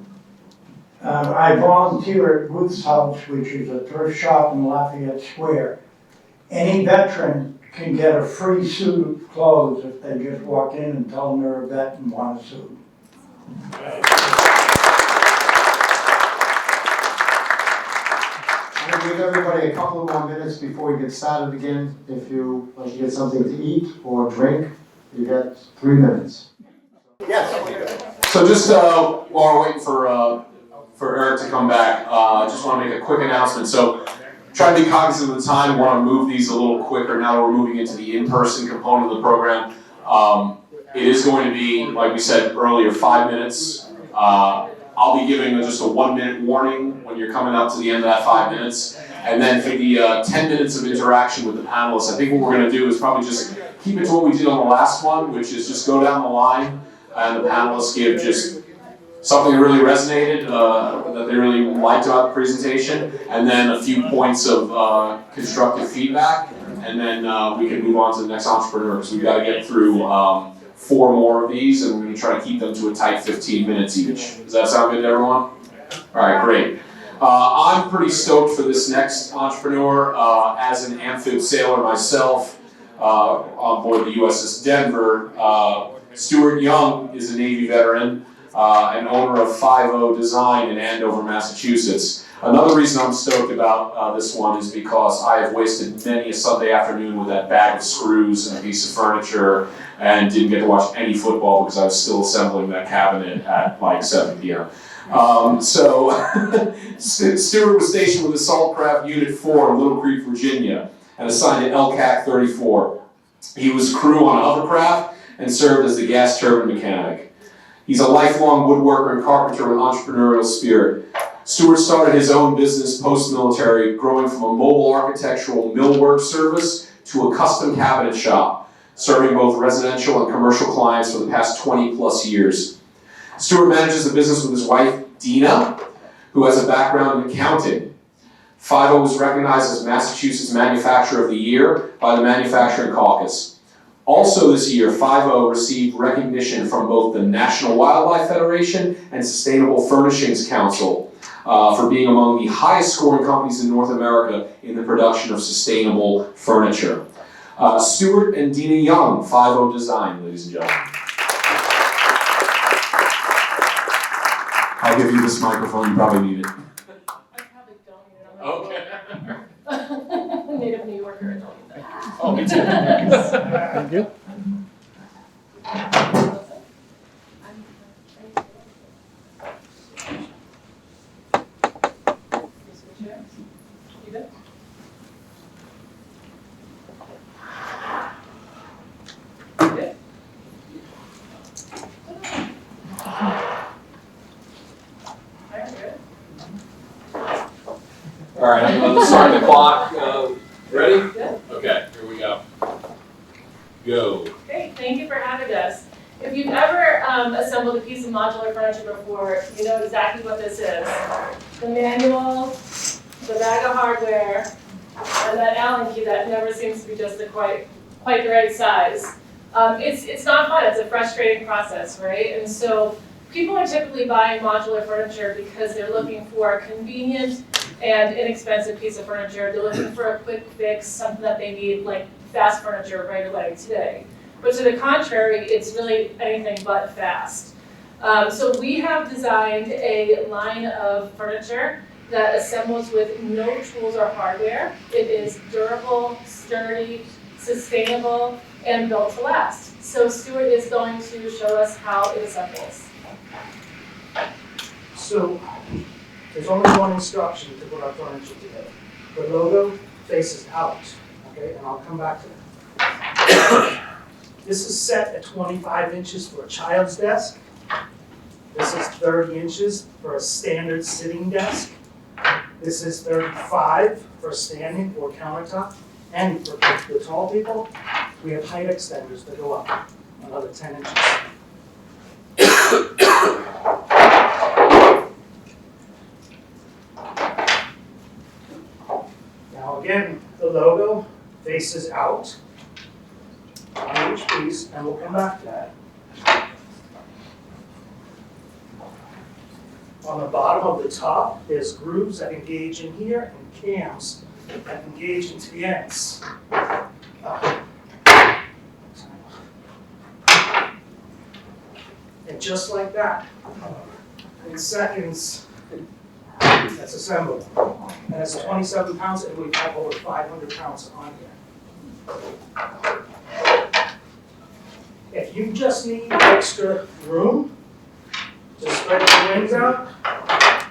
I volunteer at Ruth's House, which is a thrift shop in Lafayette Square. Any veteran can get a free suit of clothes if they just walk in and tell them they're a vet and want a suit. I'm going to give everybody a couple of more minutes before we get started again. If you like to get something to eat or drink, you got 3 minutes. Yes. So just while we're waiting for Eric to come back, I just want to make a quick announcement. So try to be cognizant of the time. Want to move these a little quicker now that we're moving into the in-person component of the program. It is going to be, like we said earlier, 5 minutes. I'll be giving just a 1-minute warning when you're coming up to the end of that 5 minutes. And then for the 10 minutes of interaction with the panelists, I think what we're going to do is probably just keep it to what we did on the last one, which is just go down the line and the panelists give just something that really resonated, that they really liked about the presentation, and then a few points of constructive feedback, and then we can move on to the next entrepreneur, because we've got to get through 4 more of these, and we're going to try to keep them to a tight 15 minutes each. Does that sound good to everyone? All right, great. I'm pretty stoked for this next entrepreneur. As an amphib sailor myself, on board the USS Denver, Stewart Junge is a Navy veteran and owner of fiVO Design in Andover, Massachusetts. Another reason I'm stoked about this one is because I have wasted many a Sunday afternoon with that bag of screws and a piece of furniture and didn't get to watch any football because I was still assembling that cabinet at like 7 p.m. So Stewart was stationed with Assault Craft Unit 4 in Little Creek, Virginia, and assigned to LCAC 34. He was crew on a hovercraft and served as the gas turbine mechanic. He's a lifelong woodworker and carpenter with entrepreneurial spirit. Stewart started his own business post-military, growing from a mobile architectural millwork service to a custom cabinet shop, serving both residential and commercial clients for the past 20 plus years. Stewart manages the business with his wife, Deanna, who has a background in accounting. fiVO was recognized as Massachusetts Manufacturer of the Year by the Manufacturing Caucus. Also this year, fiVO received recognition from both the National Wildlife Federation and Sustainable Furnishings Council for being among the highest scoring companies in North America in the production of sustainable furniture. Stewart and Deanna Junge, fiVO Design, ladies and gentlemen. I'll give you this microphone, you probably need it. I probably don't need it. Okay. Native New Yorker, I don't need that. Oh, me too. Thank you. All right, I'm going to start the clock. Ready? Yeah. Okay, here we go. Go. Great, thank you for having us. If you've ever assembled a piece of modular furniture before, you know exactly what this is. The manual, the bag of hardware, and that Allen key that never seems to be just quite the right size. It's not fun, it's a frustrating process, right? And so people are typically buying modular furniture because they're looking for a convenient and inexpensive piece of furniture. They're looking for a quick fix, something that they need, like fast furniture right away today. But to the contrary, it's really anything but fast. So we have designed a line of furniture that assembles with no tools or hardware. It is durable, sturdy, sustainable, and built to last. So Stewart is going to show us how it assembles. So there's only one instruction to put our furniture together. The logo faces out, okay, and I'll come back to that. This is set at 25 inches for a child's desk. This is 30 inches for a standard sitting desk. This is 35 for standing or countertop. And for the tall people, we have height extenders that go up another 10 inches. Now again, the logo faces out on each piece, and we'll come back to that. On the bottom of the top, there's grooves that engage in here and cams that engage into the ends. And just like that, in seconds, that's assembled. And it's 27 pounds, and we have over 500 pounds on here. If you just need extra room to spread your wings out,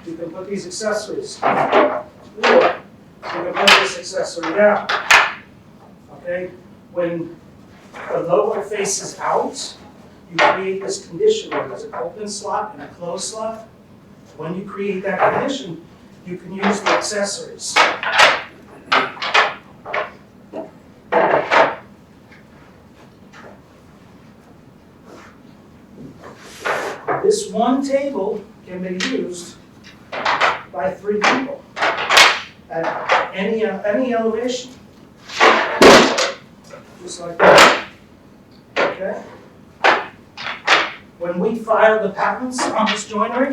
you can put these accessories. Or you can put this accessory down. Okay? When the logo faces out, you create this condition where there's an open slot and a closed slot. When you create that condition, you can use the accessories. This one table can be used by 3 people at any elevation. Just like that. Okay? When we filed the patents on this joinery,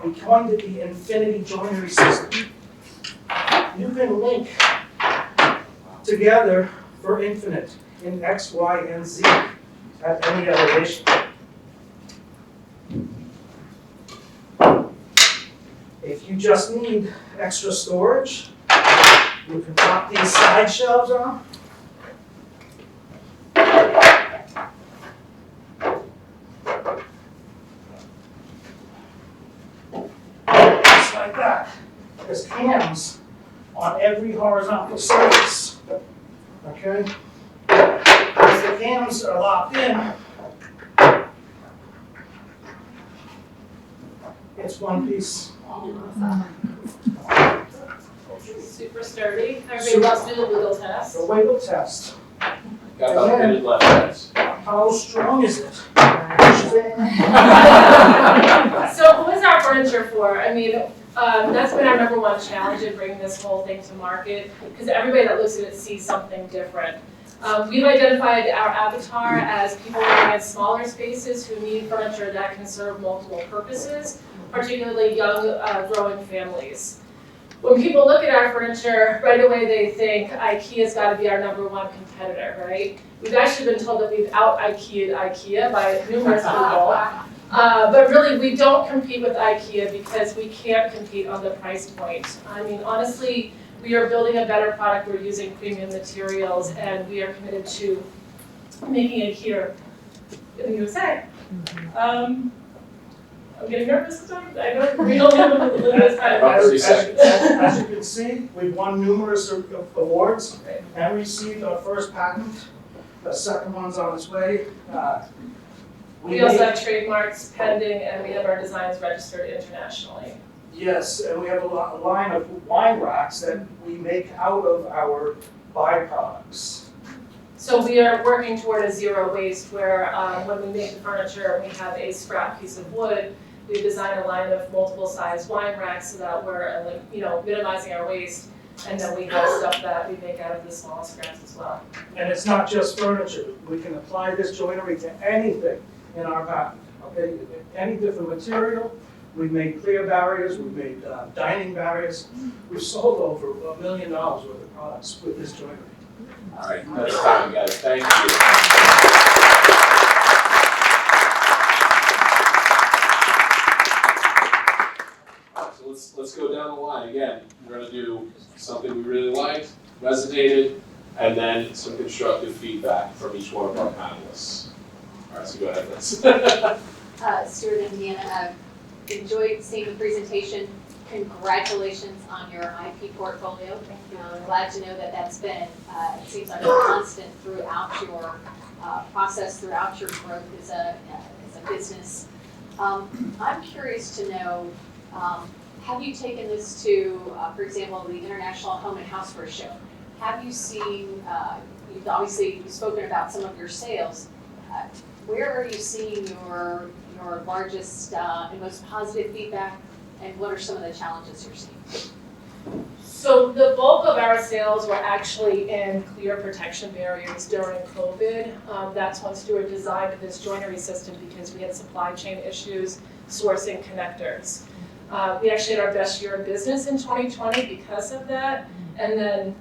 we coined it the infinity joinery system. You can link together for infinite in X, Y, and Z at any elevation. If you just need extra storage, you can pop these side shelves on. Just like that. There's cams on every horizontal surface. Okay? As the cams are locked in, it's one piece. Super sturdy. Everybody loves to do the wiggle test. The wiggle test. Got about a minute left, guys. How strong is it? So who is our furniture for? I mean, that's been our #1 challenge in bringing this whole thing to market, because everybody that looks at it sees something different. We've identified our avatar as people living in smaller spaces who need furniture that can serve multiple purposes, particularly young, growing families. When people look at our furniture, right away they think IKEA's got to be our #1 competitor, right? We've actually been told that we've out-IKEA'd IKEA by numerous people. But really, we don't compete with IKEA because we can't compete on the price point. I mean, honestly, we are building a better product, we're using premium materials, and we are committed to making it here in the USA. I'm getting nervous sometimes. I know we only have a limited time. As you can see, we've won numerous awards and received our first patent. The second one's on its way. We also have trademarks pending, and we have our designs registered internationally. Yes, and we have a line of wine racks that we make out of our byproducts. So we are working toward a zero waste where when we make the furniture, we have a scrap piece of wood. We design a line of multiple size wine racks so that we're minimizing our waste. And then we have stuff that we make out of the smallest scraps as well. And it's not just furniture. We can apply this joinery to anything in our patent, okay? Any different material. We've made clear barriers, we've made dining barriers. We've sold over $1 million worth of products with this joinery. All right, that's time, guys. Thank you. All right, so let's go down the line again. We're going to do something we really liked, resonated, and then some constructive feedback from each one of our panelists. All right, so go ahead, Liz. Stewart and Deanna, enjoyed seeing the presentation. Congratulations on your IP portfolio. I'm glad to know that that's been, it seems like a constant throughout your process, throughout your growth as a business. I'm curious to know, have you taken this to, for example, the International Home and Houseware Show? Have you seen, you've obviously spoken about some of your sales. Where are you seeing your largest and most positive feedback, and what are some of the challenges you're seeing? So the bulk of our sales were actually in clear protection barriers during COVID. That's when Stewart designed this joinery system because we had supply chain issues sourcing connectors. We actually had our best year of business in 2020 because of that, and then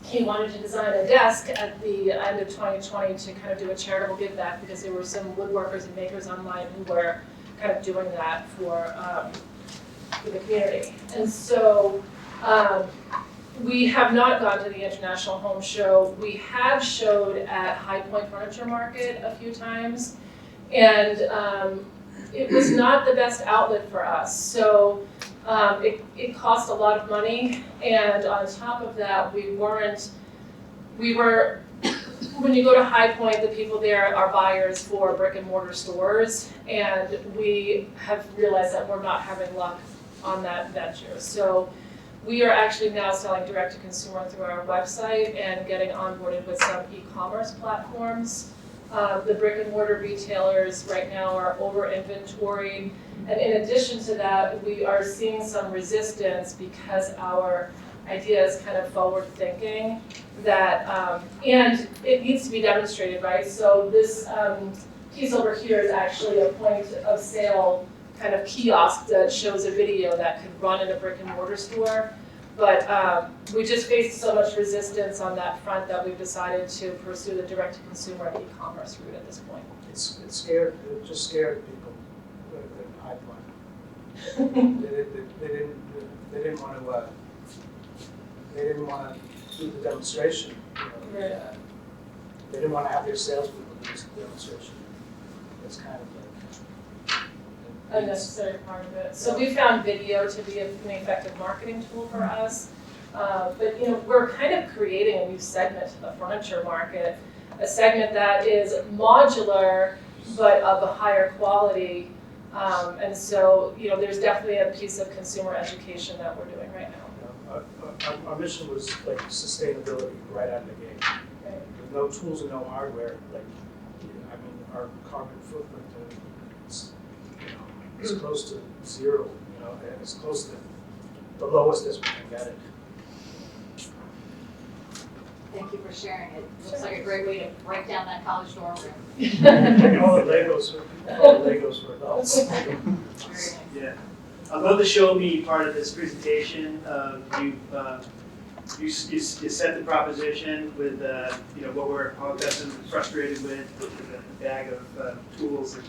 he wanted to design a desk at the end of 2020 to kind of do a charitable give back because there were some woodworkers and makers online who were kind of doing that for the community. And so we have not gone to the International Home Show. We have showed at High Point Furniture Market a few times, and it was not the best outlet for us. So it cost a lot of money, and on top of that, we were, when you go to High Point, the people there are buyers for brick and mortar stores, and we have realized that we're not having luck on that venture. So we are actually now selling direct to consumer through our website and getting onboarded with some e-commerce platforms. The brick and mortar retailers right now are over inventoried. And in addition to that, we are seeing some resistance because our idea is kind of forward thinking that, and it needs to be demonstrated, right? So this piece over here is actually a point of sale kind of kiosk that shows a video that could run in a brick and mortar store. But we just faced so much resistance on that front that we've decided to pursue the direct to consumer and e-commerce route at this point. It's scared, it just scared people at High Point. They didn't want to do the demonstration. You know, Right. They didn't want to have their salespeople do the demonstration. It's kind of A necessary part of it. So we found video to be an effective marketing tool for us. But we're kind of creating a new segment to the furniture market, a segment that is modular but of a higher quality. And so there's definitely a piece of consumer education that we're doing right now. our mission was like sustainability right out of the gate. With no tools and no hardware, our carbon footprint is close to zero, and it's close to the lowest as we can get it. Thank you for sharing it. Looks like a great way to break down that college dorm room. All the Legos for adults. Yeah. I'd love to show me part of this presentation. You set the proposition with what we're all frustrated with the bag of tools and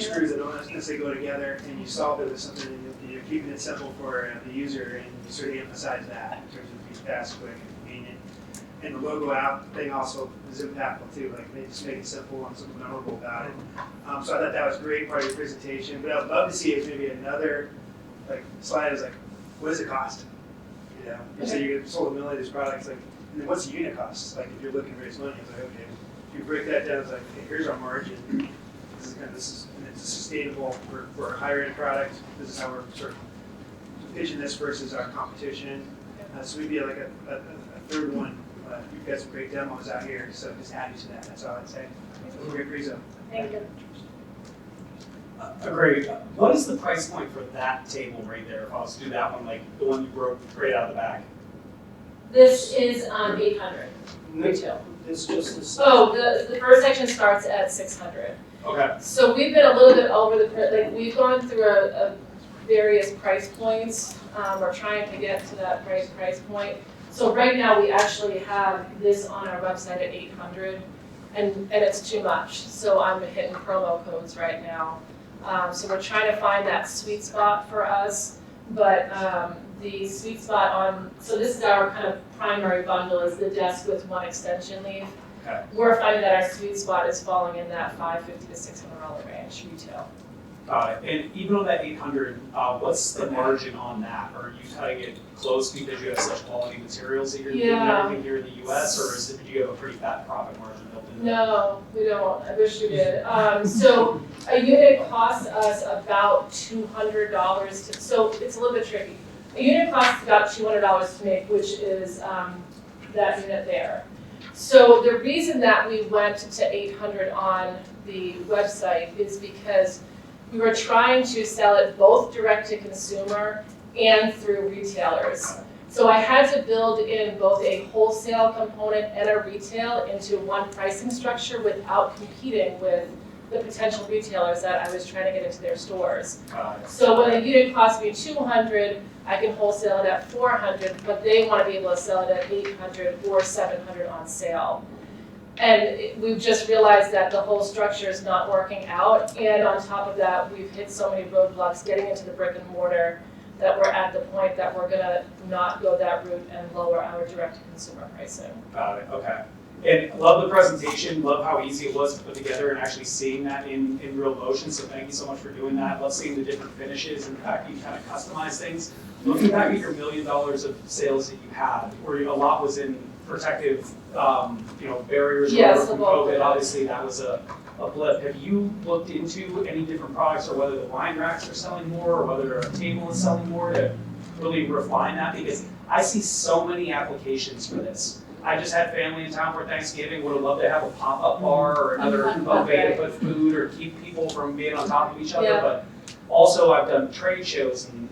screws that don't necessarily go together, and you solve it with something and you're keeping it simple for the user, and you sort of emphasize that in terms of being fast, quick, and convenient. And the logo out thing also is impactful too, just make it simple and something memorable about it. So I thought that was a great part of your presentation, but I'd love to see if maybe another slide is what does it cost? You say you sold 1 million of these products, and then what's the unit cost? If you're looking to raise money, it's okay. If you break that down, it's okay, here's our margin. This is and it's sustainable for a higher end product. This is how we're sort of pitching this versus our competition. So we'd be like a third one. You've got some great demos out here, so just add you to that. That's all I'd say. So great Breezy. Thank you. Agreed. What is the price point for that table right there? If I was to do that one, like the one you broke right out of the bag. This is 800 retail. It's just this. Oh, the first section starts at 600. Okay. So we've been a little bit over like we've gone through a various price points. We're trying to get to that price point. So right now we actually have this on our website at 800, and it's too much. So I'm hitting promo codes right now. So we're trying to find that sweet spot for us, but the sweet spot on, so this is our kind of primary bundle is the desk with one extension leaf. Okay. We're finding that our sweet spot is falling in that $550 to $600 range retail. And even on that 800, what's the margin on that? Are you cutting it close because you have such quality materials that you're doing everything here in the US, or do you have a pretty fat profit margin built in? No, we don't. I wish we did. So a unit costs us about $200 so it's a little bit tricky. A unit costs about $200 to make, which is that unit there. So the reason that we went to 800 on the website is because we were trying to sell it both direct to consumer and through retailers. So I had to build in both a wholesale component and a retail into one pricing structure without competing with the potential retailers that I was trying to get into their stores. So when a unit costs me $200, I can wholesale it at $400, but they want to be able to sell it at $800 or $700 on sale. And we've just realized that the whole structure is not working out. And on top of that, we've hit so many roadblocks getting into the brick and mortar that we're at the point that we're gonna not go that route and lower our direct-to-consumer pricing. Got it, okay. And love the presentation, love how easy it was to put together and actually seeing that in real motion. So thank you so much for doing that. Love seeing the different finishes and the fact that you kind of customize things. Looking back at your $1 million of sales that you had, where a lot was in protective, barriers from COVID. Obviously, that was a blip. Have you looked into any different products, or whether the wine racks are selling more, or whether a table is selling more, to really refine that? Because I see so many applications for this. I just had family in town for Thanksgiving. Would have loved to have a pop-up bar or another way to put food or keep people from being on top of each other. Yeah. But also, I've done trade shows and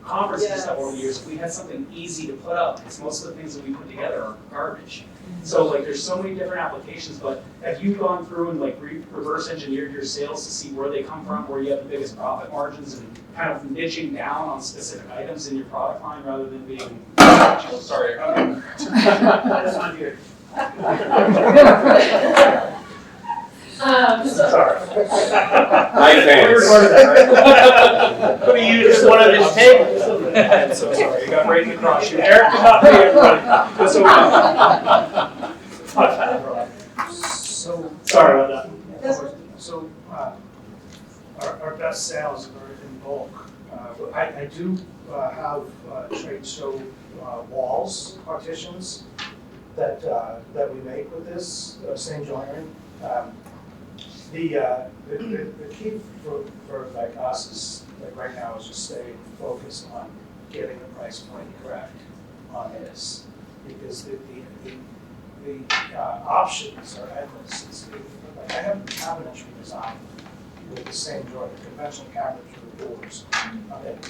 conferences and stuff over the years. If we had something easy to put up, because most of the things that we put together are garbage. So there's so many different applications. But have you gone through and reverse engineered your sales to see where they come from, where you have the biggest profit margins, and kind of niching down on specific items in your product line rather than being sorry. That's on here. Sorry. Hi, fans. Could have used one of his tables. I'm so sorry, you got right in the cross. Eric did not pay everybody. That's okay. So. Sorry about that. So, our best sales are in bulk. I do have trade show walls, partitions that we make with this same joinery. The key for us is right now is just staying focused on getting the price point correct on this, because the options are endless. I have a cabinetry design with the same joint, the conventional cabinetry doors.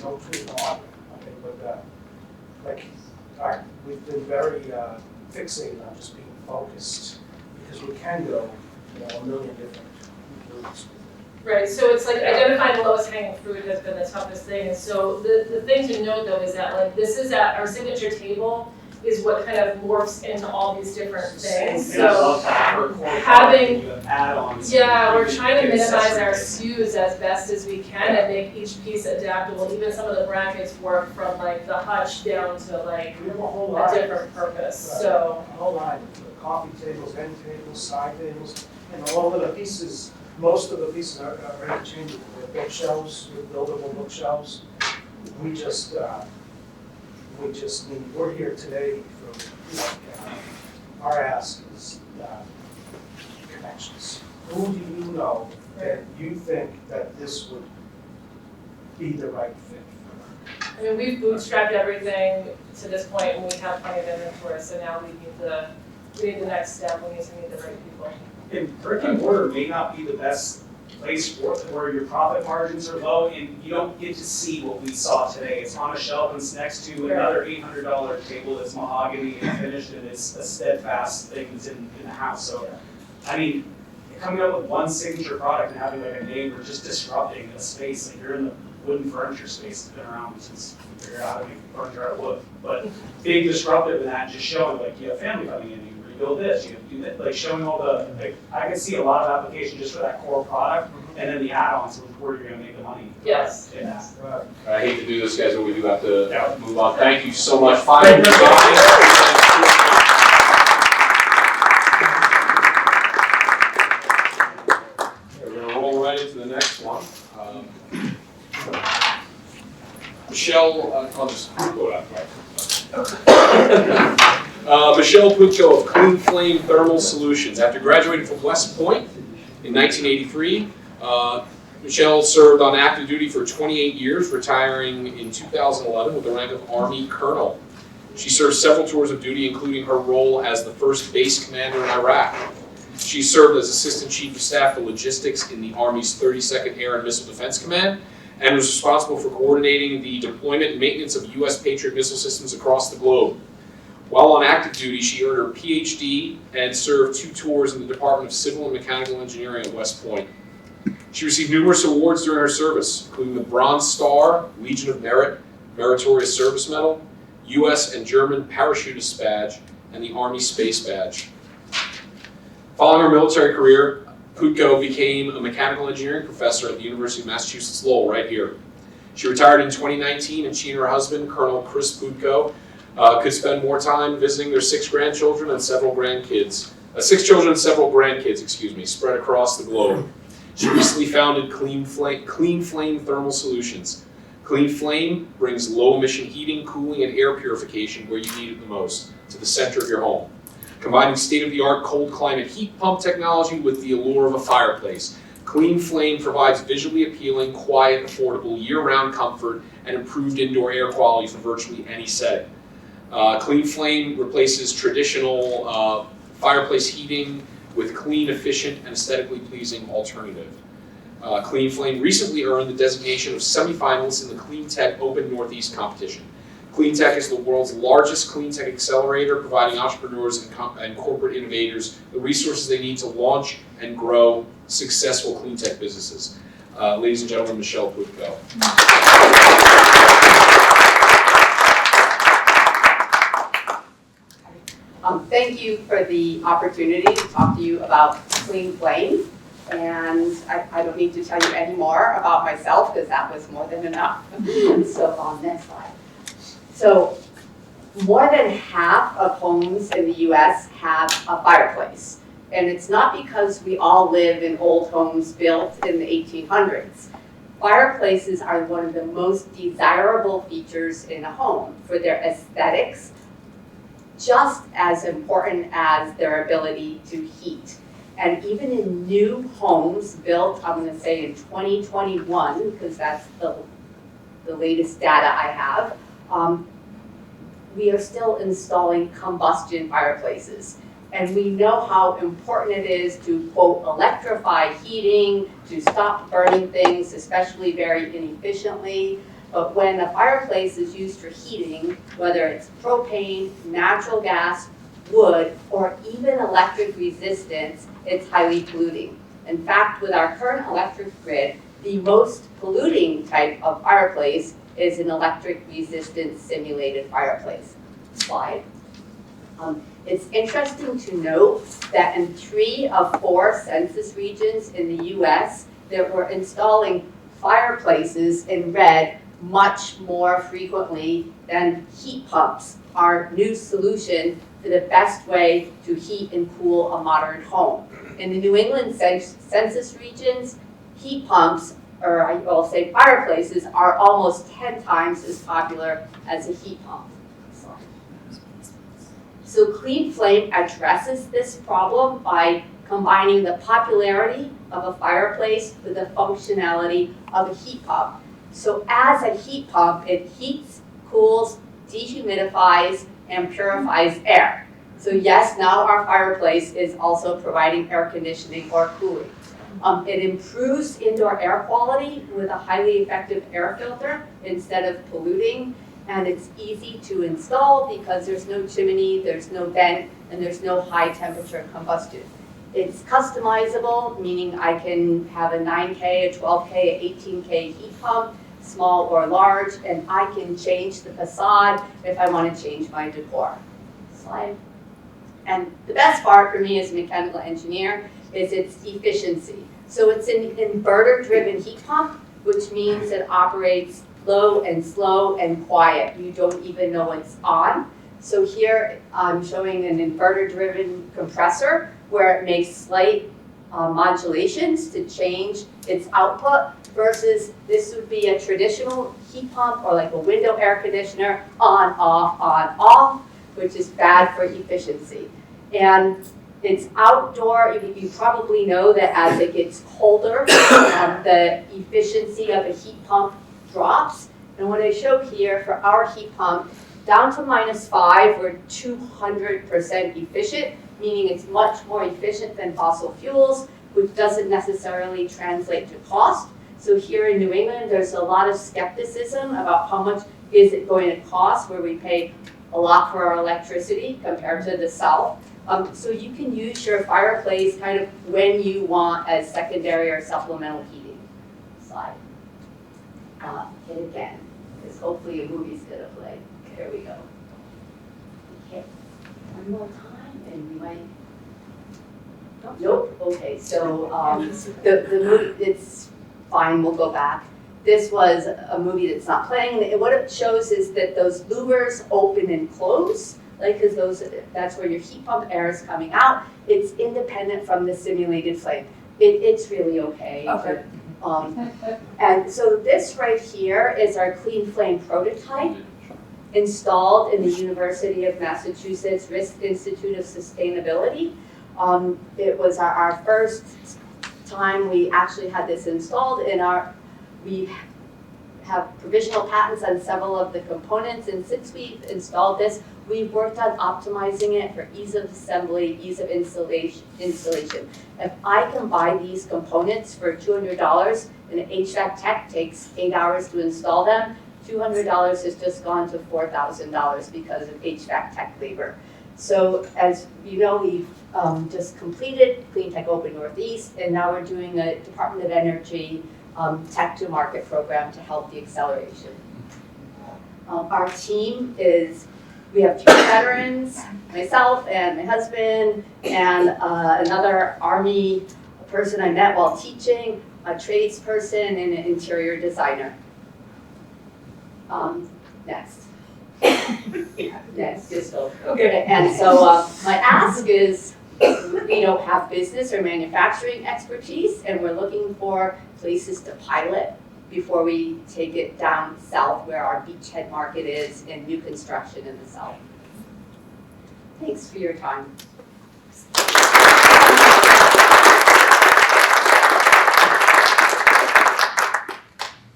No tool, no other. But we've been very fixated on just being focused, because we can go a million different routes. Right, so it's identifying the lowest hanging fruit has been the toughest thing. And so the thing to note though is that this is our signature table is what kind of morphs into all these different things. So having, we're trying to minimize our SKUs as best as we can and make each piece adaptable. Even some of the brackets work from the hutch down to a different purpose. Right. So a whole line, coffee tables, end tables, side tables, and all of the pieces. Most of the pieces are interchangeable. They're bookshelves, buildable bookshelves. We just need, we're here today for, our ask is connections. Who do you know that you think that this would be the right fit for? I mean, we've bootstrapped everything to this point and we have plenty of inventory, so now we need the next step, we need to meet the right people. And brick and mortar may not be the best place for it, where your profit margins are low and you don't get to see what we saw today. It's on a shelf and it's next to another $800 table that's mahogany and finished, and it's a steadfast thing that's in the house. So, I mean, coming up with one signature product and having like a name or just disrupting a space, like you're in the wooden furniture space that's been around since we figured out how to make furniture out of wood. But being disruptive in that and just showing like you have family coming in, you rebuild this, you do that, like showing all the, like I can see a lot of application just for that core product, and then the add-ons where you're gonna make the money. Yes. In that. I hate to do this, guys, but we do have to move on. Thank you so much. Final design. We're gonna roll right into the next one. Michele, I'll just go that way. Michele Putko of Clean Flame Thermal Solutions. After graduating from West Point in 1983, Michele served on active duty for 28 years, retiring in 2011 with the rank of Army Colonel. She served several tours of duty, including her role as the first base commander in Iraq. She served as Assistant Chief of Staff for Logistics in the Army's 32nd Air and Missile Defense Command, and was responsible for coordinating the deployment and maintenance of U.S. Patriot missile systems across the globe. While on active duty, she earned her PhD and served 2 tours in the Department of Civil and Mechanical Engineering at West Point. She received numerous awards during her service, including the Bronze Star, Legion of Merit, Meritorious Service Medal, U.S. and German Parachutist Badge, and the Army Space Badge. Following her military career, Putko became a mechanical engineering professor at the University of Massachusetts Lowell, right here. She retired in 2019, and she and her husband, Colonel Chris Putko, could spend more time visiting their 6 grandchildren and several grandkids. 6 children and several grandkids, spread across the globe. She recently founded Clean Flame Thermal Solutions. Clean Flame brings low-emission heating, cooling, and air purification where you need it the most, to the center of your home. Combining state-of-the-art cold climate heat pump technology with the allure of a fireplace, Clean Flame provides visually appealing, quiet, affordable, year-round comfort and improved indoor air quality for virtually any setting. Clean Flame replaces traditional fireplace heating with clean, efficient, and aesthetically pleasing alternative. Clean Flame recently earned the designation of semifinalists in the Clean Tech Open Northeast competition. Clean Tech is the world's largest clean tech accelerator, providing entrepreneurs and corporate innovators the resources they need to launch and grow successful clean tech businesses. Ladies and gentlemen, Michele Putko. Thank you for the opportunity to talk to you about Clean Flame. And I don't need to tell you any more about myself because that was more than enough. So on next slide. So more than half of homes in the US have a fireplace. And it's not because we all live in old homes built in the 1800s. Fireplaces are one of the most desirable features in a home for their aesthetics, just as important as their ability to heat. And even in new homes built, I'm going to say in 2021, because that's the latest data I have, we are still installing combustion fireplaces. And we know how important it is to, quote, electrify heating, to stop burning things, especially very inefficiently. But when a fireplace is used for heating, whether it's propane, natural gas, wood, or even electric resistance, it's highly polluting. In fact, with our current electric grid, the most polluting type of fireplace is an electric resistance simulated fireplace. Slide. It's interesting to note that in 3 of 4 census regions in the US, that we're installing fireplaces in red much more frequently than heat pumps, our new solution for the best way to heat and cool a modern home. In the New England census regions, heat pumps, or I will say fireplaces, are almost 10 times as popular as a heat pump. So Clean Flame addresses this problem by combining the popularity of a fireplace with the functionality of a heat pump. So as a heat pump, it heats, cools, dehumidifies, and purifies air. So yes, now our fireplace is also providing air conditioning or cooling. It improves indoor air quality with a highly effective air filter instead of polluting, and it's easy to install because there's no chimney, there's no vent, and there's no high temperature combustion. It's customizable, meaning I can have a 9K, a 12K, a 18K heat pump, small or large, and I can change the facade if I want to change my decor. Slide. And the best part for me as a mechanical engineer is its efficiency. So it's an inverter-driven heat pump, which means it operates low and slow and quiet. You don't even know it's on. So here I'm showing an inverter-driven compressor where it makes slight modulations to change its output versus this would be a traditional heat pump or like a window air conditioner, on, off, which is bad for efficiency. And it's outdoor. You probably know that as it gets colder, the efficiency of a heat pump drops. And what I show here for our heat pump, down to -5, we're 200% efficient, meaning it's much more efficient than fossil fuels, which doesn't necessarily translate to cost. So here in New England, there's a lot of skepticism about how much is it going to cost, where we pay a lot for our electricity compared to the South. So you can use your fireplace kind of when you want as secondary or supplemental heating. Slide. Hit again, because hopefully a movie's gonna play. There we go. Okay, one more time and we might. Nope, okay, so the movie, it's fine, we'll go back. This was a movie that's not playing, and what it shows is that those louvers open and close, like, because that's where your heat pump air is coming out. It's independent from the simulated flame. It's really okay. Okay. And so this right here is our clean flame prototype installed in the University of Massachusetts Risk Institute of Sustainability. It was our first time we actually had this installed we have provisional patents on several of the components, and since we've installed this, we've worked on optimizing it for ease of assembly, ease of installation. If I can buy these components for $200 and an HVAC tech takes 8 hours to install them, $200 has just gone to $4,000 because of HVAC tech labor. So as you know, we've just completed Clean Tech Open Northeast, and now we're doing a Department of Energy Tech to Market program to help the acceleration. Our team we have 2 veterans, myself and my husband, and another Army person I met while teaching, a tradesperson, and an interior designer. Next. Next, just go. Okay. And so my ask is, we don't have business or manufacturing expertise, and we're looking for places to pilot before we take it down south where our beachhead market is in new construction in the south. Thanks for your time.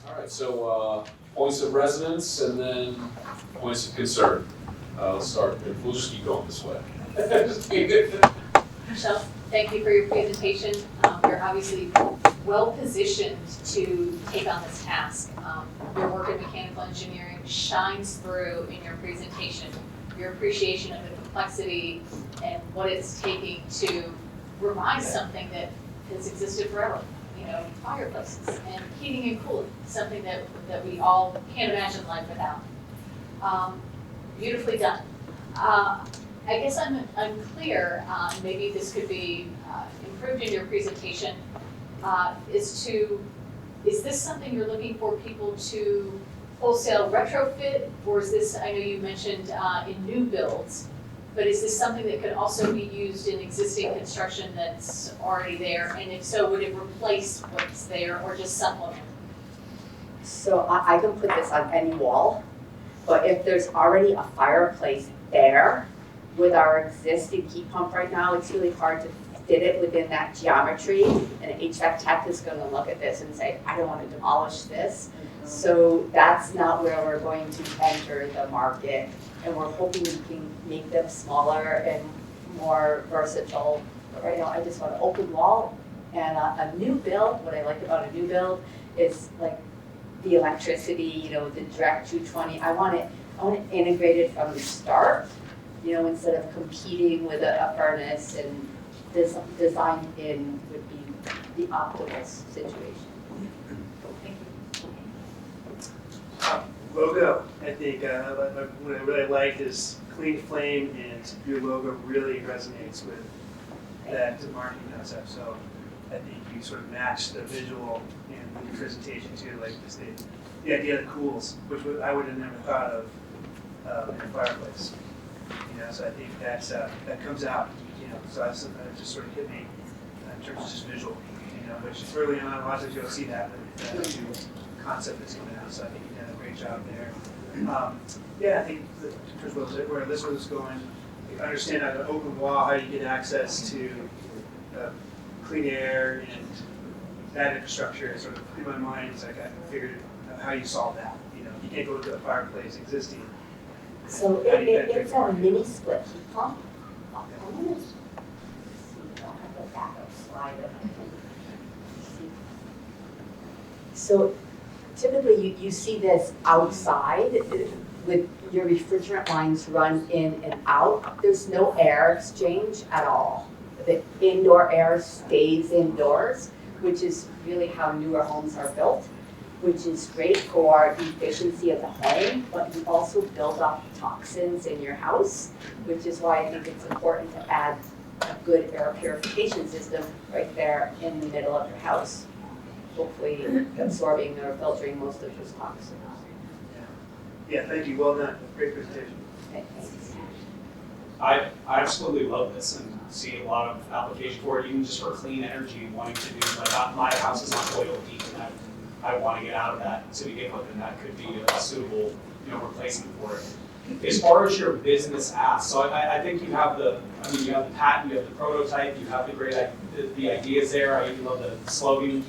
All right, so points of resonance and then points of concern. Let's start, we'll just keep going this way. Michele, thank you for your presentation. You're obviously well positioned to take on this task. Your work in mechanical engineering shines through in your presentation. Your appreciation of the complexity and what it's taking to revise something that has existed forever. You know, fireplaces and heating and cooling, something that we all can't imagine life without. Beautifully done. I guess I'm unclear, maybe this could be improved in your presentation, is this something you're looking for people to wholesale retrofit, or is this, I know you mentioned in new builds, but is this something that could also be used in existing construction that's already there, and if so, would it replace what's there or just supplement? So I can put this on any wall, but if there's already a fireplace there, with our existing heat pump right now, it's really hard to fit it within that geometry, and an HVAC tech is going to look at this and say, I don't want to demolish this. So that's not where we're going to enter the market. And we're hoping we can make them smaller and more versatile. But right now, I just want an open wall and a new build. What I like about a new build is like the electricity, the direct 220. I want it integrated from the start, instead of competing with a furnace, and design in would be the optimal situation. Logo, I think, what I really liked is clean flame, and your logo really resonates with that marketing concept. So I think you sort of match the visual and the presentation too, like just the idea of the cools, which I would have never thought of in a fireplace. So I think that comes out. So that's just sort of hit me in terms of just visual. Which is early on, a lot of times you don't see that, but that new concept that's coming out. So I think you did a great job there. Yeah, I think in terms of where this was going, you understand an open wall, how you get access to clean air and that infrastructure. Sort of in my mind, it's like I figured how you solve that. You can't go to a fireplace existing. So it's a mini split heat pump. I'm going to see if I have the backup slide that I can see. So typically you see this outside with your refrigerant lines run in and out. There's no air exchange at all. The indoor air stays indoors, which is really how newer homes are built, which is great for the efficiency of the home, but you also build up toxins in your house, which is why I think it's important to add a good air purification system right there in the middle of your house, hopefully absorbing or filtering most of those toxins. Yeah, thank you. Well done. Great presentation. Okay, thanks. I absolutely love this and see a lot of application for it, even just for clean energy, wanting to do, like my house is on oil heat, and I want to get out of that city giglet, and that could be a suitable replacement for it. As far as your business asks, so I think you have the patent, you have the prototype, you have the ideas there. I even love the slogan,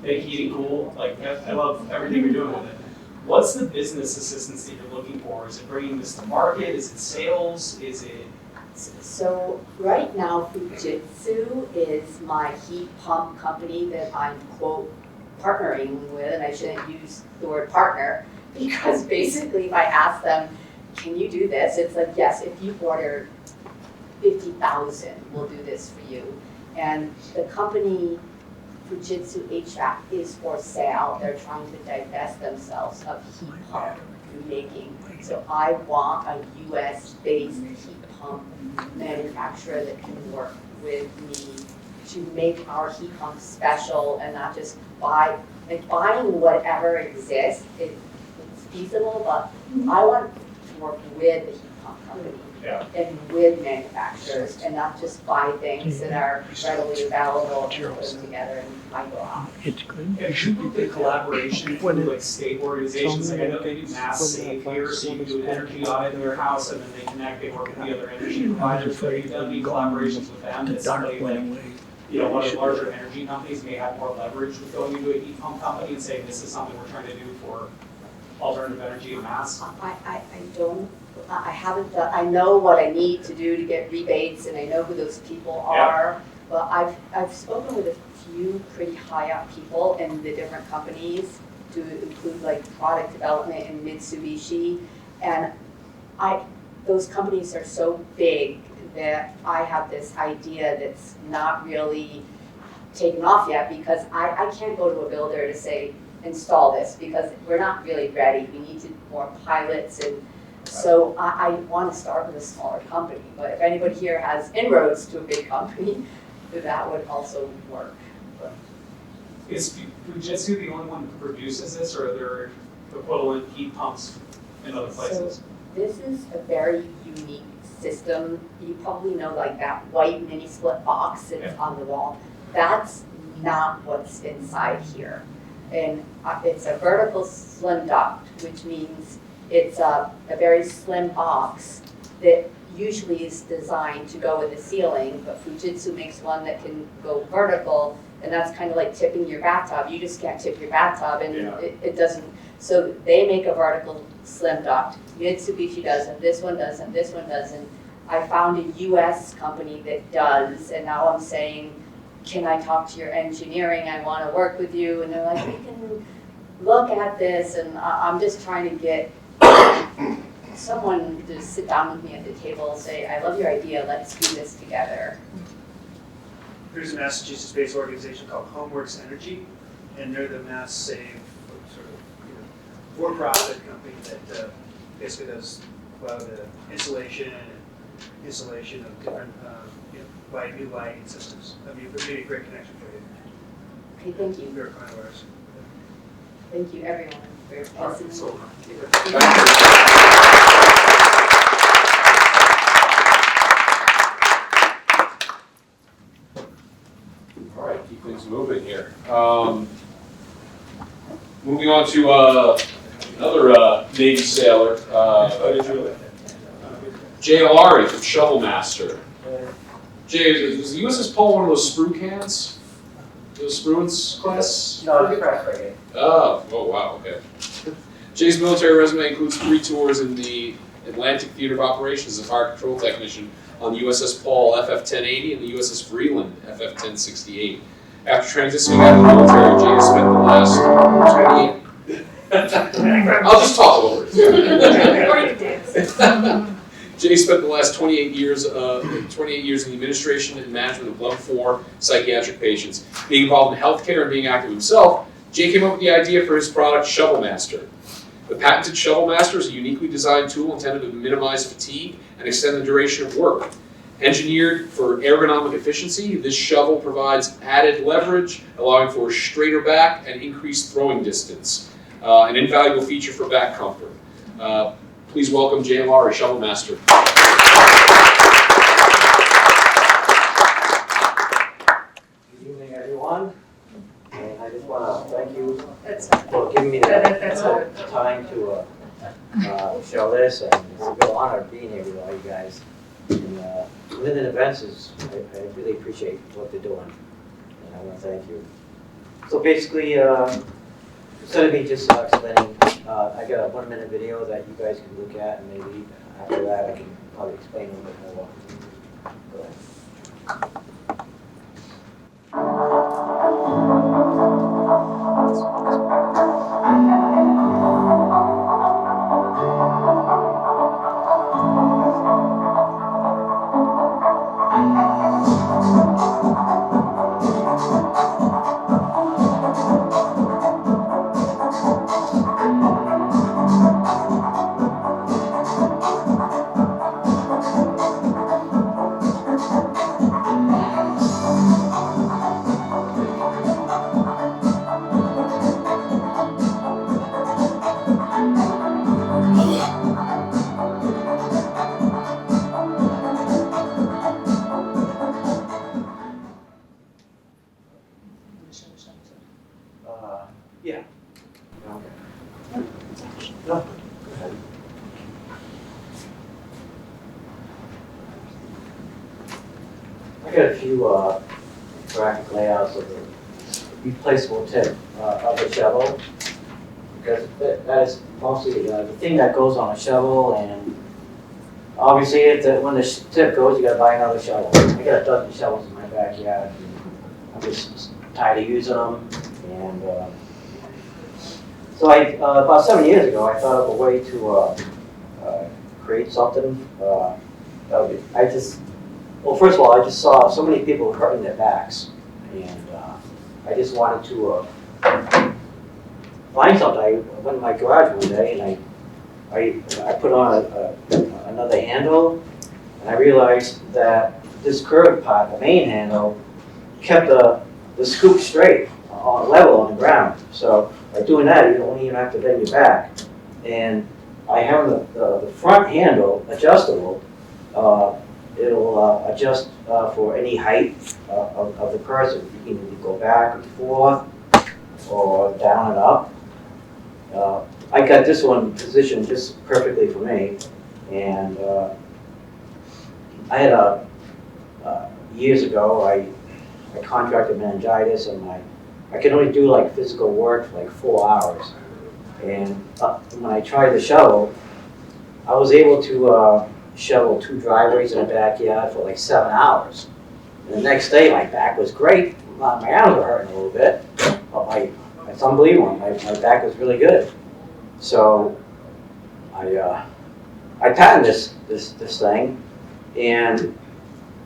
make heating cool. Like I love everything you're doing with it. What's the business assistance that you're looking for? Is it bringing this to market? Is it sales? Is it? So right now, Fujitsu is my heat pump company that I'm, quote, partnering with, and I shouldn't use the word partner, because basically if I ask them, can you do this? It's like, yes, if you order 50,000, we'll do this for you. And the company, Fujitsu HVAC, is for sale. They're trying to divest themselves of heat pump making. So I want a US-based heat pump manufacturer that can work with me to make our heat pump special and not just buying whatever exists. It's feasible, but I want to work with the heat pump company and with manufacturers and not just buy things that are readily available and put them together and might go out. It's good. And you look at collaboration through like state organizations, like I know they do Mass Save here, so you do an energy audit in your house and then they connect, they work with the other energy providers. So you've done any collaborations with them that somebody like, one of the larger energy companies may have more leverage with going into a heat pump company and saying this is something we're trying to do for alternative energy and mass? I haven't done, I know what I need to do to get rebates and I know who those people are, but I've spoken with a few pretty high up people in the different companies to include like product development and Mitsubishi, and those companies are so big that I have this idea that's not really taken off yet, because I can't go to a builder to say, install this, because we're not really ready. We need more pilots, and so I want to start with a smaller company. But if anybody here has inroads to a big company, that would also work. Is Fujitsu the only one who produces this, or are there equivalent heat pumps in other places? So this is a very unique system. You probably know like that white mini split box that's on the wall. That's not what's inside here. And it's a vertical slim duct, which means it's a very slim box that usually is designed to go in the ceiling, but Fujitsu makes one that can go vertical And that's kind of like tipping your bathtub. You just can't tip your bathtub and Yeah. it doesn't. So they make a vertical slim duct. Mitsubishi doesn't, this one doesn't, this one doesn't. I found a US company that does, and now I'm saying, can I talk to your engineering? I want to work with you. And they're like, we can look at this, and I'm just trying to get someone to sit down with me at the table and say, I love your idea, let's do this together. There's a Massachusetts-based organization called Homeworks Energy, and they're the mass save sort of for-profit company that basically does the installation and installation of different new lighting systems. That'd be a great connection for you. Okay, thank you. You're a client of ours. Thank you, everyone, for listening. So, all right, keep things moving here. Moving on to another Navy sailor, Jay Alarie from Shovel Master. Jay, was the USS Paul one of those sprue cans? Those spruance class? No, it's press frigate. Oh wow, okay. Jay's military resume includes 3 tours in the Atlantic Theater of Operations as a fire control technician on the USS Paul FF-1080 and the USS Vreeland FF-1068. After transitioning out of the military, Jay has spent the last 28. I'll just talk over it. Jay spent the last 28 years in the administration and management of level 4 psychiatric patients. Being involved in healthcare and being active himself, Jay came up with the idea for his product, Shovel Master. The patented Shovel Master is a uniquely designed tool intended to minimize fatigue and extend the duration of work. Engineered for ergonomic efficiency, this shovel provides added leverage, allowing for a straighter back and increased throwing distance. An invaluable feature for back comfort. Please welcome Jay Alarie, Shovel Master. Good evening, everyone. And I just want to thank you for giving me the time to show this. And it's a real honor being here with all you guys. And Linden Events I really appreciate what they're doing. And I want to thank you. So basically, instead of me just explaining, I got a 1-minute video that you guys can look at, and maybe after that I can probably explain a little bit more. Go ahead. Yeah. Okay. No. Go ahead. I got a few graphic layouts of the replaceable tip of the shovel, because that is mostly the thing that goes on a shovel, and obviously when the tip goes, you gotta buy another shovel. I got a dozen shovels in my backyard, and I'm just tired of using them, and so about 7 years ago, I thought of a way to create something. Well, first of all, I just saw so many people hurting their backs, and I just wanted to find something. I went in my garage one day, and I put on another handle, and I realized that this curved part, the main handle, kept the scoop straight, level on the ground. So by doing that, you don't even have to bend your back. And I have the front handle adjustable. It'll adjust for any height of the person. You can either go back and forth or down and up. I got this one positioned just perfectly for me. And I had years ago, I contracted meningitis, and I can only do like physical work for like 4 hours. And when I tried the shovel, I was able to shovel 2 driveways in the backyard for like 7 hours. And the next day, my back was great. My arms were hurting a little bit, but it's unbelievable. My back was really good. So I patented this thing, and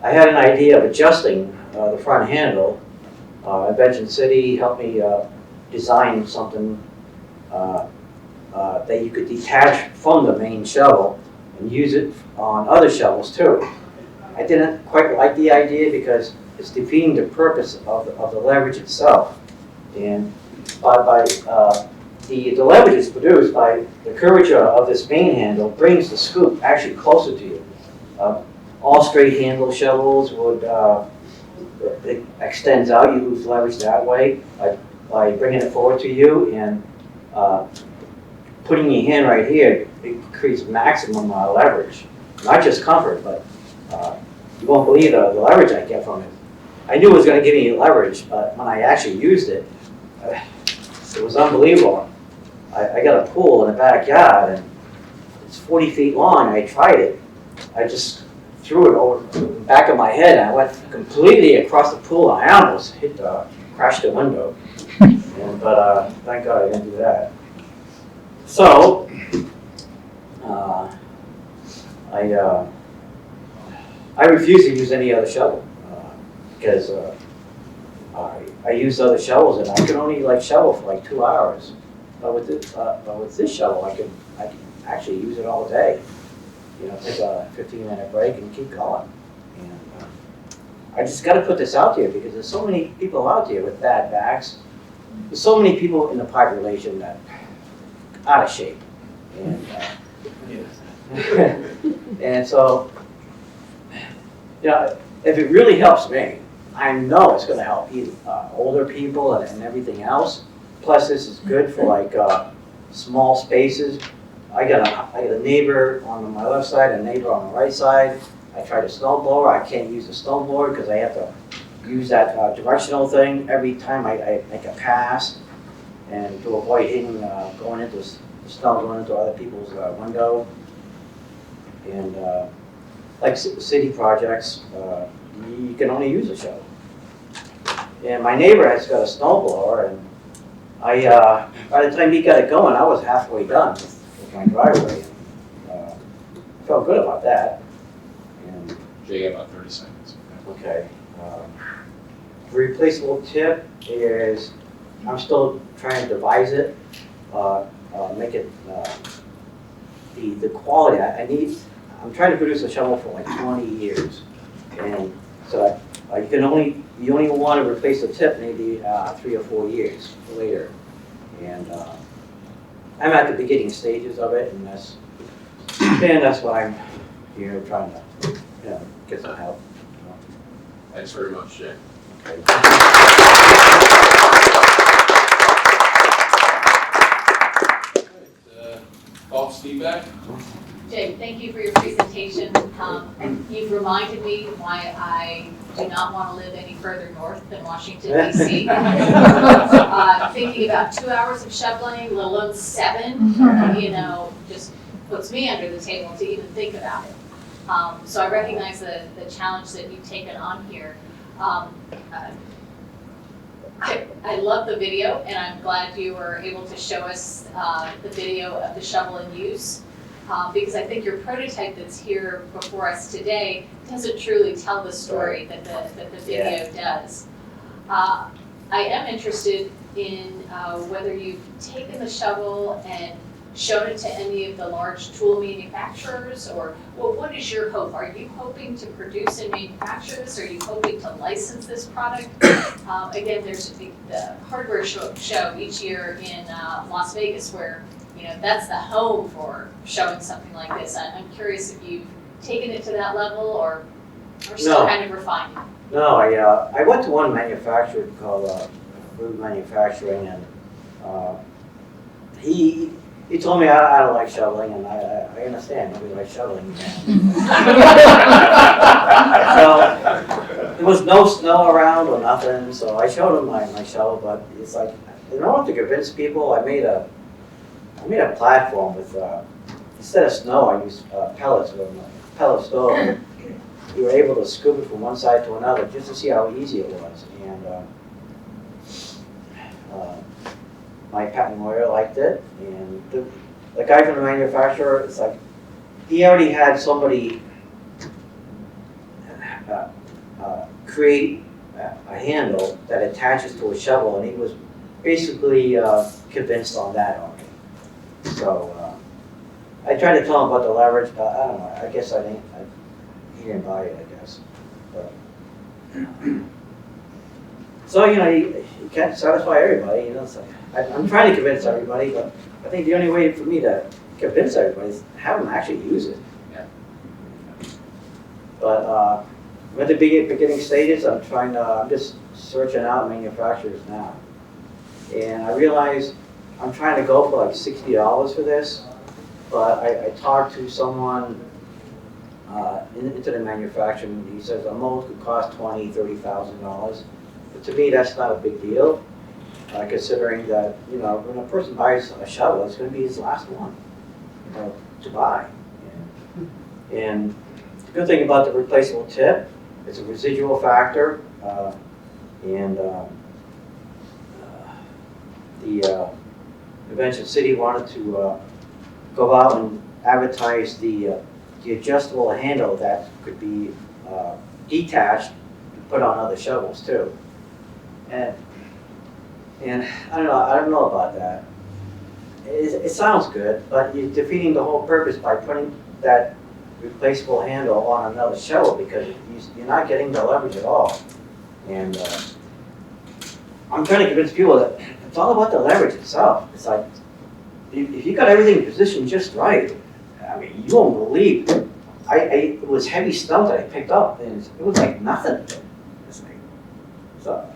I had an idea of adjusting the front handle. Invention City helped me design something that you could detach from the main shovel and use it on other shovels too. I didn't quite like the idea because it's defeating the purpose of the leverage itself. And the leverage is produced by the curvature of this main handle brings the scoop actually closer to you. All straight handle shovels would, it extends out, you lose leverage that way by bringing it forward to you, and putting your hand right here, it creates maximum leverage. Not just comfort, but you won't believe the leverage I get from it. I knew it was going to give me leverage, but when I actually used it, it was unbelievable. I got a pool in the backyard, and it's 40 feet long. I tried it. I just threw it over the back of my head, and I went completely across the pool. I almost crashed the window. But thank God I didn't do that. So, I refuse to use any other shovel because I used other shovels, and I could only shovel for like 2 hours. But with this shovel, I can actually use it all day. Take a 15-minute break and keep going. And I just got to put this out there because there's so many people out there with bad backs. There's so many people in the population that are out of shape. And, and so, if it really helps me, I know it's going to help older people and everything else. Plus, this is good for small spaces. I got a neighbor on my left side and a neighbor on the right side. I tried a snowblower. I can't use the snowblower because I have to use that directional thing every time I make a pass, and to avoid hitting, going into the snow, going into other people's window. And like city projects, you can only use a shovel. And my neighbor has got a snowblower, and by the time he got it going, I was halfway done with my driveway. I felt good about that. And Jay, about 30 seconds. okay. The replaceable tip is, I'm still trying to devise it, make it the quality I need. I'm trying to produce a shovel for like 20 years, and so you only want to replace the tip maybe 3 or 4 years later, and I'm at the beginning stages of it, and that's why I'm here trying to get some help. Thanks very much, Jay. Okay. Thoughts, feedback? Jay, thank you for your presentation. And you've reminded me why I do not want to live any further north than Washington, D.C. Thinking about 2 hours of shoveling, let alone 7, just puts me under the table to even think about it. So I recognize the challenge that you've taken on here. I love the video, and I'm glad you were able to show us the video of the shovel in use, because I think your prototype that's here before us today doesn't truly tell the story that the video does. I am interested in whether you've taken the shovel and shown it to any of the large tool manufacturers, or what is your hope? Are you hoping to produce and manufacture this? Are you hoping to license this product? Again, there's the hardware show each year in Las Vegas where that's the home for showing something like this. I'm curious if you've taken it to that level or still kind of refining. No, I went to one manufacturer called Food Manufacturing, and he told me I don't like shoveling, and I understand nobody likes shoveling. So there was no snow around or nothing, so I showed them my shovel, but it's like, in order to convince people, I made a platform with, instead of snow, I used pellets with a pellet stove. You were able to scoop it from one side to another just to see how easy it was. And my patent lawyer liked it, and the guy from the manufacturer, it's like, he already had somebody create a handle that attaches to a shovel, and he was basically convinced on that already. So I tried to tell him about the leverage, but I don't know, I guess he didn't buy it, I guess. But, so, you know, you can't satisfy everybody, you know. So I'm trying to convince everybody, but I think the only way for me to convince everybody is have them actually use it. Yeah. But at the beginning stages, I'm just searching out manufacturers now. And I realize I'm trying to go for like $60 for this, but I talked to someone into the manufacturing. He says a mold could cost $20,000, $30,000. But to me, that's not a big deal, considering that, you know, when a person buys a shovel, it's going to be his last one, you know, to buy. And the good thing about the replaceable tip, it's a residual factor, and the Invention City wanted to go out and advertise the adjustable handle that could be detached and put on other shovels too. And I don't know about that. It sounds good, but you're defeating the whole purpose by putting that replaceable handle on another shovel, because you're not getting the leverage at all. And I'm trying to convince people that it's all about the leverage itself. It's like, if you got everything positioned just right, I mean, you won't believe it. It was heavy stuff that I picked up, and it was like nothing. So,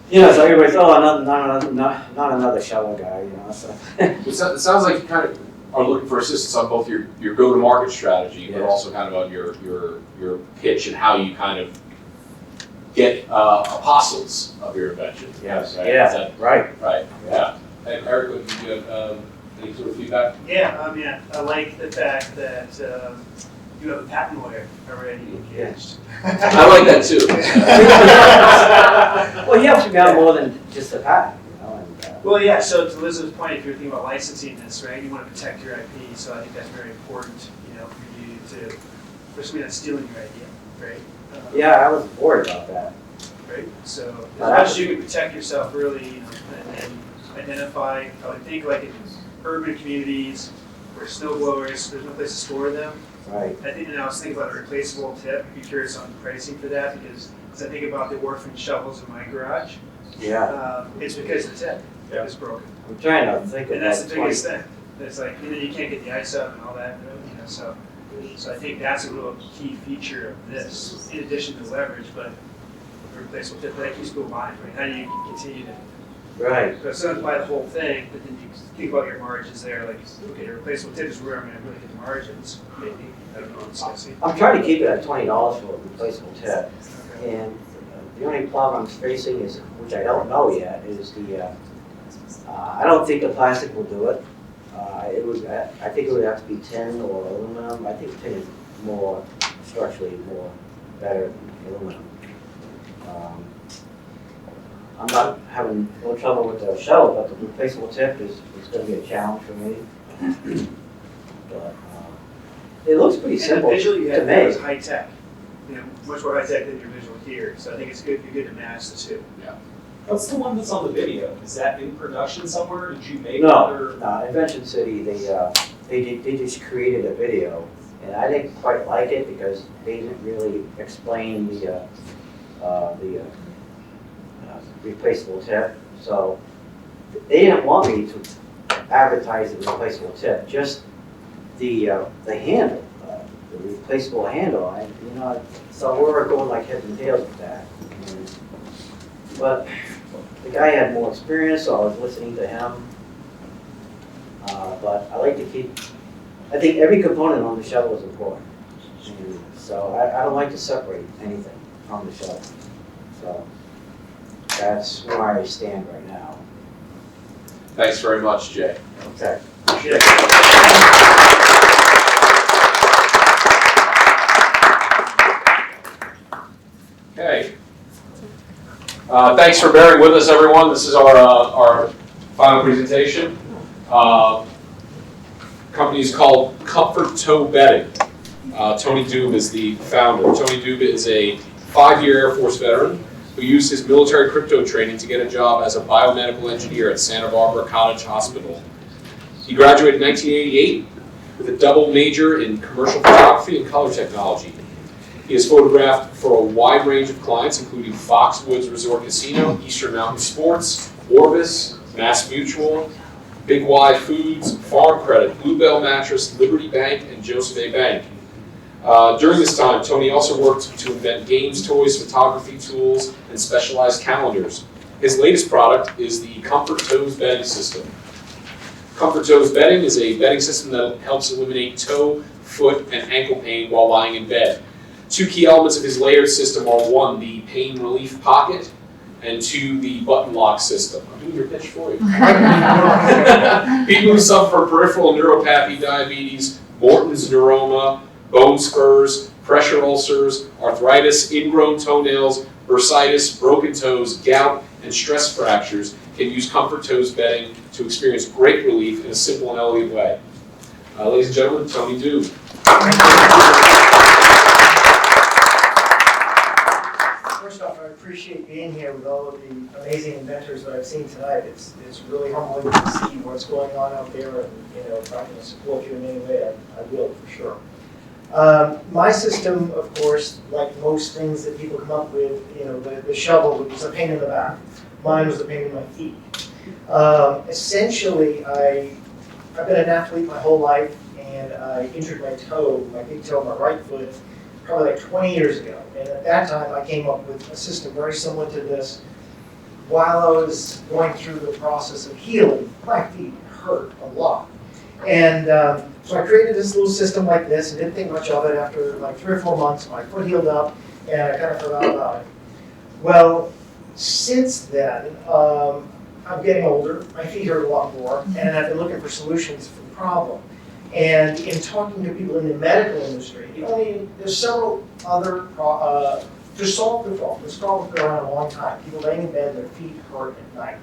you know, so everybody's, oh, not another shovel guy, you know. So. It sounds like you kind of are looking for assistance on both your go-to-market strategy, but also kind of on your pitch and how you kind of get apostles of your invention. Yes. Right? Yeah. Right. Yeah. And Eric, do you have any sort of feedback? Yeah, I like the fact that you have a patent lawyer already engaged. I like that too. Well, he helps me out more than just a patent, you know. And, well, yeah. So to Elizabeth's point, if you're thinking about licensing this, right, you want to protect your IP. So I think that's very important, you know, for you to, for somebody that's stealing your idea, right? yeah, I was worried about that. Right. So as much as you can protect yourself, really, you know, and identify. I would think like in urban communities where snow blowers, there's no place to store them. Right. I think, and I was thinking about a replaceable tip. I'd be curious on the pricing for that, because as I think about the orphan shovels in my garage, it's because the tip is broken. I'm trying to think and that's about the biggest thing. It's like, and then you can't get the ice up and all that, you know. So I think that's a real key feature of this, in addition to leverage, but the replaceable tip that keeps people buying. Right? How do you continue to? Right. So some buy the whole thing, but then you think about your margins there. Like, okay, the replaceable tip is where I'm going to really get the margins. Maybe, I don't know. I'm trying to keep it at $20 for a replaceable tip, and the only problem I'm facing is, which I don't know yet, is the. I don't think the plastic will do it. I think it would have to be tin or aluminum. I think tin is more structurally better than aluminum. I'm not having no trouble with the shell, but the replaceable tip is going to be a challenge for me. But it looks pretty simple visually, to me. It's high tech, you know, much more high tech than your visual here. So I think it's good to match the two. Yeah. What's the one that's on the video? Is that in production somewhere? Did you make No, Invention City, they just created a video, and I didn't quite like it because they didn't really explain the replaceable tip. So they didn't want me to advertise the replaceable tip, just the handle, the replaceable handle. So we're going like heads and tails with that. But the guy had more experience, so I was listening to him. But I like to I think every component on the shovel is important. And so I don't like to separate anything. from the shovel. So that's where I stand right now. Thanks very much, Jay. Okay. Okay. Thanks for bearing with us, everyone. This is our final presentation. Company is called Comfort Toe Bedding. Tony Dube is the founder. Tony Dube is a 5-year Air Force veteran who used his military crypto training to get a job as a biomedical engineer at Santa Barbara Cottage Hospital. He graduated in 1988 with a double major in commercial photography and color technology. He has photographed for a wide range of clients, including Foxwoods Resort Casino, Eastern Mountain Sports, Orbis, Mass Mutual, Big Y Foods, Farm Credit, Bluebell Mattress, Liberty Bank, and Joseph A. Bank. During this time, Tony also worked to invent games, toys, photography tools, and specialized calendars. His latest product is the Comfort Toes bedding system. Comfort Toes bedding is a bedding system that helps eliminate toe, foot, and ankle pain while lying in bed. 2 key elements of his layered system are 1, the pain relief pocket, and 2, the button lock system. I'm doing your pitch for you. People who suffer from peripheral neuropathy, diabetes, Morton's neuroma, bone spurs, pressure ulcers, arthritis, ingrown toenails, bursitis, broken toes, gout, and stress fractures can use Comfort Toes bedding to experience great relief in a simple and elegant way. Ladies and gentlemen, Tony Dube. First off, I appreciate being here with all of the amazing inventors that I've seen tonight. It's really humbling to see what's going on out there, and if I can support you in any way, I will for sure. My system, of course, like most things that people come up with, the shovel was a pain in the back. Mine was a pain in my feet. Essentially, I've been an athlete my whole life, and I injured my toe, my big toe, my right foot, probably like 20 years ago. And at that time, I came up with a system very similar to this. While I was going through the process of healing, my feet hurt a lot. And so I created this little system like this and didn't think much of it. After like 3 or 4 months, my foot healed up, and I kind of forgot about it. Well, since then, I'm getting older, my feet hurt a lot more, and I've been looking for solutions for the problem. And in talking to people in the medical industry, there's several other, to solve the problem. This problem's been around a long time. People laying in bed, their feet hurt at night.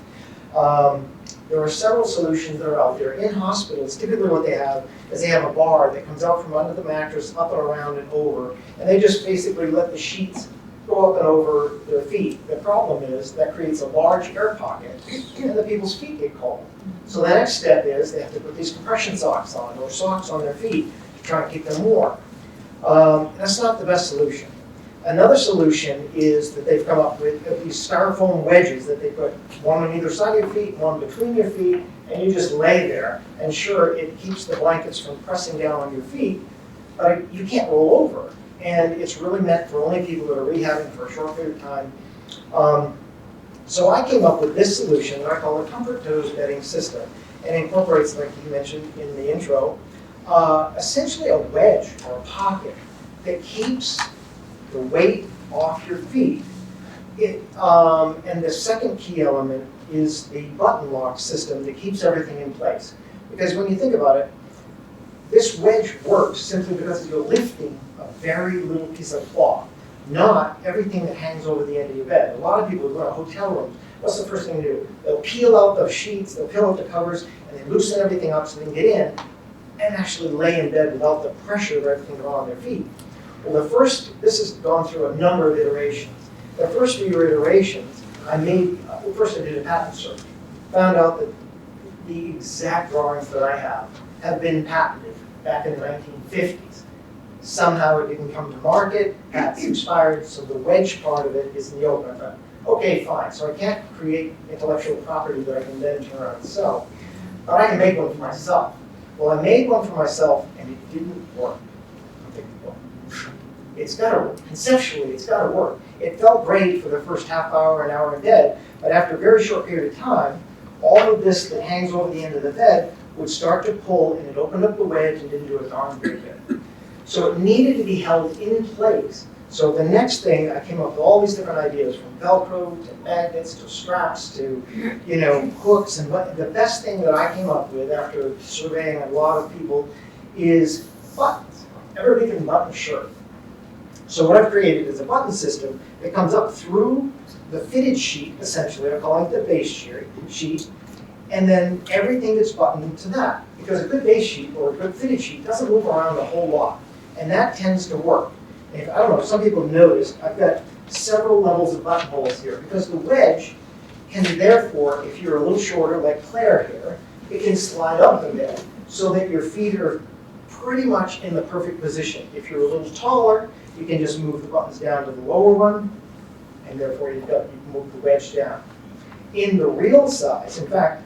There are several solutions that are out there. In hospitals, typically what they have is they have a bar that comes out from under the mattress, up and around and over, and they just basically let the sheets go up and over their feet. The problem is that creates a large air pocket, and the people's feet get cold. So the next step is they have to put these compression socks on, or socks on their feet to try and keep them warm. That's not the best solution. Another solution is that they've come up with these styrofoam wedges that they put one on either side of your feet, one between your feet, and you just lay there. And sure, it keeps the blankets from pressing down on your feet, but you can't roll over. And it's really meant for only people that are rehabbing for a short period of time. So I came up with this solution that I call the Comfort Toes bedding system, and incorporates, like you mentioned in the intro, essentially a wedge or a pocket that keeps the weight off your feet. And the second key element is the button lock system that keeps everything in place. Because when you think about it, this wedge works simply because you're lifting a very little piece of cloth, not everything that hangs over the end of your bed. A lot of people who go to hotel rooms, what's the first thing to do? They'll peel out the sheets, they'll peel out the covers, and they loosen everything up so they can get in and actually lay in bed without the pressure of everything going on their feet. Well, this has gone through a number of iterations. The first few iterations, first I did a patent search. Found out that the exact drawings that I have been patented back in the 1950s. Somehow it didn't come to market, patents expired, so the wedge part of it is in the open. I thought, okay, fine, so I can't create intellectual property that I can then turn around and sell, but I can make one for myself. Well, I made one for myself, and it didn't work. I'm thinking, well, it's got to work. Conceptually, it's got to work. It felt great for the first half hour, an hour in bed, but after a very short period of time, all of this that hangs over the end of the bed would start to pull, and it opened up the wedge and didn't do a darn very good. So it needed to be held in place So the next thing, I came up with all these different ideas, from Velcro to magnets to straps to, hooks. And the best thing that I came up with after surveying a lot of people is buttons. Everybody can button a shirt. So what I've created is a button system that comes up through the fitted sheet, essentially. I'm calling it the base sheet. And then everything gets buttoned to that. Because a good base sheet or a good fitted sheet doesn't move around a whole lot. And that tends to work. If, I don't know, some people noticed, I've got several levels of buttonholes here, because the wedge can therefore, if you're a little shorter, like Claire here, it can slide up a bit so that your feet are pretty much in the perfect position. If you're a little taller, you can just move the buttons down to the lower one, and therefore you can move the wedge down. In the real size, in fact,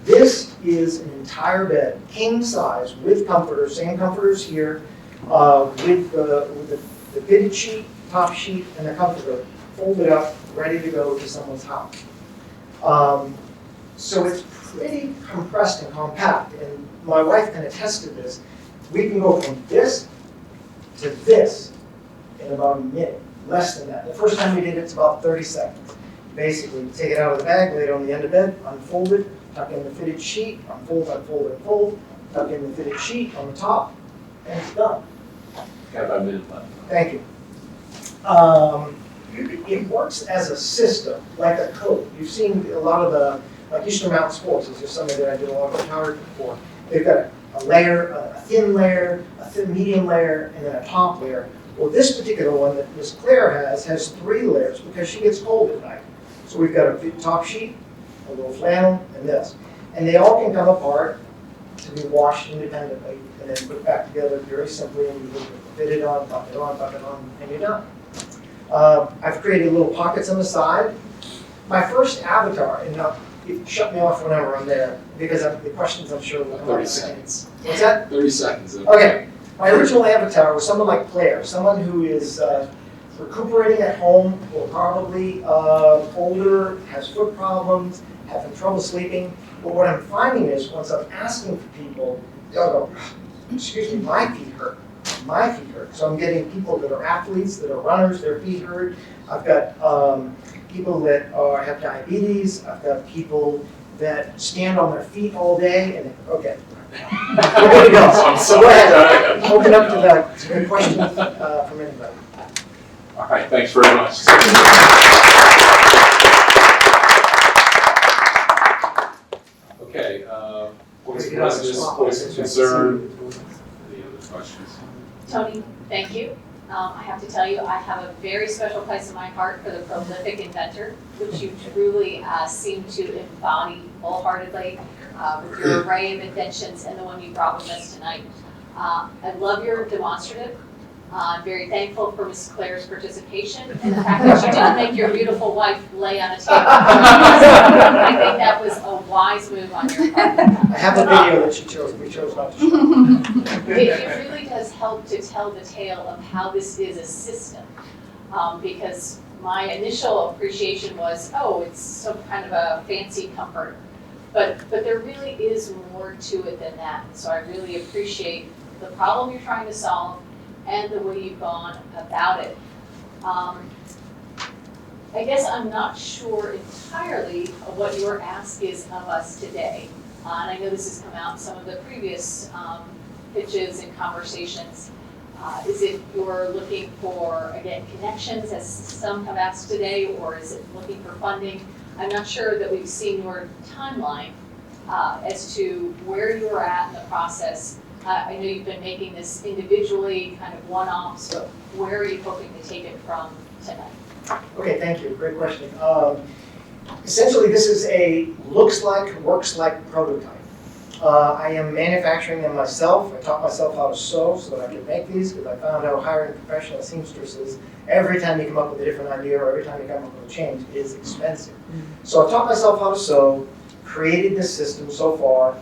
this is an entire bed, king size, with comforters, same comforters here, with the fitted sheet, top sheet, and the comforter folded up, ready to go to someone's house. So it's pretty compressed and compact, and my wife can attest to this. We can go from this to this in about a minute, less than that. The first time we did it's about 30 seconds. Basically, take it out of the bag, lay it on the end of bed, unfold it, tuck in the fitted sheet, unfold, unfold, unfold, tuck in the fitted sheet on the top, and it's done. Got about a minute left. Thank you. It works as a system, like a coat. You've seen a lot of the, like Eastern Mountain Sports, is just something that I did a lot of photography for. They've got a layer, a thin layer, a thin medium layer, and then a top layer. Well, this particular one that Miss Claire has 3 layers because she gets cold at night. So we've got a top sheet, a little flannel, and this. And they all can come apart to be washed independently and then put back together very simply, and you fit it on, tuck it on, and you're done. I've created little pockets on the side. My first avatar, and now you shut me off whenever I'm there, because the questions I'm sure will come 30 up. seconds. What's that? 30 seconds. Okay. My original avatar was someone like Claire, someone who is recuperating at home, or probably older, has foot problems, having trouble sleeping. But what I'm finding is, once I'm asking for people, they'll go, excuse me, my feet hurt. My feet hurt. So I'm getting people that are athletes, that are runners, their feet hurt. I've got people that have diabetes. I've got people that stand on their feet all day. And okay. There we go. So go ahead. Open up to the questions from anybody. All right, thanks very much. Okay, voice of residence, voice of concern. Any other questions? Tony, thank you. I have to tell you, I have a very special place in my heart for the prolific inventor, which you truly seem to embody wholeheartedly with your array of inventions and the one you brought with us tonight. I love your demonstrative. I'm very thankful for Ms. Claire's participation and the fact that she didn't make your beautiful wife lay on a table. I think that was a wise move on your part. I have a video that we chose not to show. It really does help to tell the tale of how this is a system. Because my initial appreciation was, oh, it's some kind of a fancy comforter. But there really is more to it than that. So I really appreciate the problem you're trying to solve and the way you've gone about it. I guess I'm not sure entirely of what your ask is of us today. And I know this has come out in some of the previous pitches and conversations. Is it you're looking for, again, connections, as some have asked today, or is it looking for funding? I'm not sure that we've seen your timeline as to where you are at in the process. I know you've been making this individually, kind of one-off, so where are you hoping to take it from tonight? Okay, thank you. Great question. Essentially, this is a looks like, works like prototype. I am manufacturing them myself. I taught myself how to sew so that I could make these, because I found out hiring professional seamstresses, every time you come up with a different idea or every time you come up with a change, is expensive. So I taught myself how to sew, created this system so far,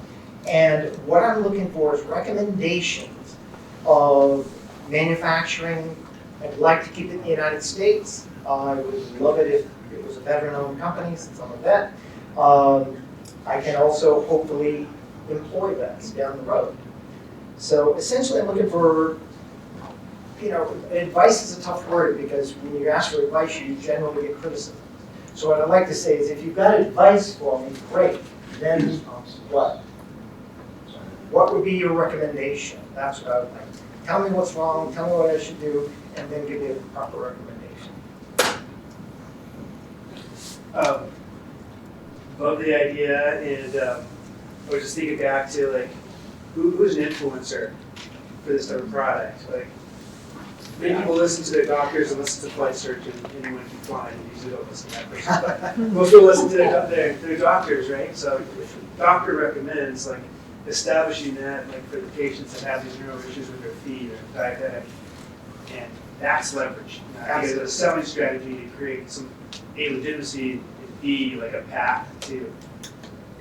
and what I'm looking for is recommendations of manufacturing. I'd like to keep it in the United States. I would love it if it was a veteran-owned company, since I'm a vet. I can also hopefully employ vets down the road. So essentially I'm looking for advice is a tough word because when you ask for advice, you generally get criticism. So what I'd like to say is if you've got advice for me, great. Then what? What would be your recommendation? That's what I would like. Tell me what's wrong, tell me what I should do, and then give me a proper recommendation. Love the idea, and I was just thinking back to like, who's an influencer for this type of product? Like, many people listen to their doctors and listen to flight search, and anyone can fly, and usually don't listen to that person. But most people listen to their doctors, right? So if the doctor recommends, like, establishing that, like, for the patients that have these neuro issues with their feet or diabetic, and that's leverage. I think it's a selling strategy to create some A, legitimacy, and B, like a path to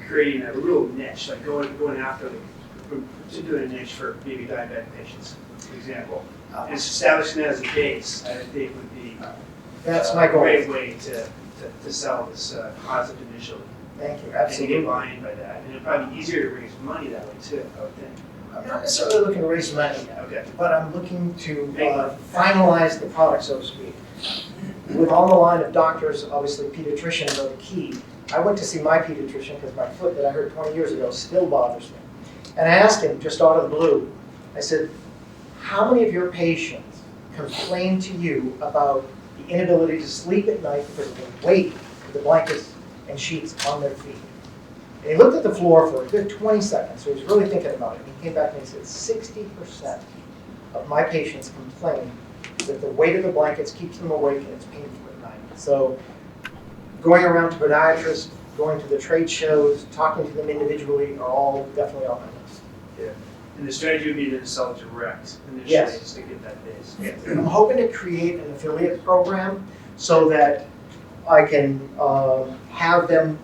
creating a real niche, like going after, like, particular niche for maybe diabetic patients, for example. And establishing that as a base, I think would be That's my goal. a great way to sell this concept initially. Thank you, And to absolutely. get buy-in by that. And it'd probably be easier to raise money that way too, I would think. I'm not necessarily looking to raise money, Okay. but I'm looking to finalize the product, so to speak. With on the line of doctors, obviously pediatricians are the key. I went to see my pediatrician because my foot that I hurt 20 years ago still bothers me. And I asked him, just out of the blue, I said, how many of your patients complain to you about the inability to sleep at night because of the weight of the blankets and sheets on their feet? And he looked at the floor for a good 20 seconds, so he was really thinking about it. He came back and he said, 60% of my patients complain that the weight of the blankets keeps them awake and it's painful at night. So going around to podiatrists, going to the trade shows, talking to them individually are all definitely on my list. Yeah. And the strategy would be to sell direct initially, Yes. just to get that base. I'm hoping to create an affiliate program so that I can have them,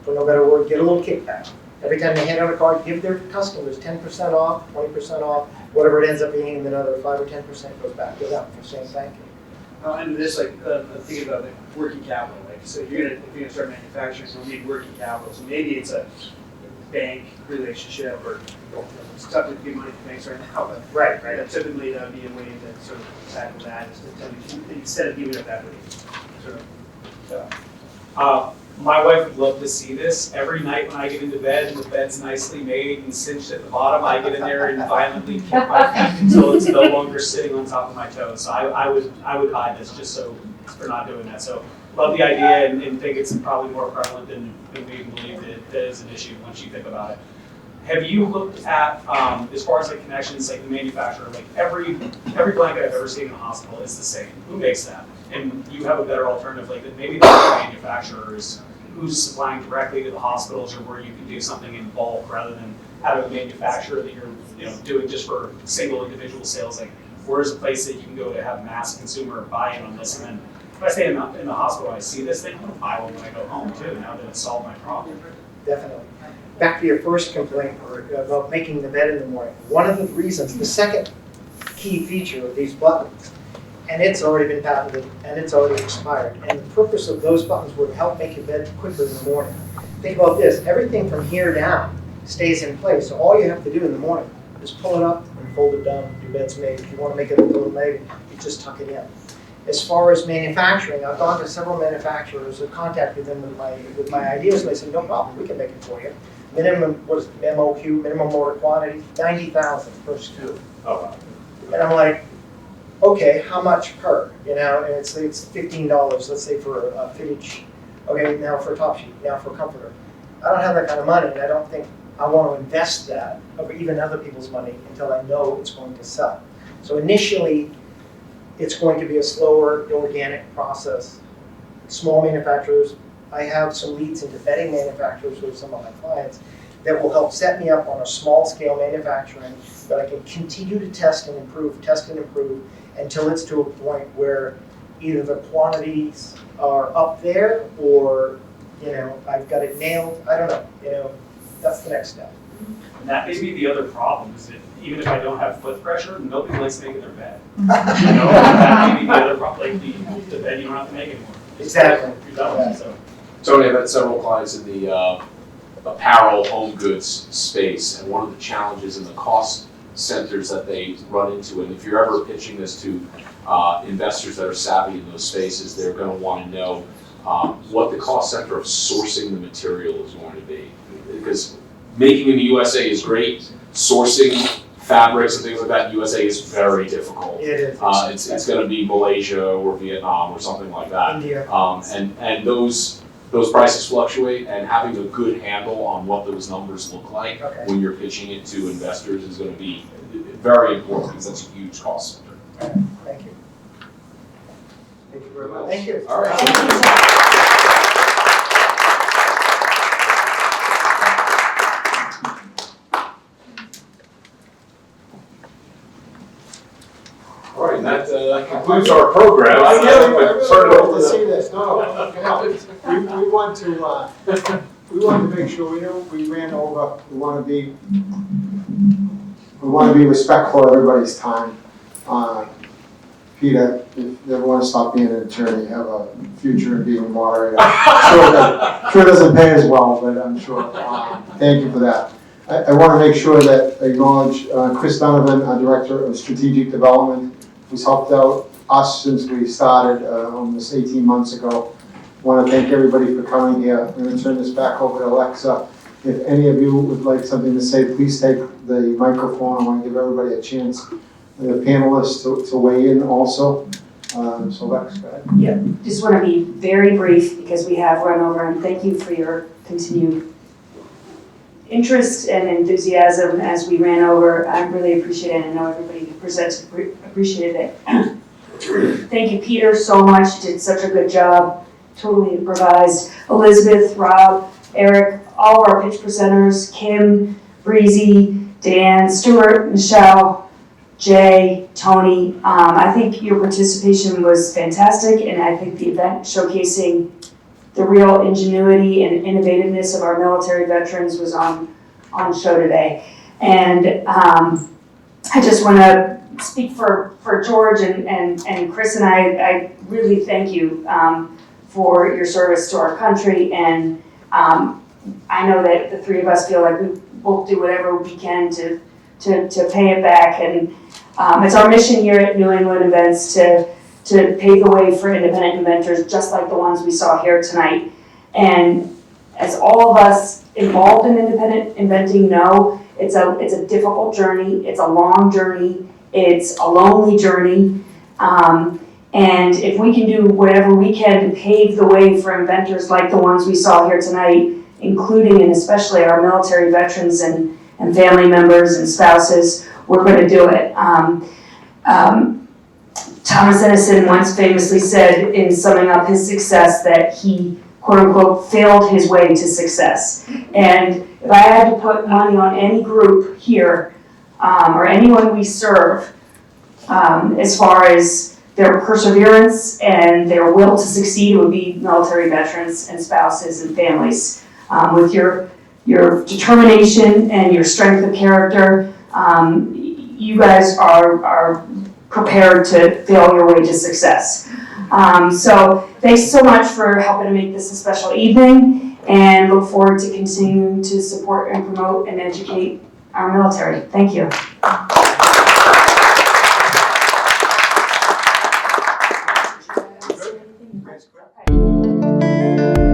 for no better word, get a little kickback. Every time they hand out a card, give their customers 10% off, 20% off, whatever it ends up being, and then another 5 or 10% goes back to them for saying thank you. And this, like, thinking about like working capital, like, so if you're gonna start manufacturing, you'll need working capital. So maybe it's a bank relationship, or it's tough to give money to banks right now, but Right. typically that would be a way to sort of tackle that, is to instead of giving up equity. Sort of. My wife would love to see this. Every night when I get into bed and the bed's nicely made and cinched at the bottom, I get in there and violently kick my feet until it's no longer sitting on top of my toes. So I would hide this just so for not doing that. So love the idea and think it's probably more prevalent than we even believe that is an issue once you think about it. Have you looked at, as far as like connections, like the manufacturer, like every blanket I've ever seen in a hospital is the same. Who makes that? And you have a better alternative, like that maybe the manufacturers who's supplying directly to the hospitals, or where you can do something in bulk rather than having a manufacturer that you're doing just for single individual sales. Like, where's a place that you can go to have mass consumer buy-in on this? And then if I stay in the hospital, I see this thing, I'm gonna buy one when I go home too, now that it's solved my problem. Definitely. Back to your first complaint about making the bed in the morning. One of the reasons, the second key feature of these buttons, and it's already been patented and it's already expired, and the purpose of those buttons were to help make your bed quicker in the morning. Think about this, everything from here down stays in place, so all you have to do in the morning is pull it up and fold it down, your bed's made. If you want to make it a little made, you just tuck it in. As far as manufacturing, I've gone to several manufacturers and contacted them with my ideas, and they said, no problem, we can make it for you. Minimum, what is it, MOQ, minimum order quantity, 90,000 per SKU. Oh, wow. And I'm like, okay, how much per? And it's $15, let's say for a fitted sheet. Okay, now for a top sheet, now for a comforter. I don't have that kind of money, and I don't think I want to invest that, or even other people's money, until I know it's going to sell. So initially, it's going to be a slower, organic process. Small manufacturers, I have some leads into bedding manufacturers with some of my clients that will help set me up on a small scale manufacturing that I can continue to test and improve until it's to a point where either the quantities are up there or, I've got it nailed. I don't know, that's the next step. And that may be the other problem, is that even if I don't have foot pressure, nobody likes making their bed. That may be the other problem, like the bed you don't have to make anymore. Exactly. You're done with it, so. Tony, I've had several clients in the apparel, home goods space, and one of the challenges in the cost centers that they run into. And if you're ever pitching this to investors that are savvy in those spaces, they're going to want to know what the cost center of sourcing the material is going to be. Because making in the USA is great, sourcing fabrics and things like that in USA is very difficult. It is. It's going to be Malaysia or Vietnam or something like that. India. And those prices fluctuate, and having a good handle on what those numbers look like when you're pitching it to investors is going to be very important, because that's a huge cost center. Thank you. Thank you very much. Thank you. All right. All right, and that concludes our program. I really Turn it over want to see this. No, we want to make sure we ran over. We want to be respectful of everybody's time. Peter, if you ever want to stop being an attorney, have a future in being a moderator. Sure doesn't pay as well, but I'm sure. Thank you for that. I want to make sure that I acknowledge Chris Donovan, our Director of Strategic Development, who's helped out us since we started almost 18 months ago. I want to thank everybody for coming here. I'm going to turn this back over to Alexa. If any of you would like something to say, please take the microphone. I want to give everybody a chance, the panelists, to weigh in also. So Lex, go ahead. Yeah, just want to be very brief because we have run over, and thank you for your continued interest and enthusiasm as we ran over. I really appreciate it. I know everybody who presented appreciated it. Thank you, Peter, so much. You did such a good job. Totally improvised. Elizabeth, Rob, Eric, all of our pitch presenters, Kim, Breezy, Dan, Stewart, Michele, Jay, Tony. I think your participation was fantastic, and I think the event showcasing the real ingenuity and innovativeness of our military veterans was on show today. And I just want to speak for George and Chris and I really thank you for your service to our country. And I know that the three of us feel like we both do whatever we can to pay it back. And it's our mission here at New England Events to pave the way for independent inventors just like the ones we saw here tonight. And as all of us involved in independent inventing know, it's a difficult journey, it's a long journey, it's a lonely journey. And if we can do whatever we can to pave the way for inventors like the ones we saw here tonight, including and especially our military veterans and family members and spouses, we're going to do it. Thomas Edison once famously said in summing up his success that he, quote unquote, failed his way to success. And if I had to put money on any group here, or anyone we serve, as far as their perseverance and their will to succeed, it would be military veterans and spouses and families. With your determination and your strength of character, you guys are prepared to fail your way to success. So thanks so much for helping to make this a special evening, and look forward to continuing to support and promote and educate our military. Thank you. Good.